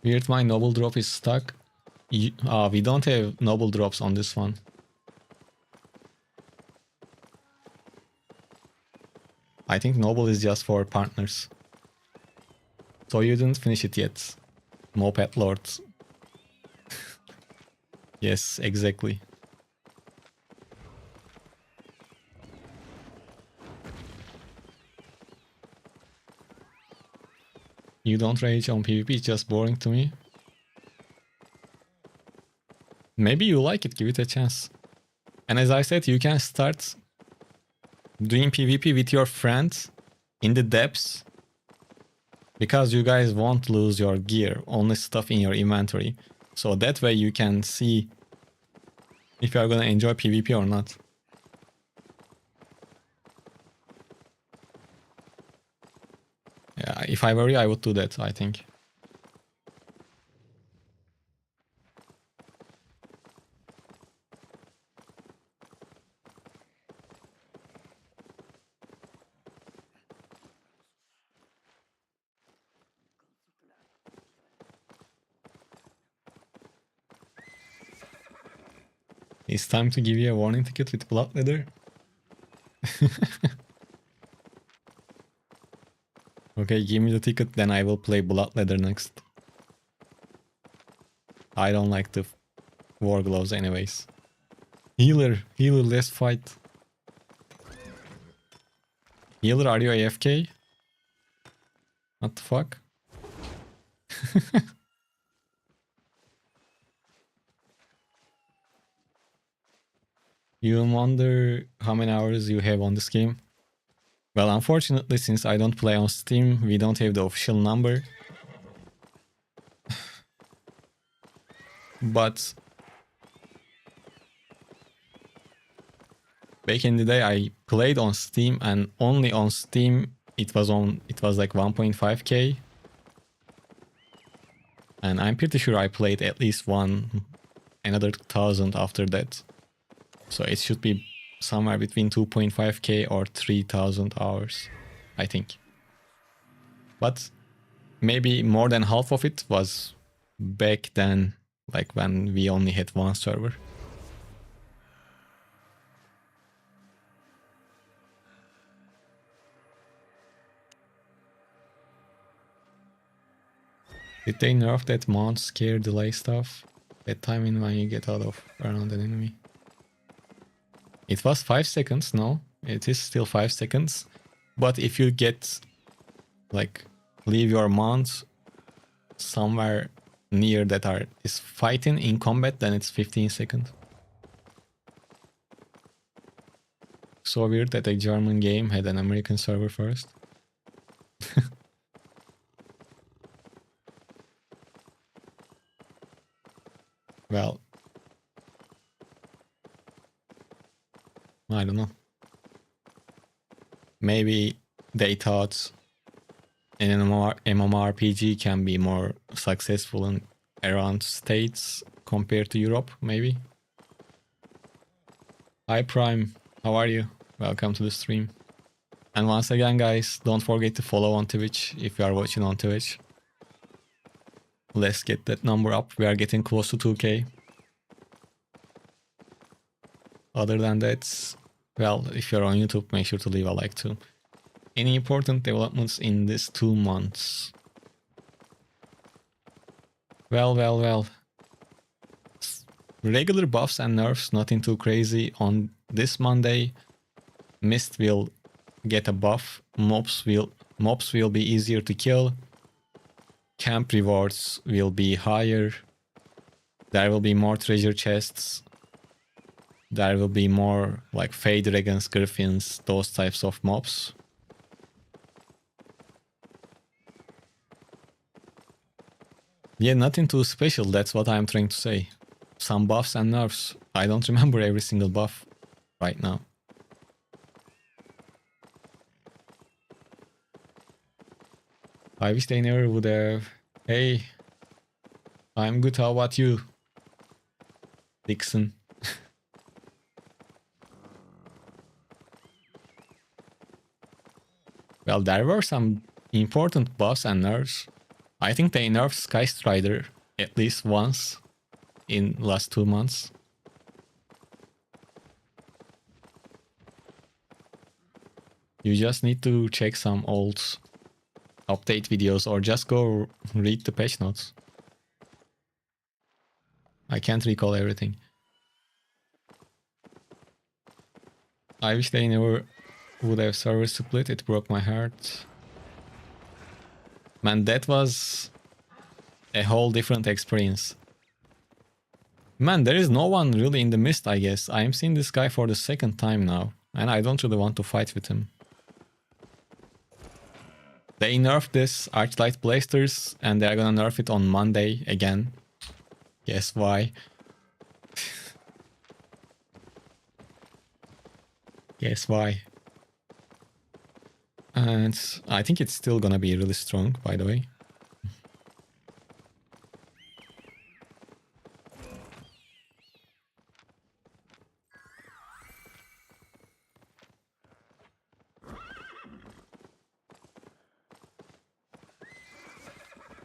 A: Weird, my noble drop is stuck. We don't have noble drops on this one. I think noble is just for partners. So you didn't finish it yet. Moped lords. Yes, exactly. You don't rage on PvP, it's just boring to me. Maybe you like it, give it a chance. And as I said, you can start doing PvP with your friends in the depths. Because you guys won't lose your gear, only stuff in your inventory. So that way you can see if you are gonna enjoy PvP or not. Yeah, if I were you, I would do that, I think. It's time to give you a warning ticket with blood leather. Okay, give me the ticket, then I will play blood leather next. I don't like the war gloves anyways. Healer, let's fight. Healer, are you AFK? What the fuck? You wonder how many hours you have on this game? Well, unfortunately, since I don't play on Steam, we don't have the official number. But back in the day, I played on Steam, and only on Steam it was like 1.5k. And I'm pretty sure I played at least another 1,000 after that. So it should be somewhere between 2.5k or 3,000 hours, I think. But maybe more than half of it was back then, like when we only had one server. Did they nerf that mount scare delay stuff? That timing when you get out of around an enemy. It was 5 seconds, no? It is still 5 seconds. But if you get, like, leave your mount somewhere near that is fighting in combat, then it's 15 seconds. So weird that a German game had an American server first. Well, I don't know. Maybe they thought an MMORPG can be more successful in around states compared to Europe, maybe. Hi Prime, how are you? Welcome to the stream. And once again, guys, don't forget to follow on Twitch if you are watching on Twitch. Let's get that number up. We are getting close to 2k. Other than that, well, if you're on YouTube, make sure to leave a like too. Any important developments in these 2 months? Well. Regular buffs and nerfs, nothing too crazy. On this Monday, Mist will get a buff. Mobs will be easier to kill. Camp rewards will be higher. There will be more treasure chests. There will be more like Fey Dragons, Griffins, those types of mobs. Yeah, nothing too special, that's what I'm trying to say. Some buffs and nerfs. I don't remember every single buff right now. I wish they never would have. Hey, I'm good, how about you? Dixon. Well, there were some important buffs and nerfs. I think they nerfed Sky Strider at least once in last 2 months. You just need to check some old update videos or just go read the patch notes. I can't recall everything. I wish they never would have server split, it broke my heart. Man, that was a whole different experience. Man, there is no one really in the mist, I guess. I am seeing this guy for the 2nd time now, and I don't really want to fight with him. They nerfed this Archlight Blasters, and they're gonna nerf it on Monday again. Guess why? Guess why? And I think it's still gonna be really strong, by the way.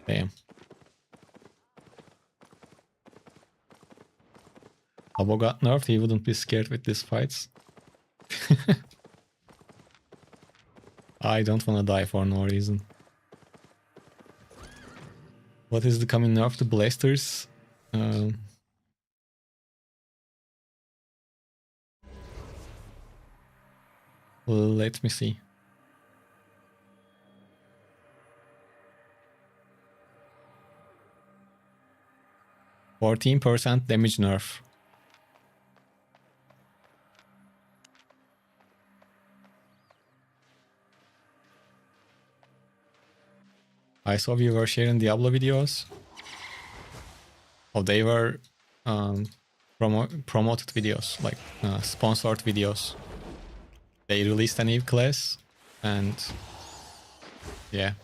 A: Damn. Abo got nerfed, he wouldn't be scared with these fights. I don't wanna die for no reason. What is the coming nerf to Blasters? Um, let me see. %14 damage nerf. I saw you were sharing Diablo videos. Oh, they were promoted videos, like sponsored videos. They released a new class, and yeah.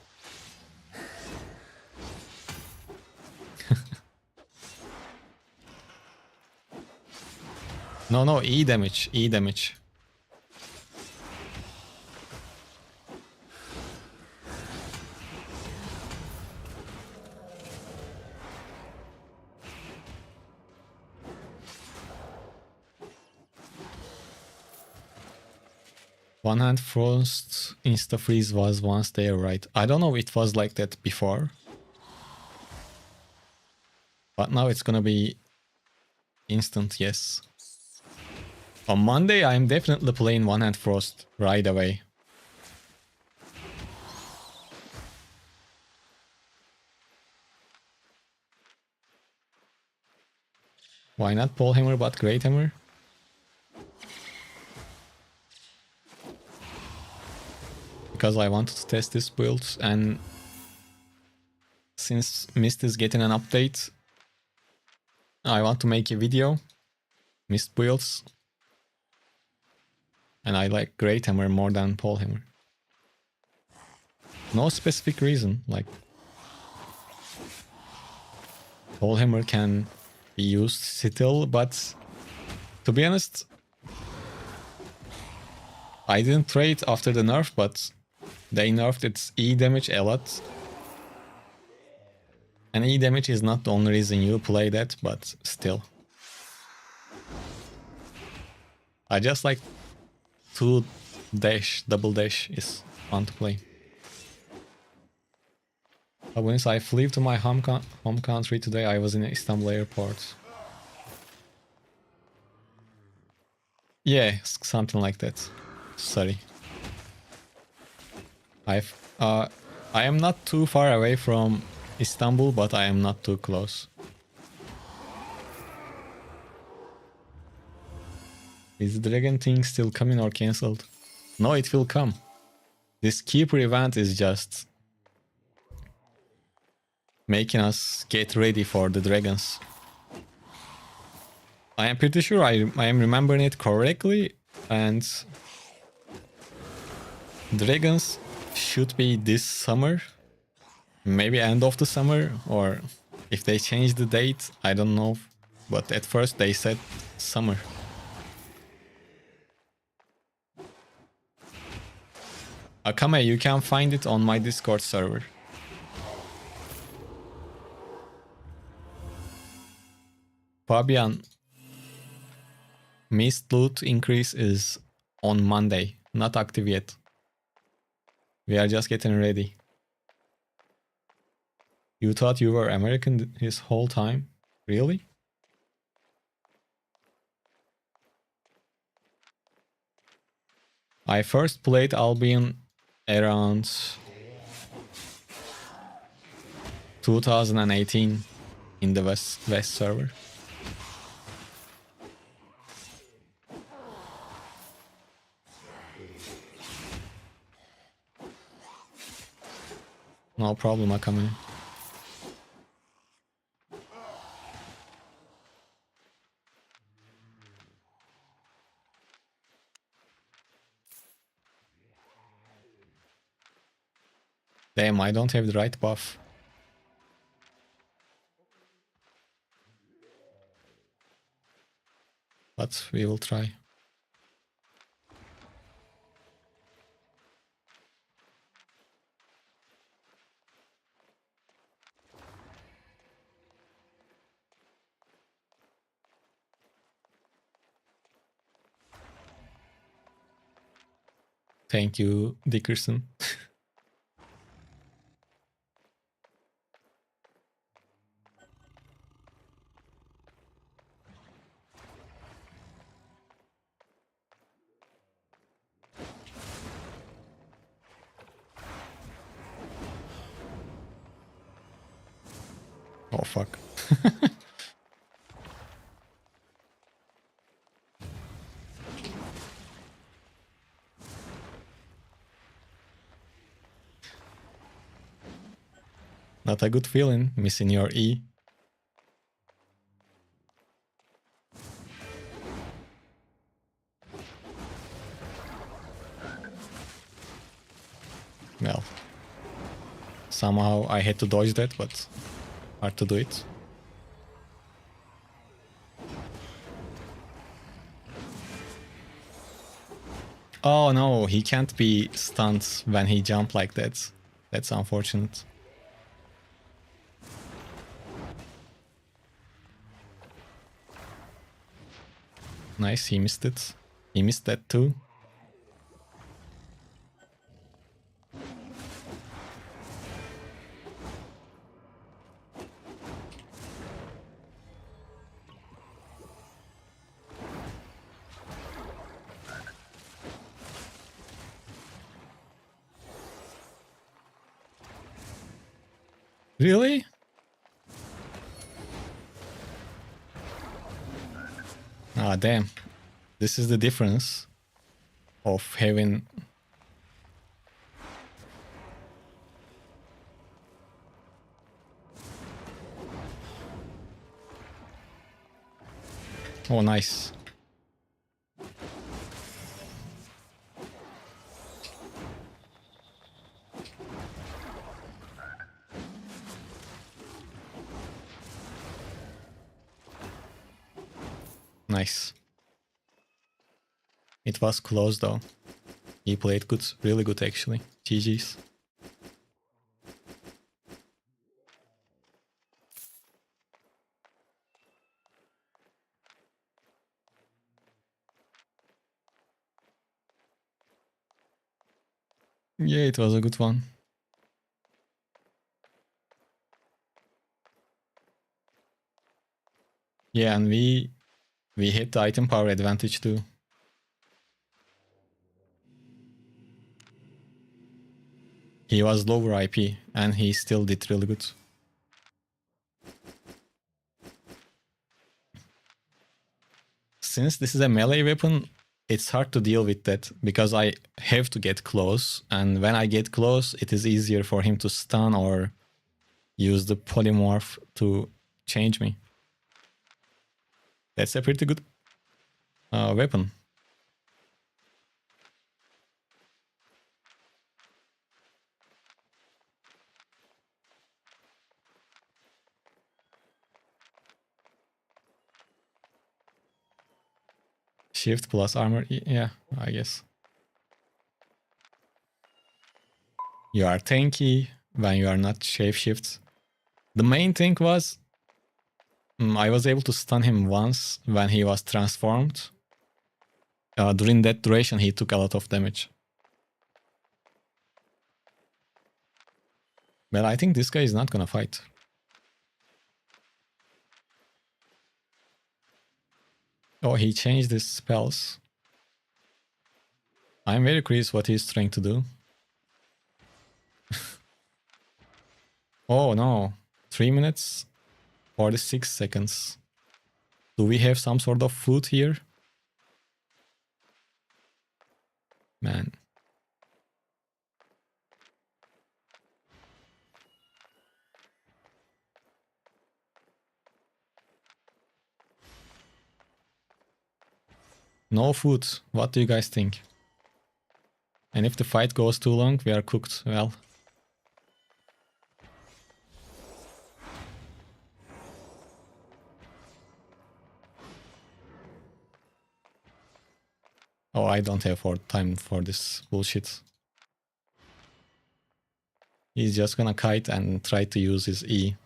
A: No, E damage, E damage. One Hand Frost Insta Freeze was once there, right? I don't know, it was like that before. But now it's gonna be instant, yes. On Monday, I'm definitely playing One Hand Frost right away. Why not Pole Hammer but Great Hammer? Because I wanted to test this build, and since Mist is getting an update, I want to make a video. Mist builds. And I like Great Hammer more than Pole Hammer. No specific reason, like Pole Hammer can be used still, but to be honest, I didn't trade after the nerf, but they nerfed its E damage a lot. And E damage is not the only reason you play that, but still. I just like 2 dash, double dash is fun to play. But once I flew to my home country today, I was in Istanbul airport. Yeah, something like that. Sorry. I am not too far away from Istanbul, but I am not too close. Is the dragon thing still coming or cancelled? No, it will come. This Keeper event is just making us get ready for the dragons. I am pretty sure I am remembering it correctly, and dragons should be this summer, maybe end of the summer, or if they change the date, I don't know, but at first they said summer. Akame, you can find it on my Discord server. Fabian, Mist loot increase is on Monday, not active yet. We are just getting ready. You thought you were American this whole time? Really? I first played Albion around 2018 in the West server. No problem, Akame. Damn, I don't have the right buff. But we will try. Thank you, Dickerson. Oh fuck. Not a good feeling, missing your E. Well, somehow I had to dodge that, but hard to do it. Oh no, he can't be stunned when he jump like that. That's unfortunate. Nice, he missed it. He missed that too. Really? Ah, damn. This is the difference of having... Oh, nice. Nice. It was close though. He played good, really good actually. GG's. Yeah, it was a good one. Yeah, and we hit the item power advantage too. He was lower IP and he still did really good. Since this is a melee weapon, it's hard to deal with that because I have to get close, and when I get close, it is easier for him to stun or use the polymorph to change me. That's a pretty good weapon. Shift plus armor, yeah, I guess. You are tanky when you are not shapeshift. The main thing was I was able to stun him once when he was transformed. During that duration, he took a lot of damage. Well, I think this guy is not gonna fight. Oh, he changed his spells. I'm very curious what he's trying to do. Oh no, 3 minutes, 46 seconds. Do we have some sort of food here? Man. No food. What do you guys think? And if the fight goes too long, we are cooked. Well. Oh, I don't have time for this bullshit. He's just gonna kite and try to use his E.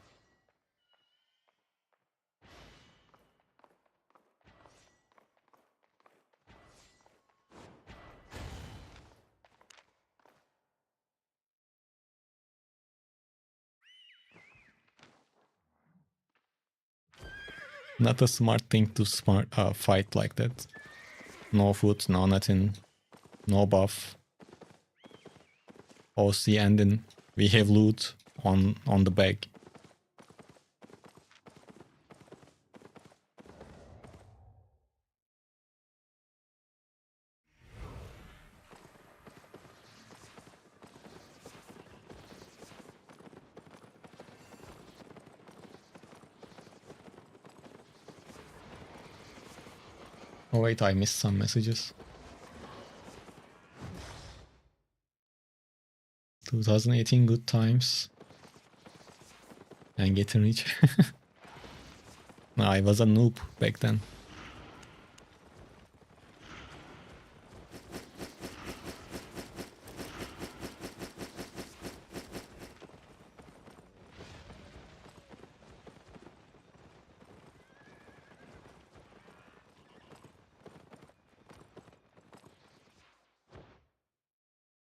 A: Not a smart thing to fight like that. No food, no nothing, no buff. OC ending. We have loot on the bag. Oh wait, I missed some messages. 2018 good times. And getting rich. No, I was a noob back then.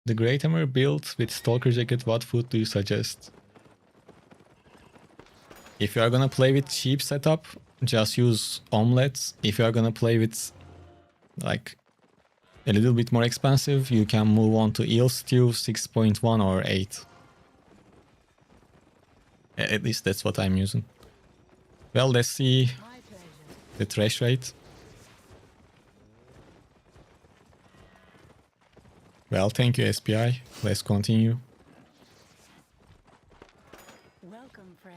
A: The Great Hammer build with Stalker Jacket, what food do you suggest? If you are gonna play with cheap setup, just use omelets. If you are gonna play with like a little bit more expensive, you can move on to eel stew 6.1 or 8. At least that's what I'm using. Well, let's see
B: My pleasure.
A: the trash rate. Well, thank you, SPI. Let's continue.
B: Welcome, friend.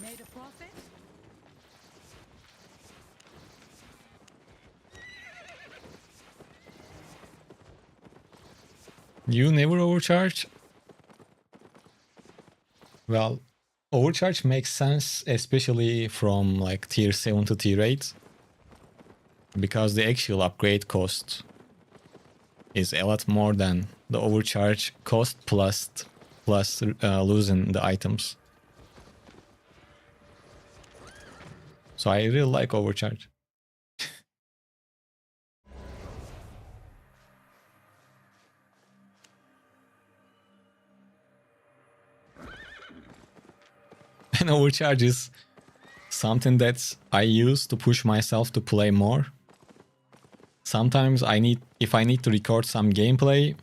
B: Made a profit?
A: You never overcharge? Well, overcharge makes sense, especially from like tier 7 to tier 8. Because the actual upgrade cost is a lot more than the overcharge cost plus losing the items. So I really like overcharge. And overcharge is something that I use to push myself to play more. Sometimes if I need to record some gameplay,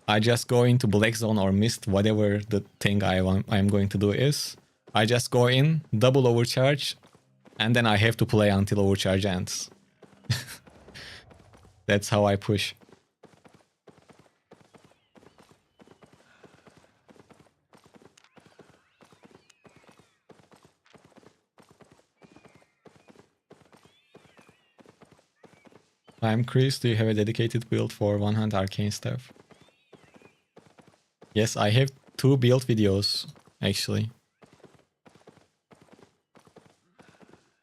A: I just go into Black Zone or Mist, whatever the thing I'm going to do is. I just go in, double overcharge, and then I have to play until overcharge ends. That's how I push. I'm Chris, do you have a dedicated build for 100 arcane staff? Yes, I have 2 build videos, actually.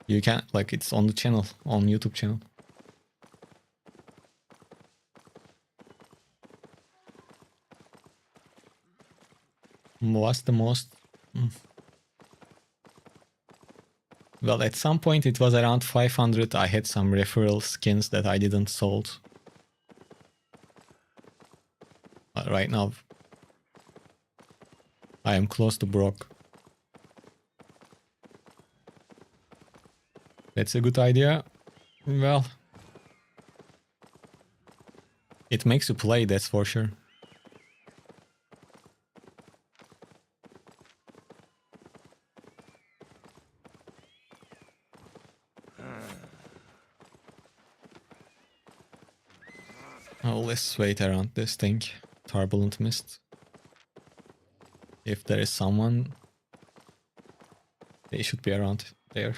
A: You can, like, it's on the channel, on YouTube channel. What's the most... Well, at some point it was around 500. I had some referral skins that I didn't sold. But right now, I am close to broke. That's a good idea. Well, it makes you play, that's for sure. Oh, let's wait around this thing. Turbulent mist. If there is someone, they should be around there.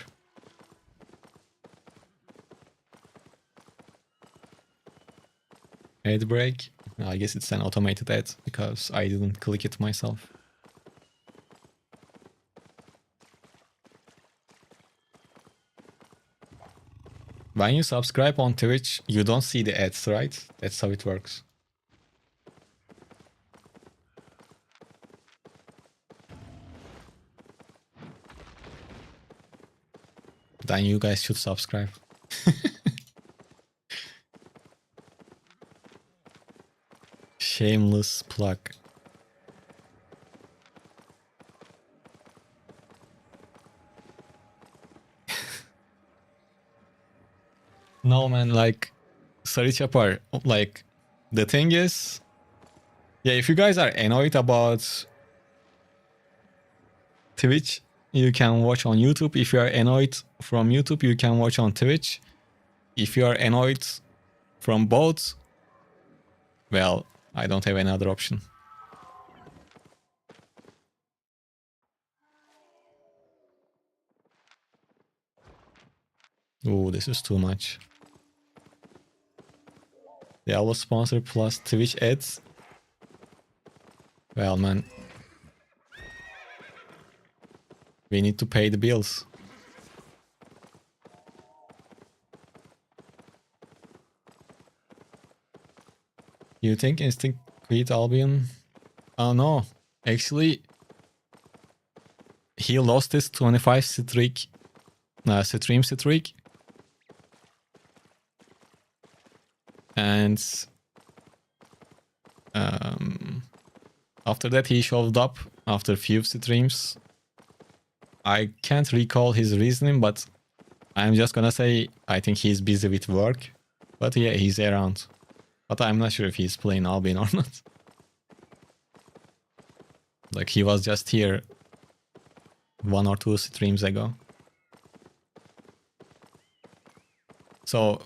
A: Ad break. I guess it's an automated ad because I didn't click it myself. When you subscribe on Twitch, you don't see the ads, right? That's how it works. Then you guys should subscribe. Shameless plug. No man, like Sarı Çapar, like the thing is, yeah, if you guys are annoyed about Twitch, you can watch on YouTube. If you are annoyed from YouTube, you can watch on Twitch. If you are annoyed from both, well, I don't have any other option. Ooh, this is too much. The Allo sponsor plus Twitch ads. Well, man. We need to pay the bills. You think Instinct quit Albion? Oh no. Actually, he lost his 25 stream streak. And after that he showed up after few streams. I can't recall his reasoning, but I'm just gonna say I think he's busy with work. But yeah, he's around. But I'm not sure if he's playing Albion or not. Like, he was just here 1 or 2 streams ago. So,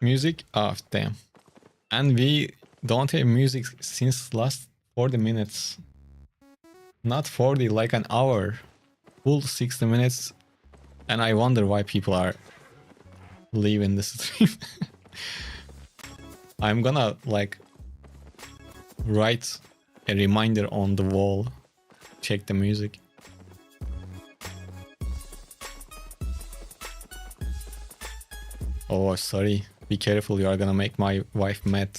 A: music? Oh, damn. And we don't have music since last 40 minutes. Not 40, like an hour. Full 60 minutes. And I wonder why people are leaving the stream. I'm gonna, like, write a reminder on the wall. Check the music. Oh, sorry. Be careful, you are gonna make my wife mad.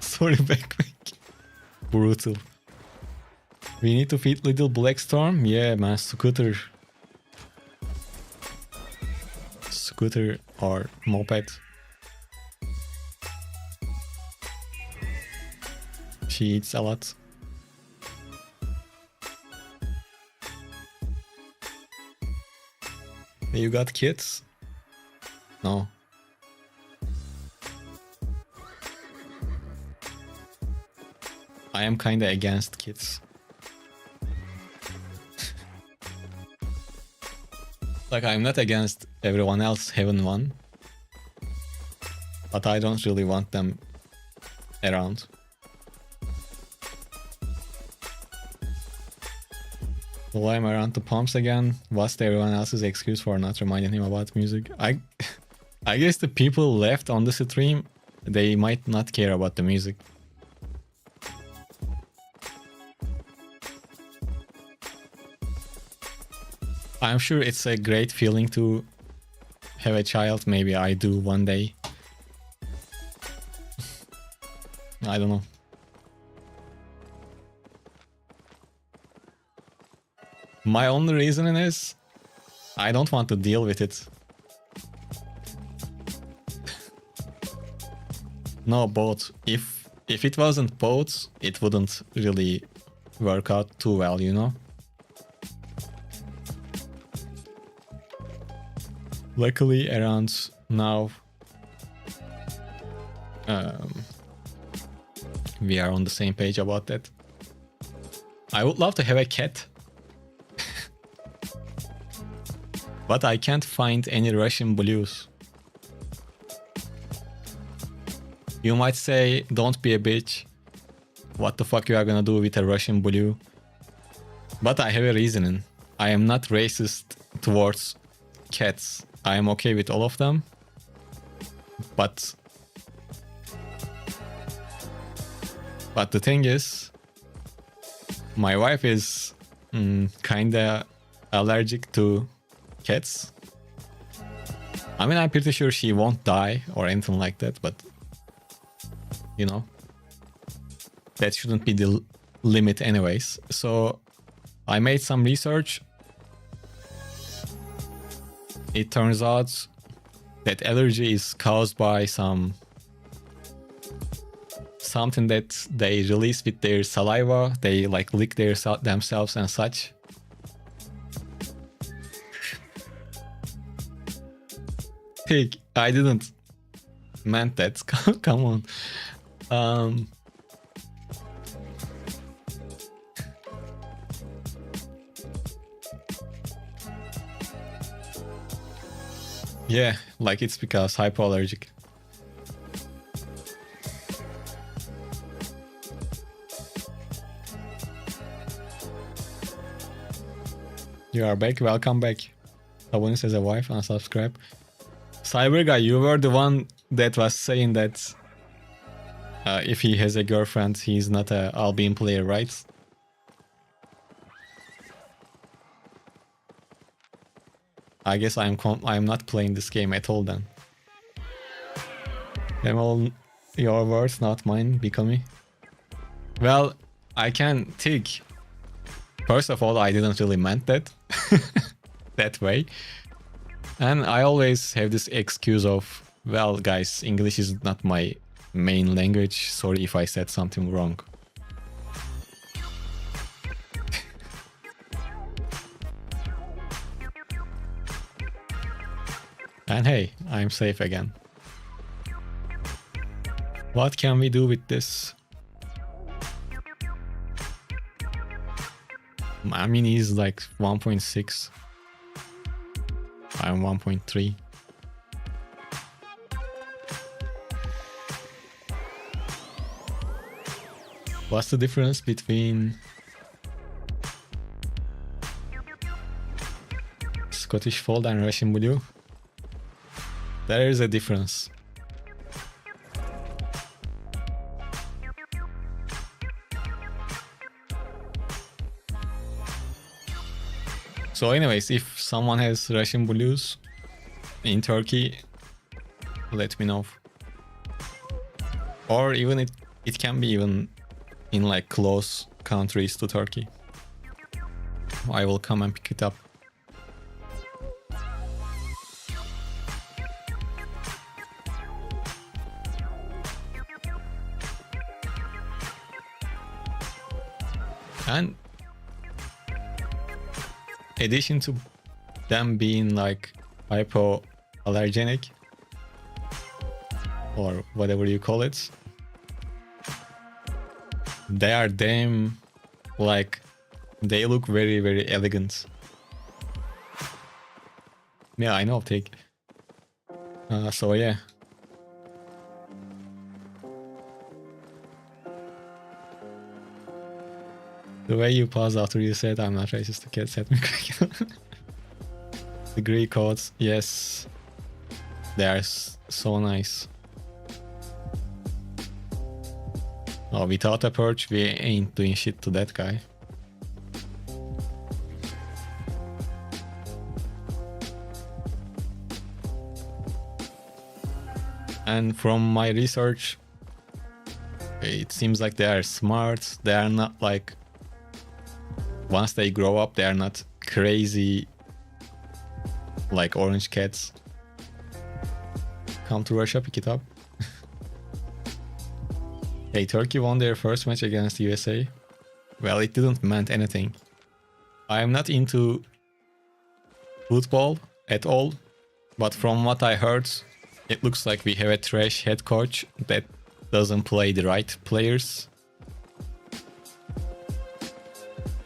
A: Sorry, backpack. Brutal. We need to feed little Black Storm? Yeah, man, scooter. Scooter or moped. She eats a lot. You got kids? No. I am kinda against kids. Like, I'm not against everyone else having one. But I don't really want them around. Well, I'm around the pumps again. What's everyone else's excuse for not reminding him about music? I guess the people left on the stream, they might not care about the music. I'm sure it's a great feeling to have a child. Maybe I do one day. I don't know. My only reasoning is I don't want to deal with it. No, both. If it wasn't both, it wouldn't really work out too well, you know? Luckily, around now, we are on the same page about that. I would love to have a cat. But I can't find any Russian blues. You might say, don't be a bitch. What the fuck you are gonna do with a Russian blue? But I have a reasoning. I am not racist towards cats. I am okay with all of them. But the thing is, my wife is kinda allergic to cats. I mean, I'm pretty sure she won't die or anything like that, but you know, that shouldn't be the limit anyways. So I made some research. It turns out that allergy is caused by something that they release with their saliva. They like lick themselves and such. Pig, I didn't meant that. Come on. Yeah, like it's because hypoallergic. You are back, welcome back. Abonis as a wife, unsubscribe. Cyber guy, you were the one that was saying that if he has a girlfriend, he's not a Albion player, right? I guess I'm not playing this game at all then. Them all your words, not mine, Bikami. Well, I can think. First of all, I didn't really meant that that way. And I always have this excuse of, well, guys, English is not my main language. Sorry if I said something wrong. And hey, I'm safe again. What can we do with this? My mini is like 1.6. I'm 1.3. What's the difference between Scottish Fold and Russian Blue? There is a difference. So anyways, if someone has Russian Blues in Turkey, let me know. Or even it can be even in like close countries to Turkey. I will come and pick it up. And addition to them being like hypoallergenic or whatever you call it, they are damn, like, they look very, very elegant. Yeah, I know, take. So yeah. The way you paused after you said I'm not racist, the cat set me cracking. The Greek codes, yes. They are so nice. Oh, without a perch, we ain't doing shit to that guy. And from my research, it seems like they are smart. They are not like, once they grow up, they are not crazy like orange cats. Come to Russia, pick it up. Hey, Turkey won their first match against USA. Well, it didn't mean anything. I am not into football at all, but from what I heard, it looks like we have a trash head coach that doesn't play the right players.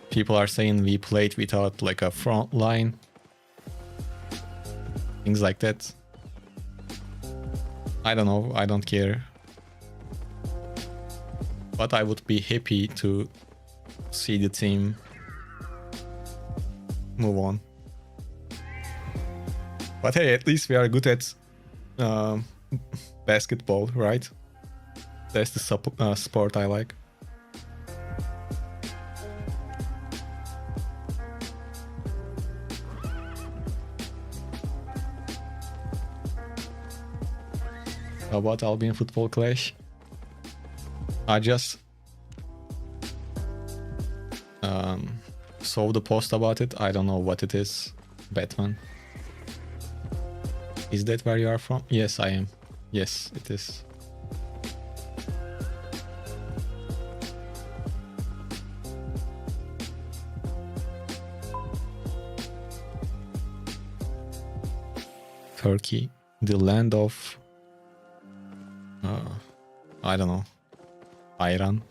A: People are saying we played without like a front line. Things like that. I don't know, I don't care. But I would be happy to see the team move on. But hey, at least we are good at basketball, right? That's the sport I like. How about Albion Football Clash? I just saw the post about it. I don't know what it is. Batman. Is that where you are from? Yes, I am. Yes, it is. Turkey. the land of I don't know, Iran.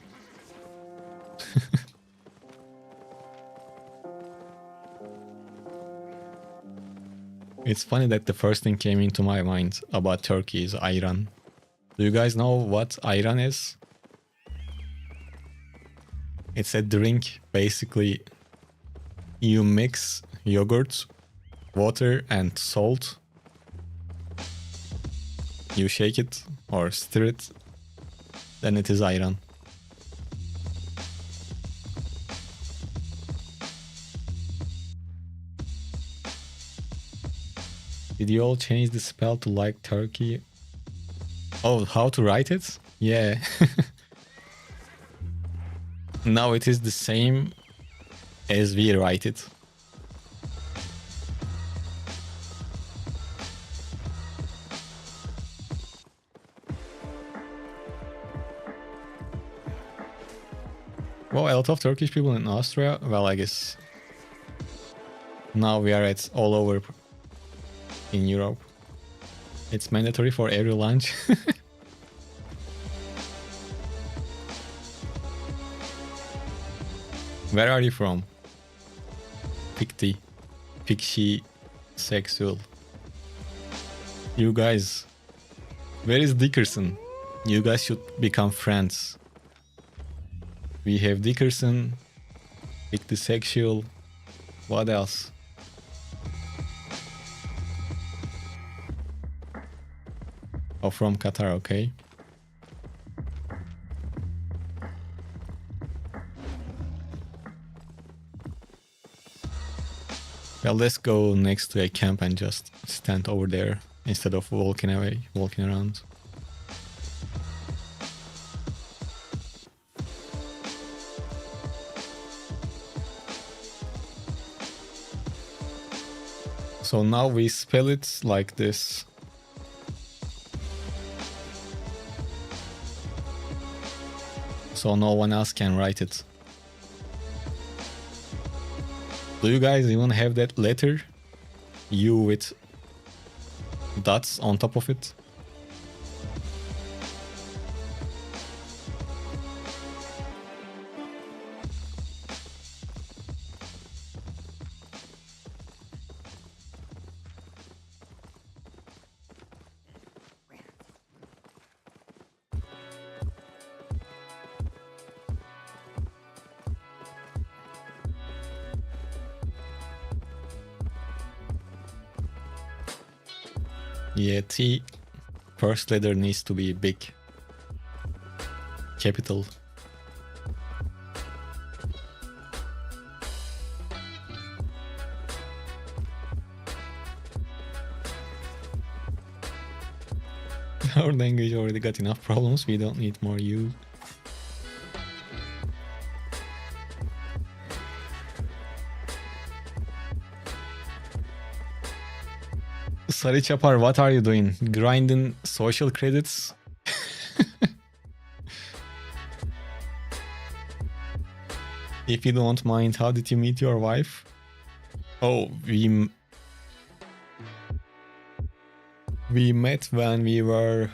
A: It's funny that the first thing came into my mind about Turkey is Iran. Do you guys know what Iran is? It's a drink. Basically, you mix yogurt, water, and salt. You shake it or stir it, then it is Iran. Did you all change the spell to like Turkey? Oh, how to write it? Yeah. Now it is the same as we write it. Well, a lot of Turkish people in Austria. Well, I guess now we are at all over in Europe. It's mandatory for every lunch. Where are you from? Pikti. Pikshi. Sexual. You guys. Where is Dickerson? You guys should become friends. We have Dickerson. Pikti Sexual. What else? Oh, from Qatar, okay. Well, let's go next to a camp and just stand over there instead of walking around. So now we spell it like this. So no one else can write it. Do you guys even have that letter? U with dots on top of it? Yeah, T. First letter needs to be big. Capital. Our language already got enough problems, we don't need more U. Sari Chapar, what are you doing? Grinding social credits? If you don't mind, how did you meet your wife? Oh, we met when we were...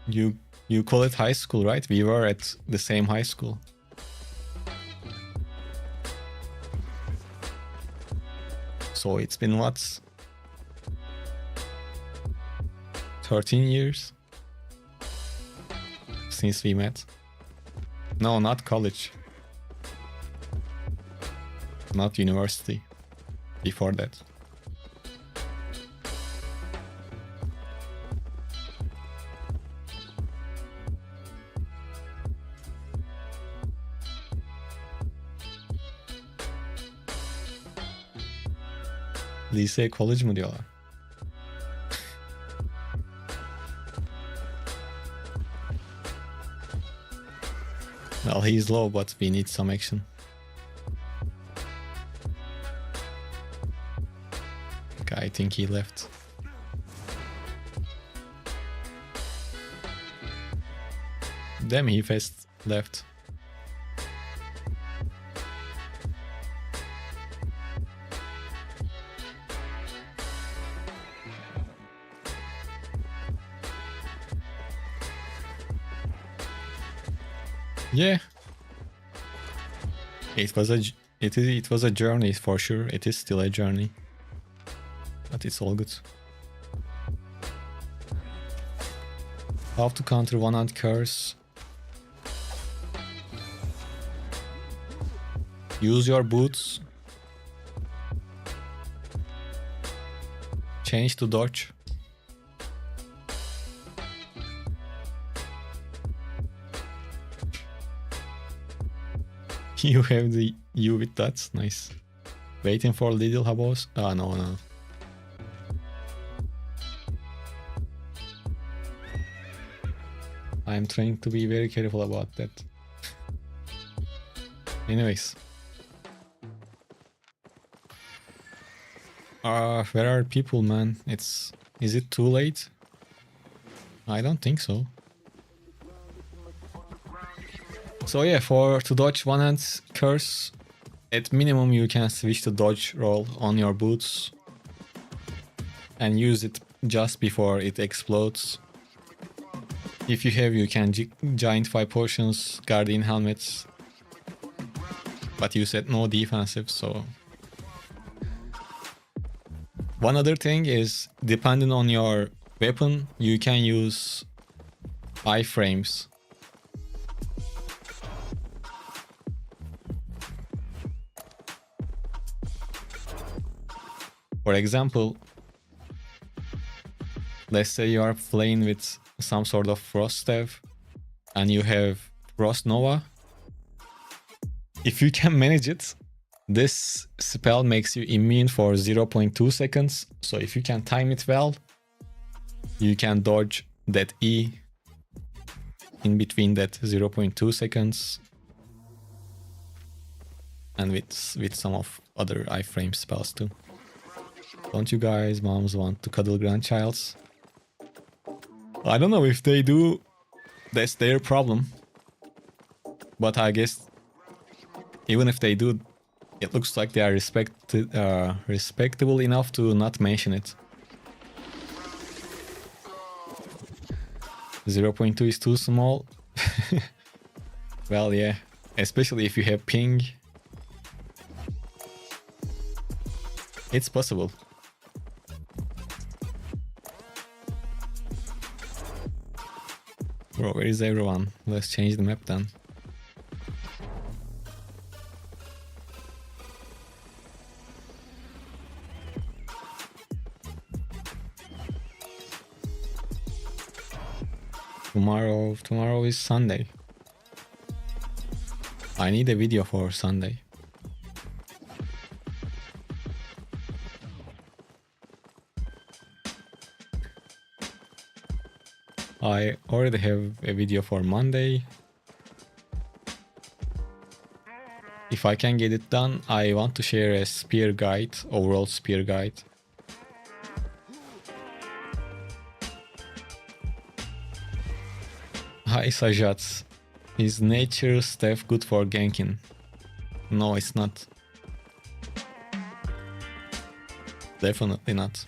A: You call it high school, right? We were at the same high school. So it's been what? 13 years since we met. No, not college. Not university. Before that. Lise, college mu diyorlar? Well, he's low, but we need some action. Okay, I think he left. Damn, he fast left. Yeah. It was a journey for sure. It is still a journey. But it's all good. How to counter one-hand curse. Use your boots. Change to dodge. You have the U with that. Nice. Waiting for little habos. Ah, no. I'm trying to be very careful about that. Anyways. Where are people, man? Is it too late? I don't think so. So yeah, to dodge one-hand curse, at minimum you can switch to dodge roll on your boots and use it just before it explodes. If you have, you can giant 5 potions, guardian helmets, but you said no defensive, so... One other thing is, depending on your weapon, you can use iframes. For example, let's say you are playing with some sort of frost staff and you have frost nova. If you can manage it, this spell makes you immune for 0.2 seconds. So if you can time it well, you can dodge that E in between that 0.2 seconds. And with some of other iframe spells too. Don't you guys, moms, want to cuddle grandchilds? I don't know if they do. That's their problem. But I guess even if they do, it looks like they are respectable enough to not mention it. 0.2 is too small. Well, yeah. Especially if you have ping. It's possible. Bro, where is everyone? Let's change the map then. Tomorrow is Sunday. I need a video for Sunday. I already have a video for Monday. If I can get it done, I want to share a spear guide, overall spear guide. Hi Sajat, is nature staff good for ganking? No, it's not. Definitely not.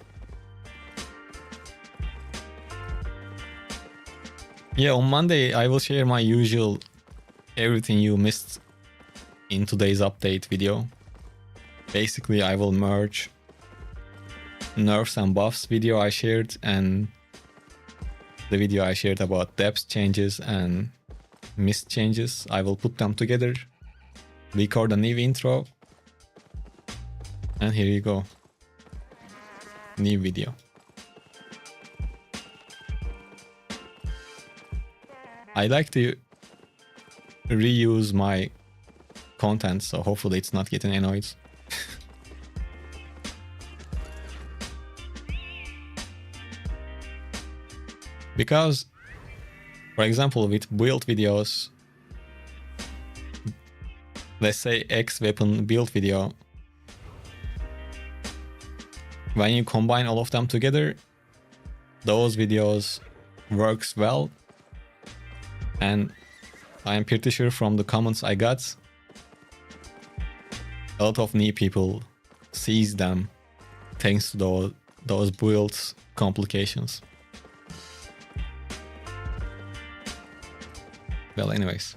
A: Yeah, on Monday I will share my usual everything you missed in today's update video. Basically, I will merge nerfs and buffs video I shared and the video I shared about depth changes and mist changes. I will put them together, record a new intro, and here you go. New video. I like to reuse my content, so hopefully it's not getting annoyed. Because, for example, with build videos, let's say X weapon build video, when you combine all of them together, those videos works well. And I'm pretty sure from the comments I got, a lot of new people sees them thanks to those build complications. Well, anyways,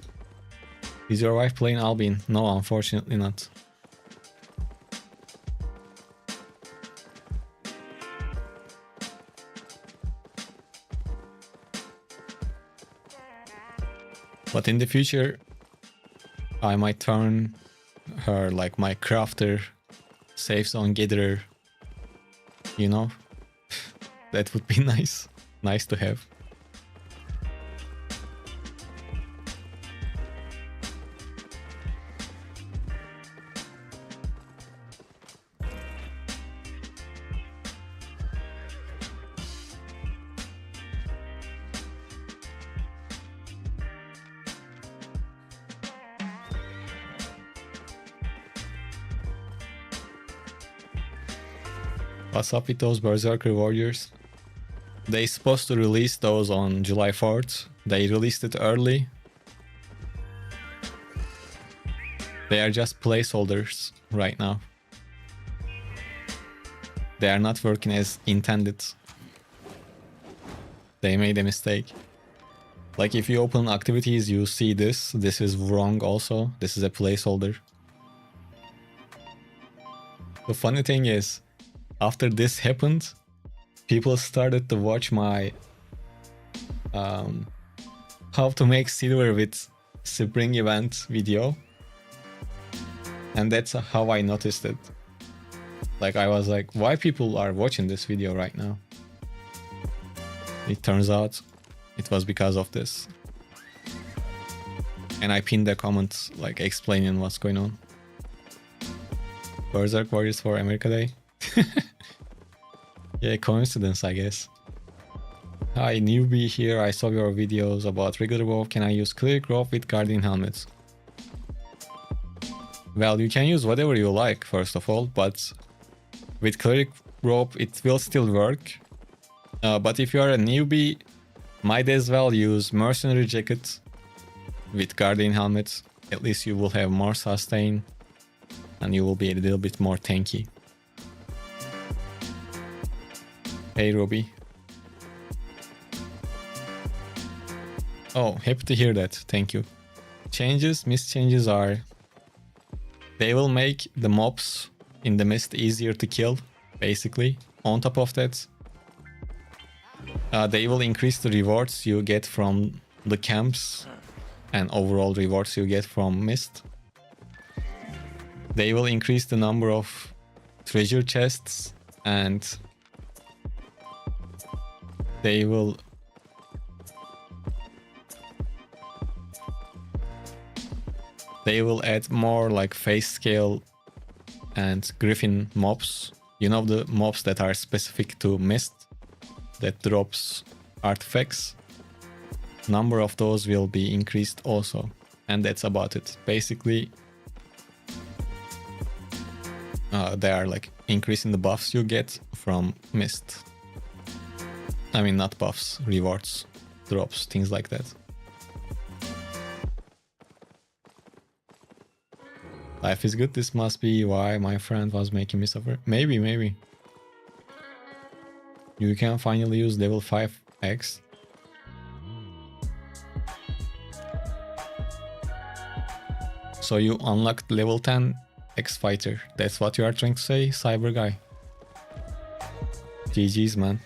A: Is your wife playing Albion? No, unfortunately not. But in the future, I might turn her like my crafter, safe zone gatherer, you know? That would be nice. Nice to have. What's up with those Berserker Warriors? They supposed to release those on July 4th. They released it early. They are just placeholders right now. They are not working as intended. They made a mistake. Like if you open activities, you see this. This is wrong also. This is a placeholder. The funny thing is, after this happened, people started to watch my how to make silver with spring event video. And that's how I noticed it. Like I was like, why people are watching this video right now? It turns out it was because of this. And I pinned a comment like explaining what's going on. Berserk Warriors for America Day. Yeah, coincidence, I guess. Hi, newbie here. I saw your videos about regular WoW. Can I use cleric rope with guardian helmets? Well, you can use whatever you like, first of all, but with cleric rope it will still work. But if you are a newbie, might as well use mercenary jacket with guardian helmets. At least you will have more sustain and you will be a little bit more tanky. Hey Robbie. Oh, happy to hear that. Thank you. Changes, mist changes are... They will make the mobs in the mist easier to kill, basically. On top of that, they will increase the rewards you get from the camps and overall rewards you get from mist. They will increase the number of treasure chests and they will add more like face scale and griffin mobs. You know, the mobs that are specific to mist that drops artifacts. Number of those will be increased also, and that's about it. Basically, they are like increasing the buffs you get from mist. I mean, not buffs, rewards, drops, things like that. Life is good. This must be why my friend was making me suffer. Maybe. You can finally use level 5x. So you unlocked level 10 X fighter. That's what you are trying to say, cyber guy. GG's, man.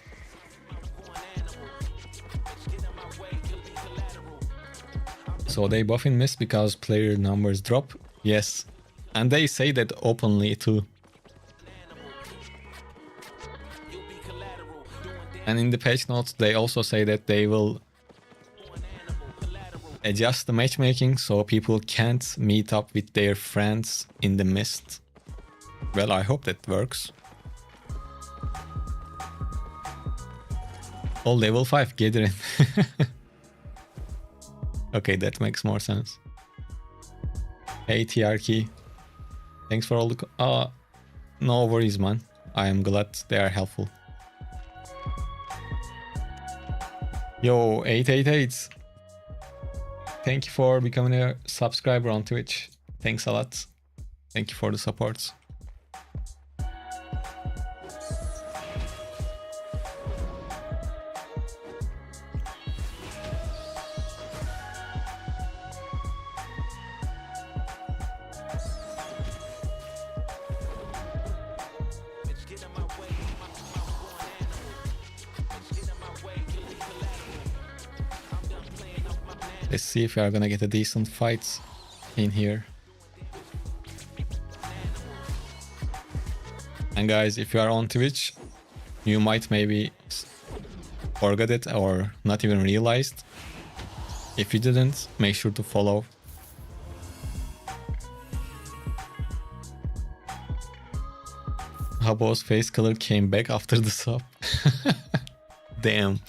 A: So they buff in mist because player numbers drop? Yes. And they say that openly too. And in the patch notes they also say that they will adjust the matchmaking so people can't meet up with their friends in the mist. Well, I hope that works. Oh, level 5 gathering. Okay, that makes more sense. Hey TRK. Thanks for all the... no worries, man. I am glad they are helpful. Yo, 888. Thank you for becoming a subscriber on Twitch. Thanks a lot. Thank you for the support. Let's see if we are gonna get a decent fight in here. And guys, if you are on Twitch, you might maybe forget it or not even realized. If you didn't, make sure to follow. Habo's face color came back after the sub. Damn.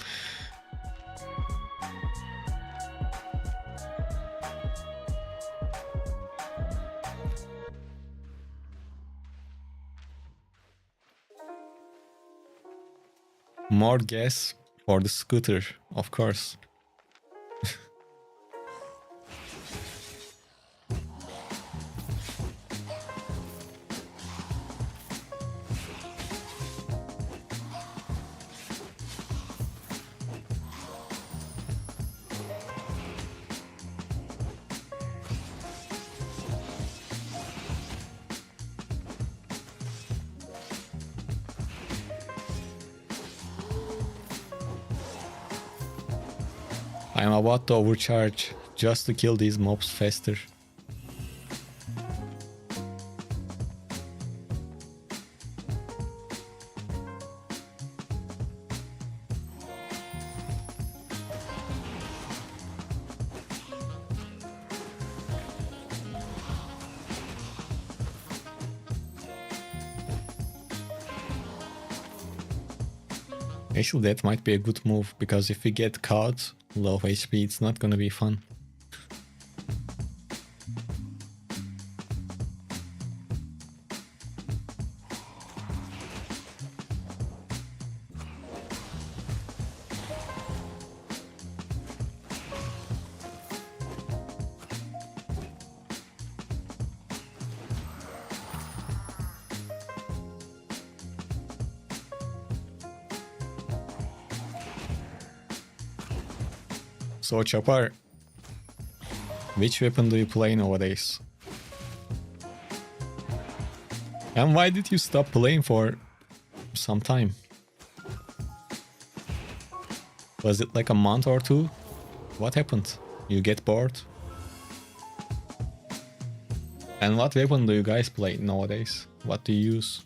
A: More gas for the scooter, of course. I'm about to overcharge just to kill these mobs faster. Actually, that might be a good move, because if we get caught low HP, it's not gonna be fun. So Chopper, which weapon do you play nowadays? And why did you stop playing for some time? Was it like a month or two? What happened? You get bored? And what weapon do you guys play nowadays? What do you use?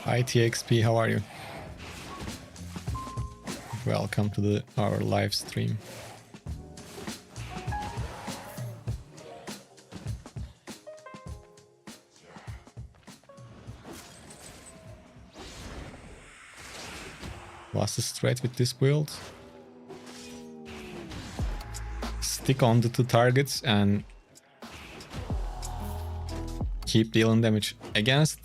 A: Hi TXP, how are you? Welcome to our live stream. What's the strat with this build? Stick on the two targets and keep dealing damage. Against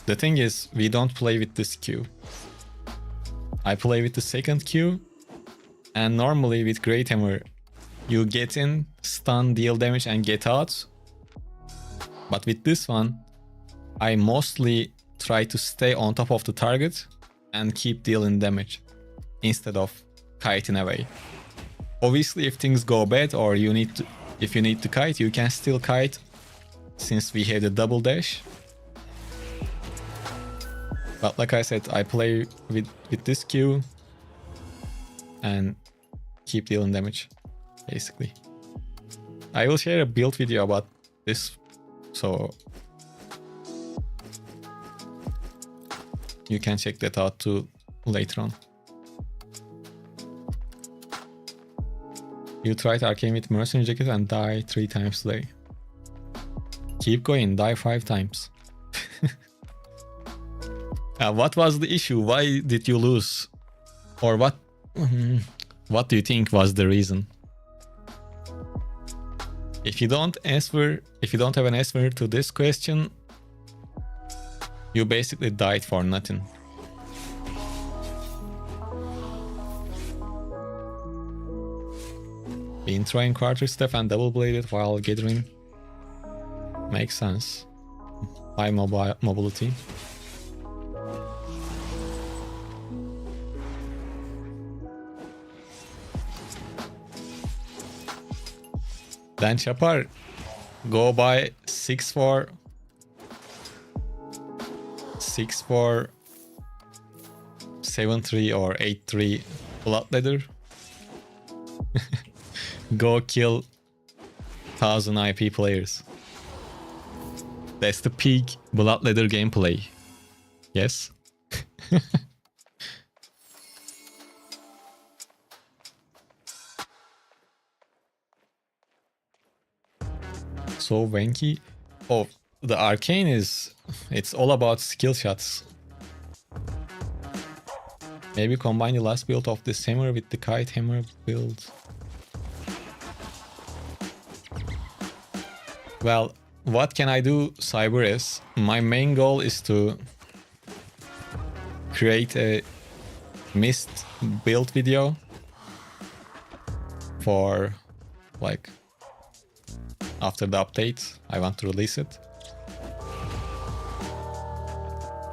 A: the thing is, we don't play with this Q. I play with the second Q, and normally with Great Hammer, you get in, stun, deal damage, and get out. But with this one, I mostly try to stay on top of the target and keep dealing damage instead of kiting away. Obviously, if things go bad or if you need to kite, you can still kite since we have the double dash. But like I said, I play with this Q and keep dealing damage, basically. I will share a build video about this, so you can check that out too later on. You tried Arcane with Mercenary Jacket and die 3 times today. Keep going, die 5 times. What was the issue? Why did you lose? Or what do you think was the reason? If you don't have an answer to this question, you basically died for nothing. Been trying quarter step and double bladed while gathering. Makes sense. high mobility. Then Chapar, go by 6-4, 6-4, 7-3 or 8-3 blood leather. Go kill 1000 IP players. That's the peak blood leather gameplay. Yes. So Venki. Oh, the arcane is, it's all about skill shots. Maybe combine the last build of this hammer with the kite hammer build. Well, what can I do, Cyber, is my main goal is to create a mist build video for like after the update. I want to release it.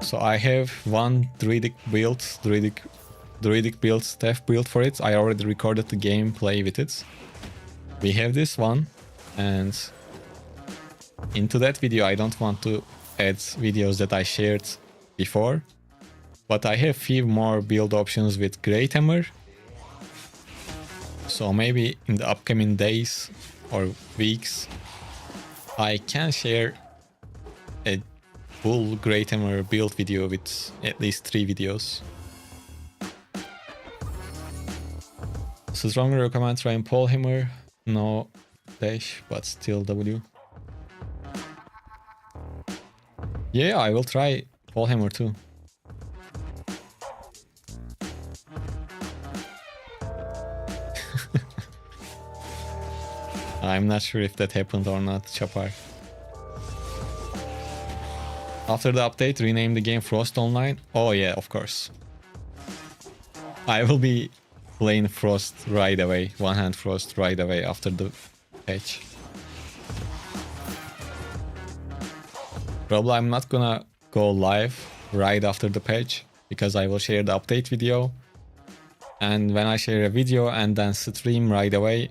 A: So I have one druidic build, staff build for it. I already recorded the gameplay with it. We have this one, and into that video I don't want to add videos that I shared before, but I have few more build options with Great Hammer. So maybe in the upcoming days or weeks I can share a full Great Hammer build video with at least 3 videos. Stronger recommend trying Pole Hammer, no dash but still W. Yeah, I will try Pole Hammer too. I'm not sure if that happened or not, Chapar. After the update, rename the game Frost Online. Oh yeah, of course. I will be playing Frost right away, one hand Frost right away after the patch. Probably I'm not gonna go live right after the patch because I will share the update video. And when I share a video and then stream right away,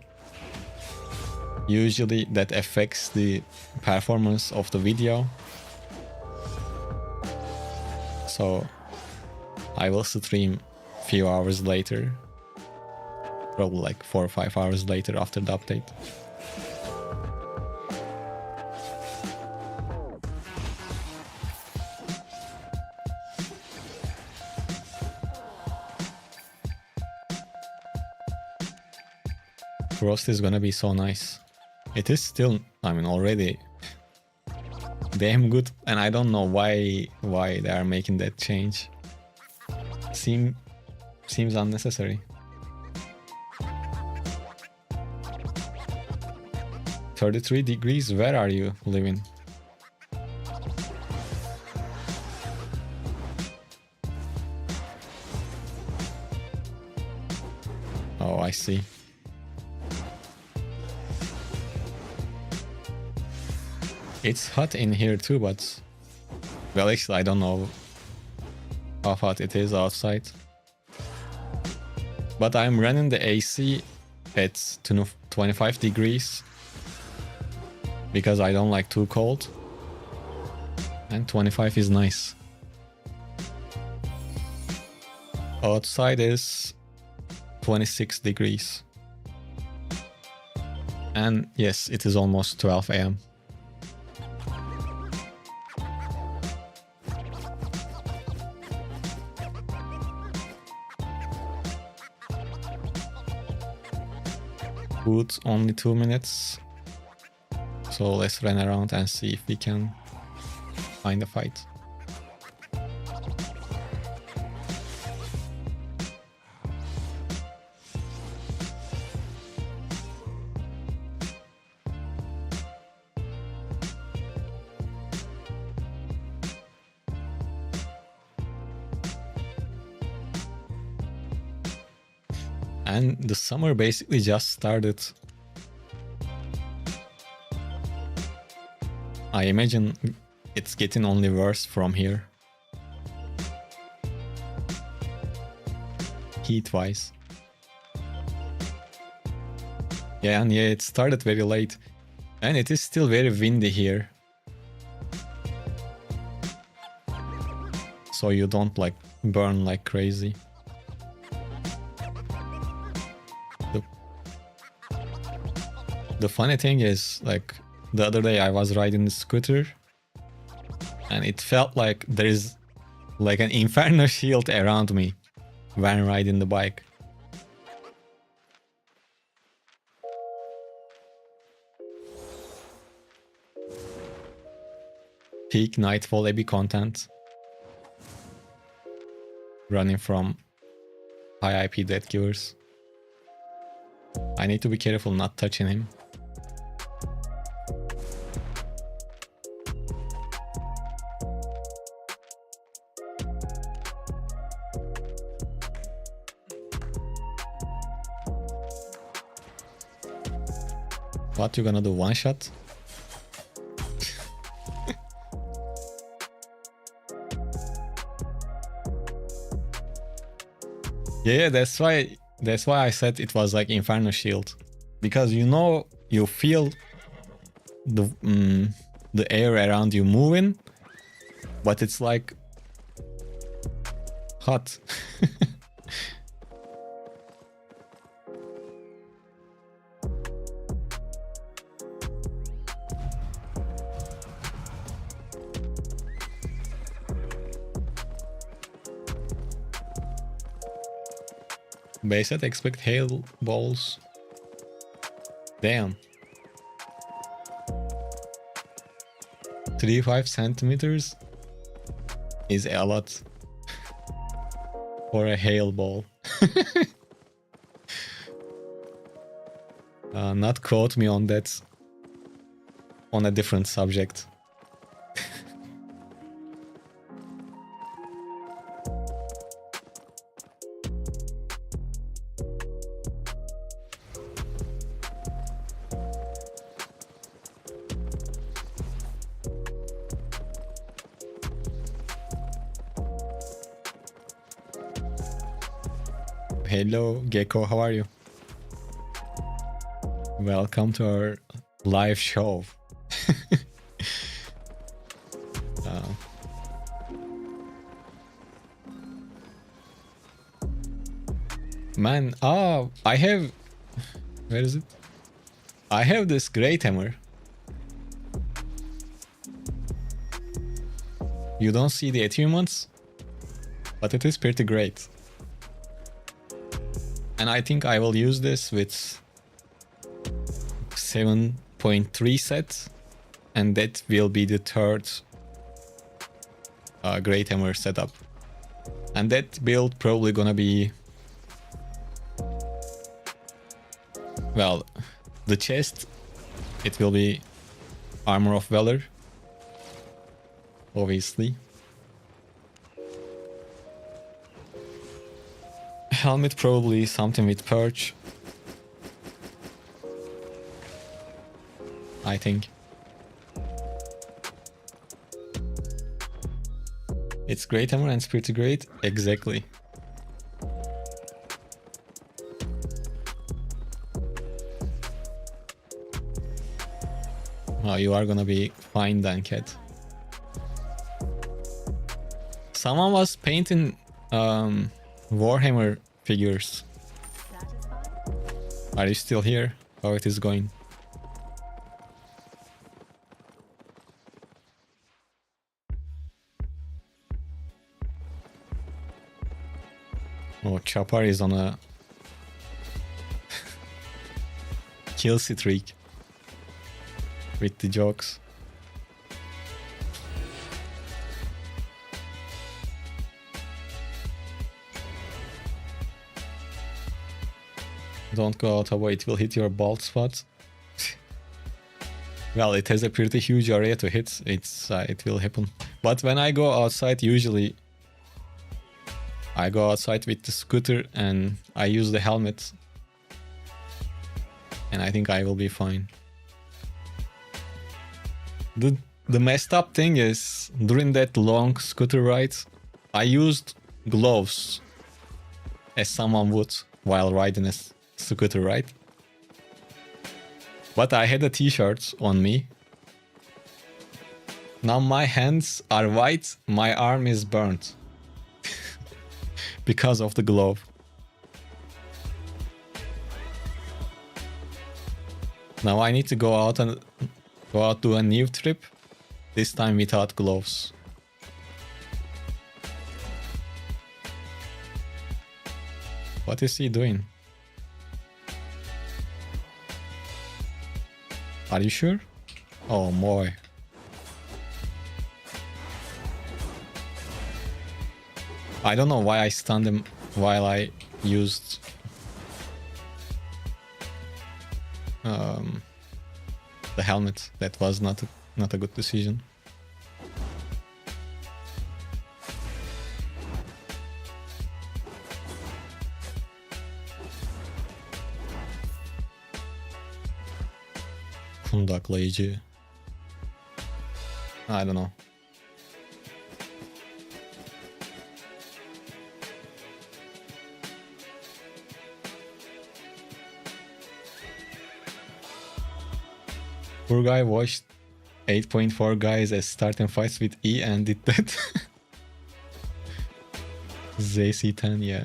A: usually that affects the performance of the video. So I will stream a few hours later, probably like 4 or 5 hours later after the update. Frost is gonna be so nice. It is still, I mean, already damn good, and I don't know why they are making that change. Seems unnecessary. 33 degrees, where are you living? Oh, I see. It's hot in here too, but well, actually I don't know how hot it is outside. But I'm running the AC at 25 degrees because I don't like too cold, and 25 is nice. Outside is 26 degrees. And yes, it is almost 12 AM. Food only 2 minutes. So let's run around and see if we can find a fight. And the summer basically just started. I imagine It's getting only worse from here. Heat-wise. Yeah, and yeah, it started very late. And it is still very windy here. So you don't like burn like crazy. The funny thing is, like, the other day I was riding the scooter and it felt like there is like an inferno shield around me when riding the bike. Peak Nightfall Abbey content. Running from high IP death givers. I need to be careful not touching him. What you gonna do? One shot? Yeah, that's why I said it was like Inferno Shield, because you know, you feel the air around you moving, but it's like hot. Base set expect hail balls. Damn. 35 centimeters is a lot for a hail ball. Not quote me on that, on a different subject. Hello, Gecko, how are you? Welcome to our live show. Man, I have... Where is it? I have this great hammer. You don't see the achievements, but it is pretty great. And I think I will use this with 7.3 set, and that will be the third Great Hammer setup. And that build probably gonna be... Well, the chest, it will be Armor of Valor, obviously. Helmet probably something with perch, I think. It's Great Hammer and it's pretty great. Exactly. Oh, you are gonna be fine then, cat. Someone was painting Warhammer figures. Are you still here? How it is going? Oh, Chopper is on a kill streak with the jokes. Don't go out away, it will hit your bald spot. Well, it has a pretty huge area to hit. It will happen. But when I go outside, usually I go outside with the scooter and I use the helmet. And I think I will be fine. The messed up thing is, during that long scooter ride, I used gloves as someone would while riding a scooter ride. But I had a t-shirt on me. Now my hands are white, my arm is burnt. Because of the glove. Now I need to go out to a new trip, this time without gloves. What is he doing? Are you sure? Oh boy. I don't know why I stunned him while I used the helmet. That was not a good decision. Kundaklayıcı. I don't know. Poor guy watched 8.4 guys as starting fights with E and did that. ZC10, yeah.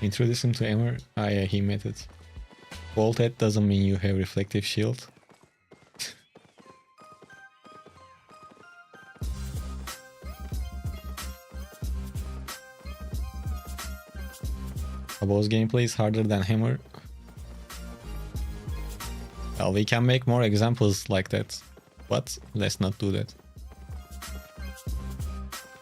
A: Introduce him to Emmer. Ah yeah, he met it. Bolted doesn't mean you have reflective shield. Abo's gameplay is harder than Hammer. Well, we can make more examples like that, but let's not do that.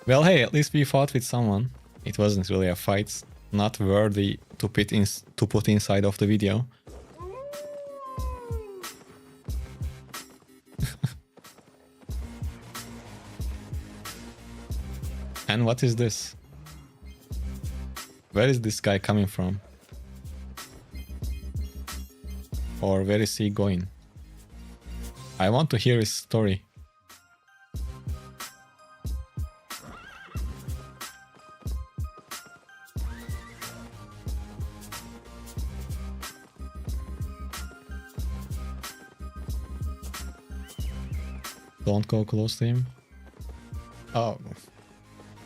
A: Well, hey, at least we fought with someone. It wasn't really a fight. Not worthy to put inside of the video. And what is this? Where is this guy coming from? Or where is he going? I want to hear his story. Don't go close to him. Oh,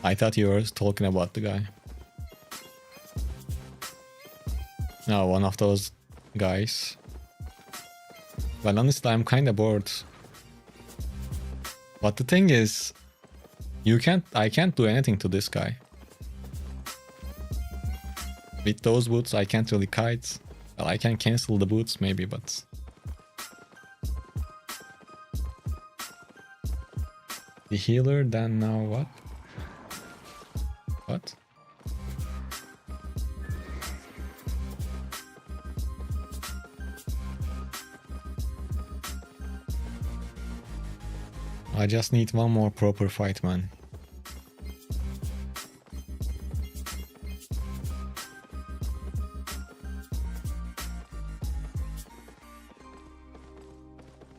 A: I thought you were talking about the guy. No, one of those guys. Well, honestly, I'm kinda bored. But the thing is, I can't do anything to this guy. With those boots, I can't really kite. Well, I can cancel the boots maybe, but... The healer, then now what? What? I just need one more proper fight, man.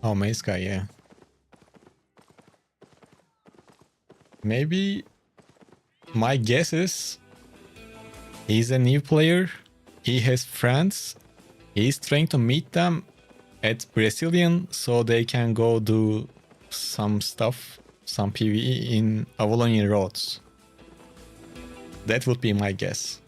A: Oh, Mace guy, yeah. Maybe my guess is he's a new player, he has friends, he's trying to meet them at Brazilian so they can go do some stuff, some PvE in Avalonian roads. That would be my guess.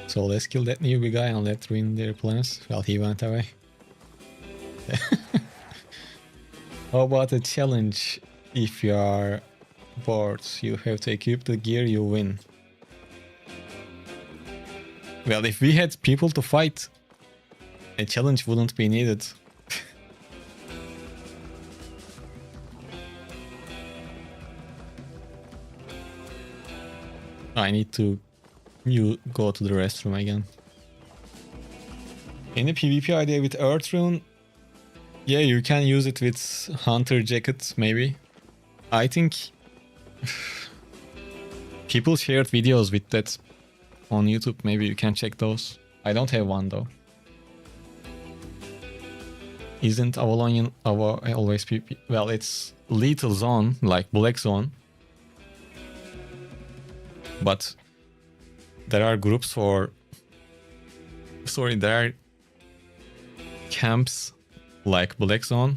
A: So let's kill that newbie guy and let ruin their plans. Well, he went away. How about a challenge if you are boards. You have to equip the gear, you win. Well, if we had people to fight, a challenge wouldn't be needed. I need to go to the restroom again. Any PvP idea with Earth Rune? Yeah, you can use it with Hunter Jacket, maybe. I think people shared videos with that on YouTube. Maybe you can check those. I don't have one though. Isn't Avalonian always PvP? Well, it's Lethal Zone, like Black Zone. But there are groups for... Sorry, there are camps like Black Zone.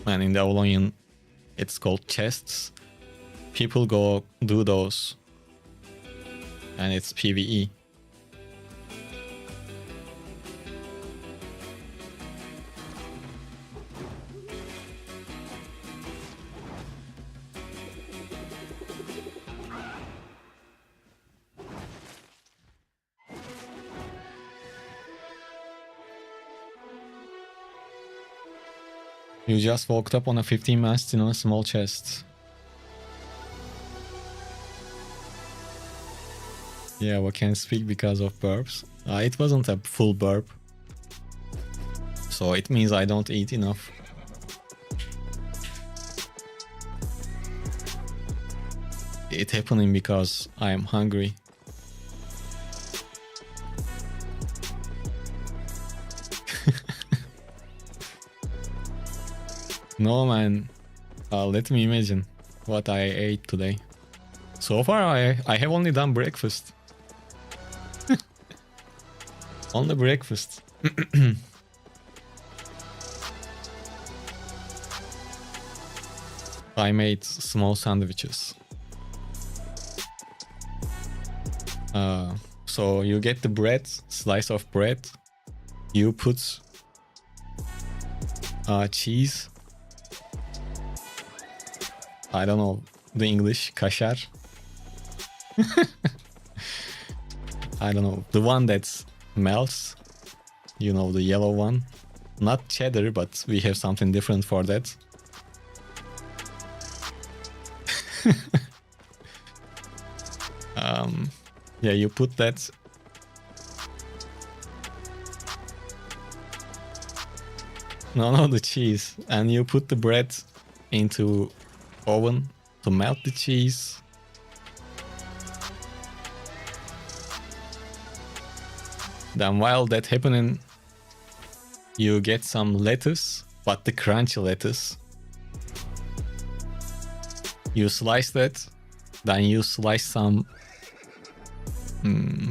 A: And in the Avalonian, it's called chests. People go do those. And it's PvE. You just walked up on a 15 mast in a small chest. Yeah, we can't speak because of burps. It wasn't a full burp. So it means I don't eat enough. It's happening because I am hungry. No man, let me imagine what I ate today. So far I have only done breakfast. Only breakfast. I made small sandwiches. So you get the bread, slice of bread. You put cheese. I don't know the English, kashar. I don't know, the one that melts. You know, the yellow one. Not cheddar, but we have something different for that. Yeah, you put that. No, the cheese. And you put the bread into oven to melt the cheese. Then while that happening, you get some lettuce, but the crunchy lettuce. You slice that, then you slice some...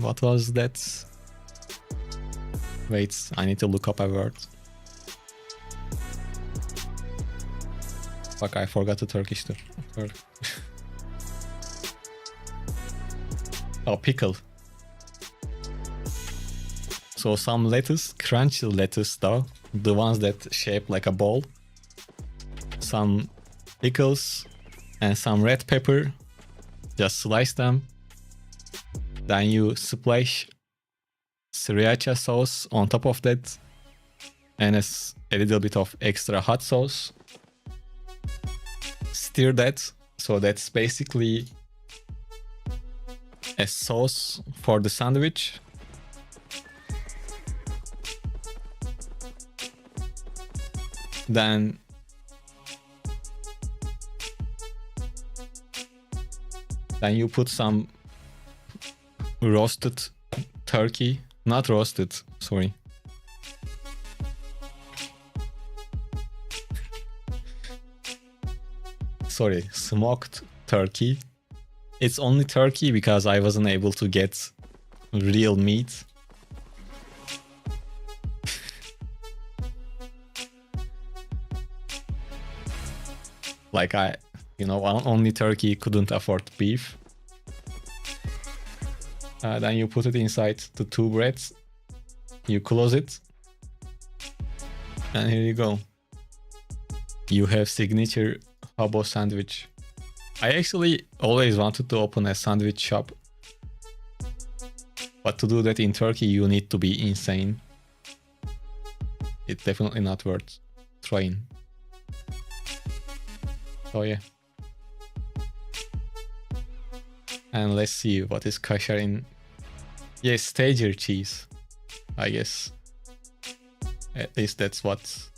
A: what was that? Wait, I need to look up a word. Fuck, I forgot the Turkish word. Oh, pickle. So some lettuce, crunchy lettuce though, the ones that shape like a ball. Some pickles and some red pepper. Just slice them. Then you splash sriracha sauce on top of that. And a little bit of extra hot sauce. Stir that. So that's basically a sauce for the sandwich. Then you put some roasted turkey, not roasted, sorry. Sorry, smoked turkey. It's only turkey because I wasn't able to get real meat. Like only turkey couldn't afford beef. Then you put it inside the two breads. You close it. And here you go. You have signature hobo sandwich. I actually always wanted to open a sandwich shop. But to do that in Turkey, you need to be insane. It's definitely not worth trying. So yeah. And let's see what is kosher in... Yes, stager cheese, I guess. At least that's what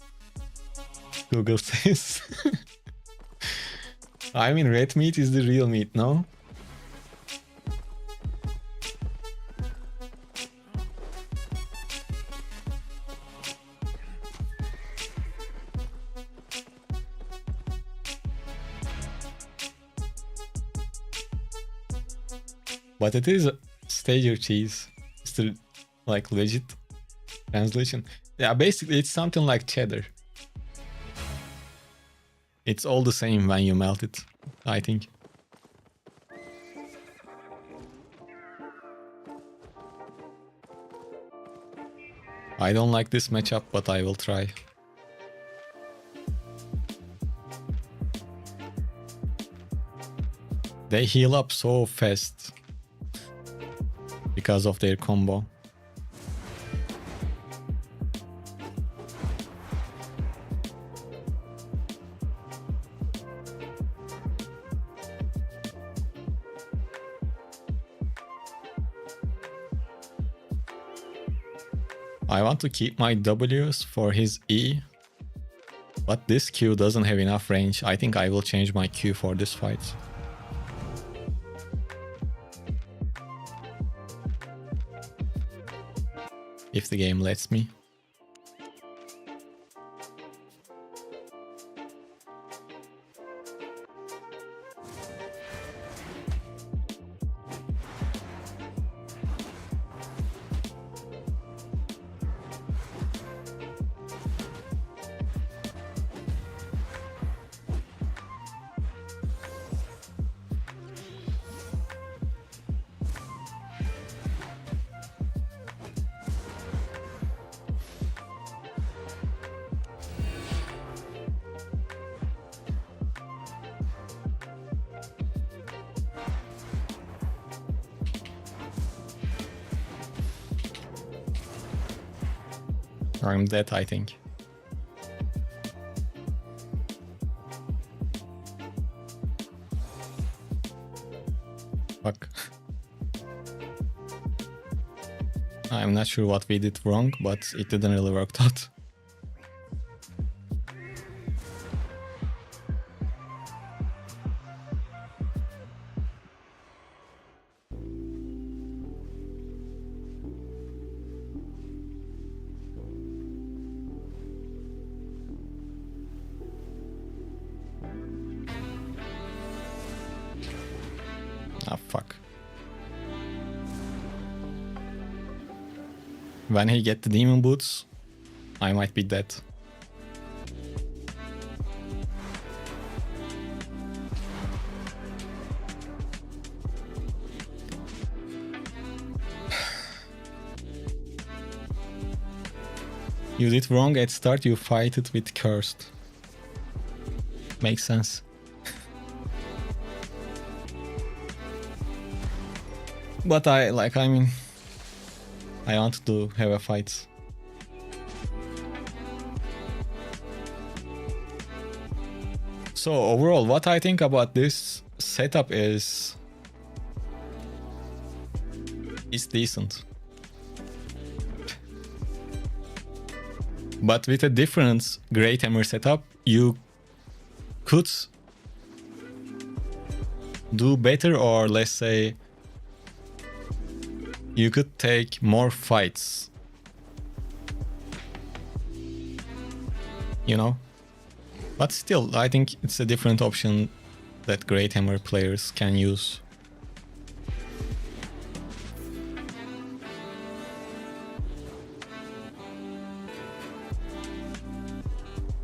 A: Google says. I mean, red meat is the real meat, no? But it is stager cheese. It's the like legit translation. Yeah, basically it's something like cheddar. It's all the same when you melt it, I think. I don't like this matchup, but I will try. They heal up so fast because of their combo. I want to keep my W's for his E, but this Q doesn't have enough range. I think I will change my Q for this fight. If the game lets me. I'm dead, I think. Fuck. I'm not sure what we did wrong, but it didn't really work out. Ah, fuck. When he get the demon boots, I might be dead. You did wrong at start, you fight it with cursed. Makes sense. But I mean, I wanted to have a fight. So overall, what I think about this setup is it's decent. But with a different Great Hammer setup, you could do better, or let's say you could take more fights, you know? But still, I think it's a different option that Great Hammer players can use.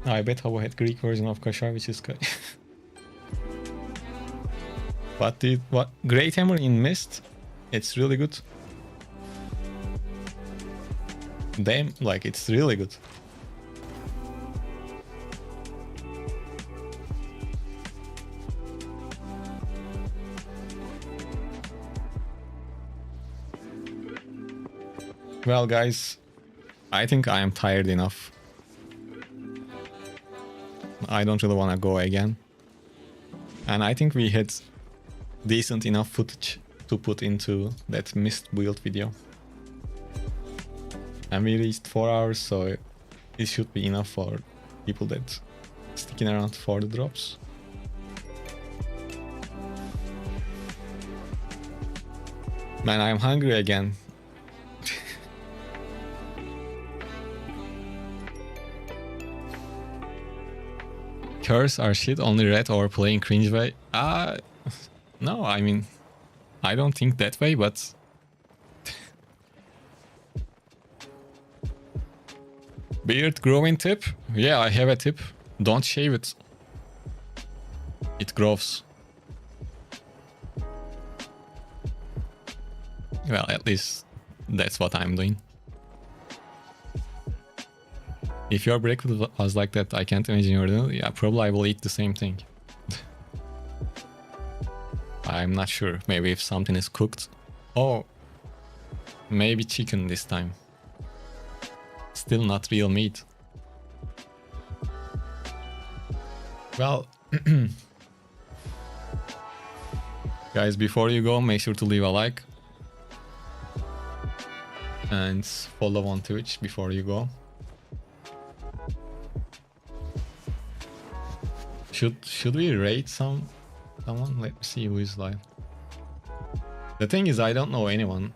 A: I bet Havo had Greek version of Kashar, which is good. But what Great Hammer in Mist, it's really good. Damn, like it's really good. Well, guys, I think I am tired enough. I don't really want to go again. And I think we had decent enough footage to put into that mist build video. And we reached 4 hours, so it should be enough for people that sticking around for the drops. Man, I'm hungry again. Curse are shit, only red or playing cringe way. No, I mean, I don't think that way, but beard growing tip? Yeah, I have a tip. Don't shave it. It grows. Well, at least that's what I'm doing. If your breakfast was like that, I can't imagine your dinner. Yeah, probably I will eat the same thing. I'm not sure. Maybe if something is cooked. Oh, maybe chicken this time. Still not real meat. Well, guys, before you go, make sure to leave a like. And follow on Twitch before you go. Should we rate someone? Let me see who is live. The thing is, I don't know anyone.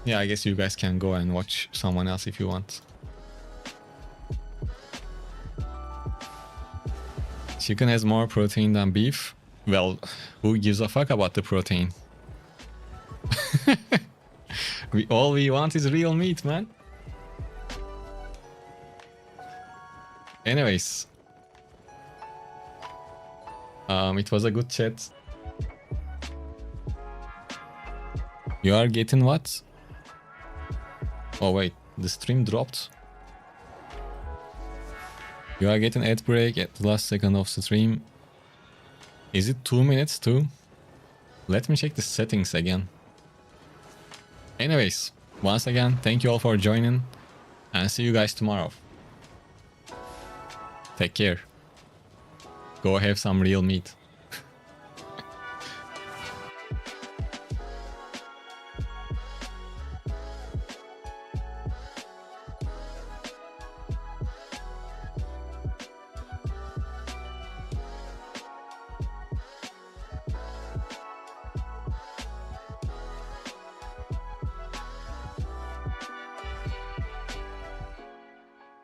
A: Yeah, I guess you guys can go and watch someone else if you want. Chicken has more protein than beef. Well, who gives a fuck about the protein? All we want is real meat, man. Anyways. It was a good chat. You are getting what? Oh wait, the stream dropped. You are getting ad break at the last second of the stream. Is it 2 minutes too? Let me check the settings again. Anyways, once again, thank you all for joining, and see you guys tomorrow. Take care. Go have some real meat.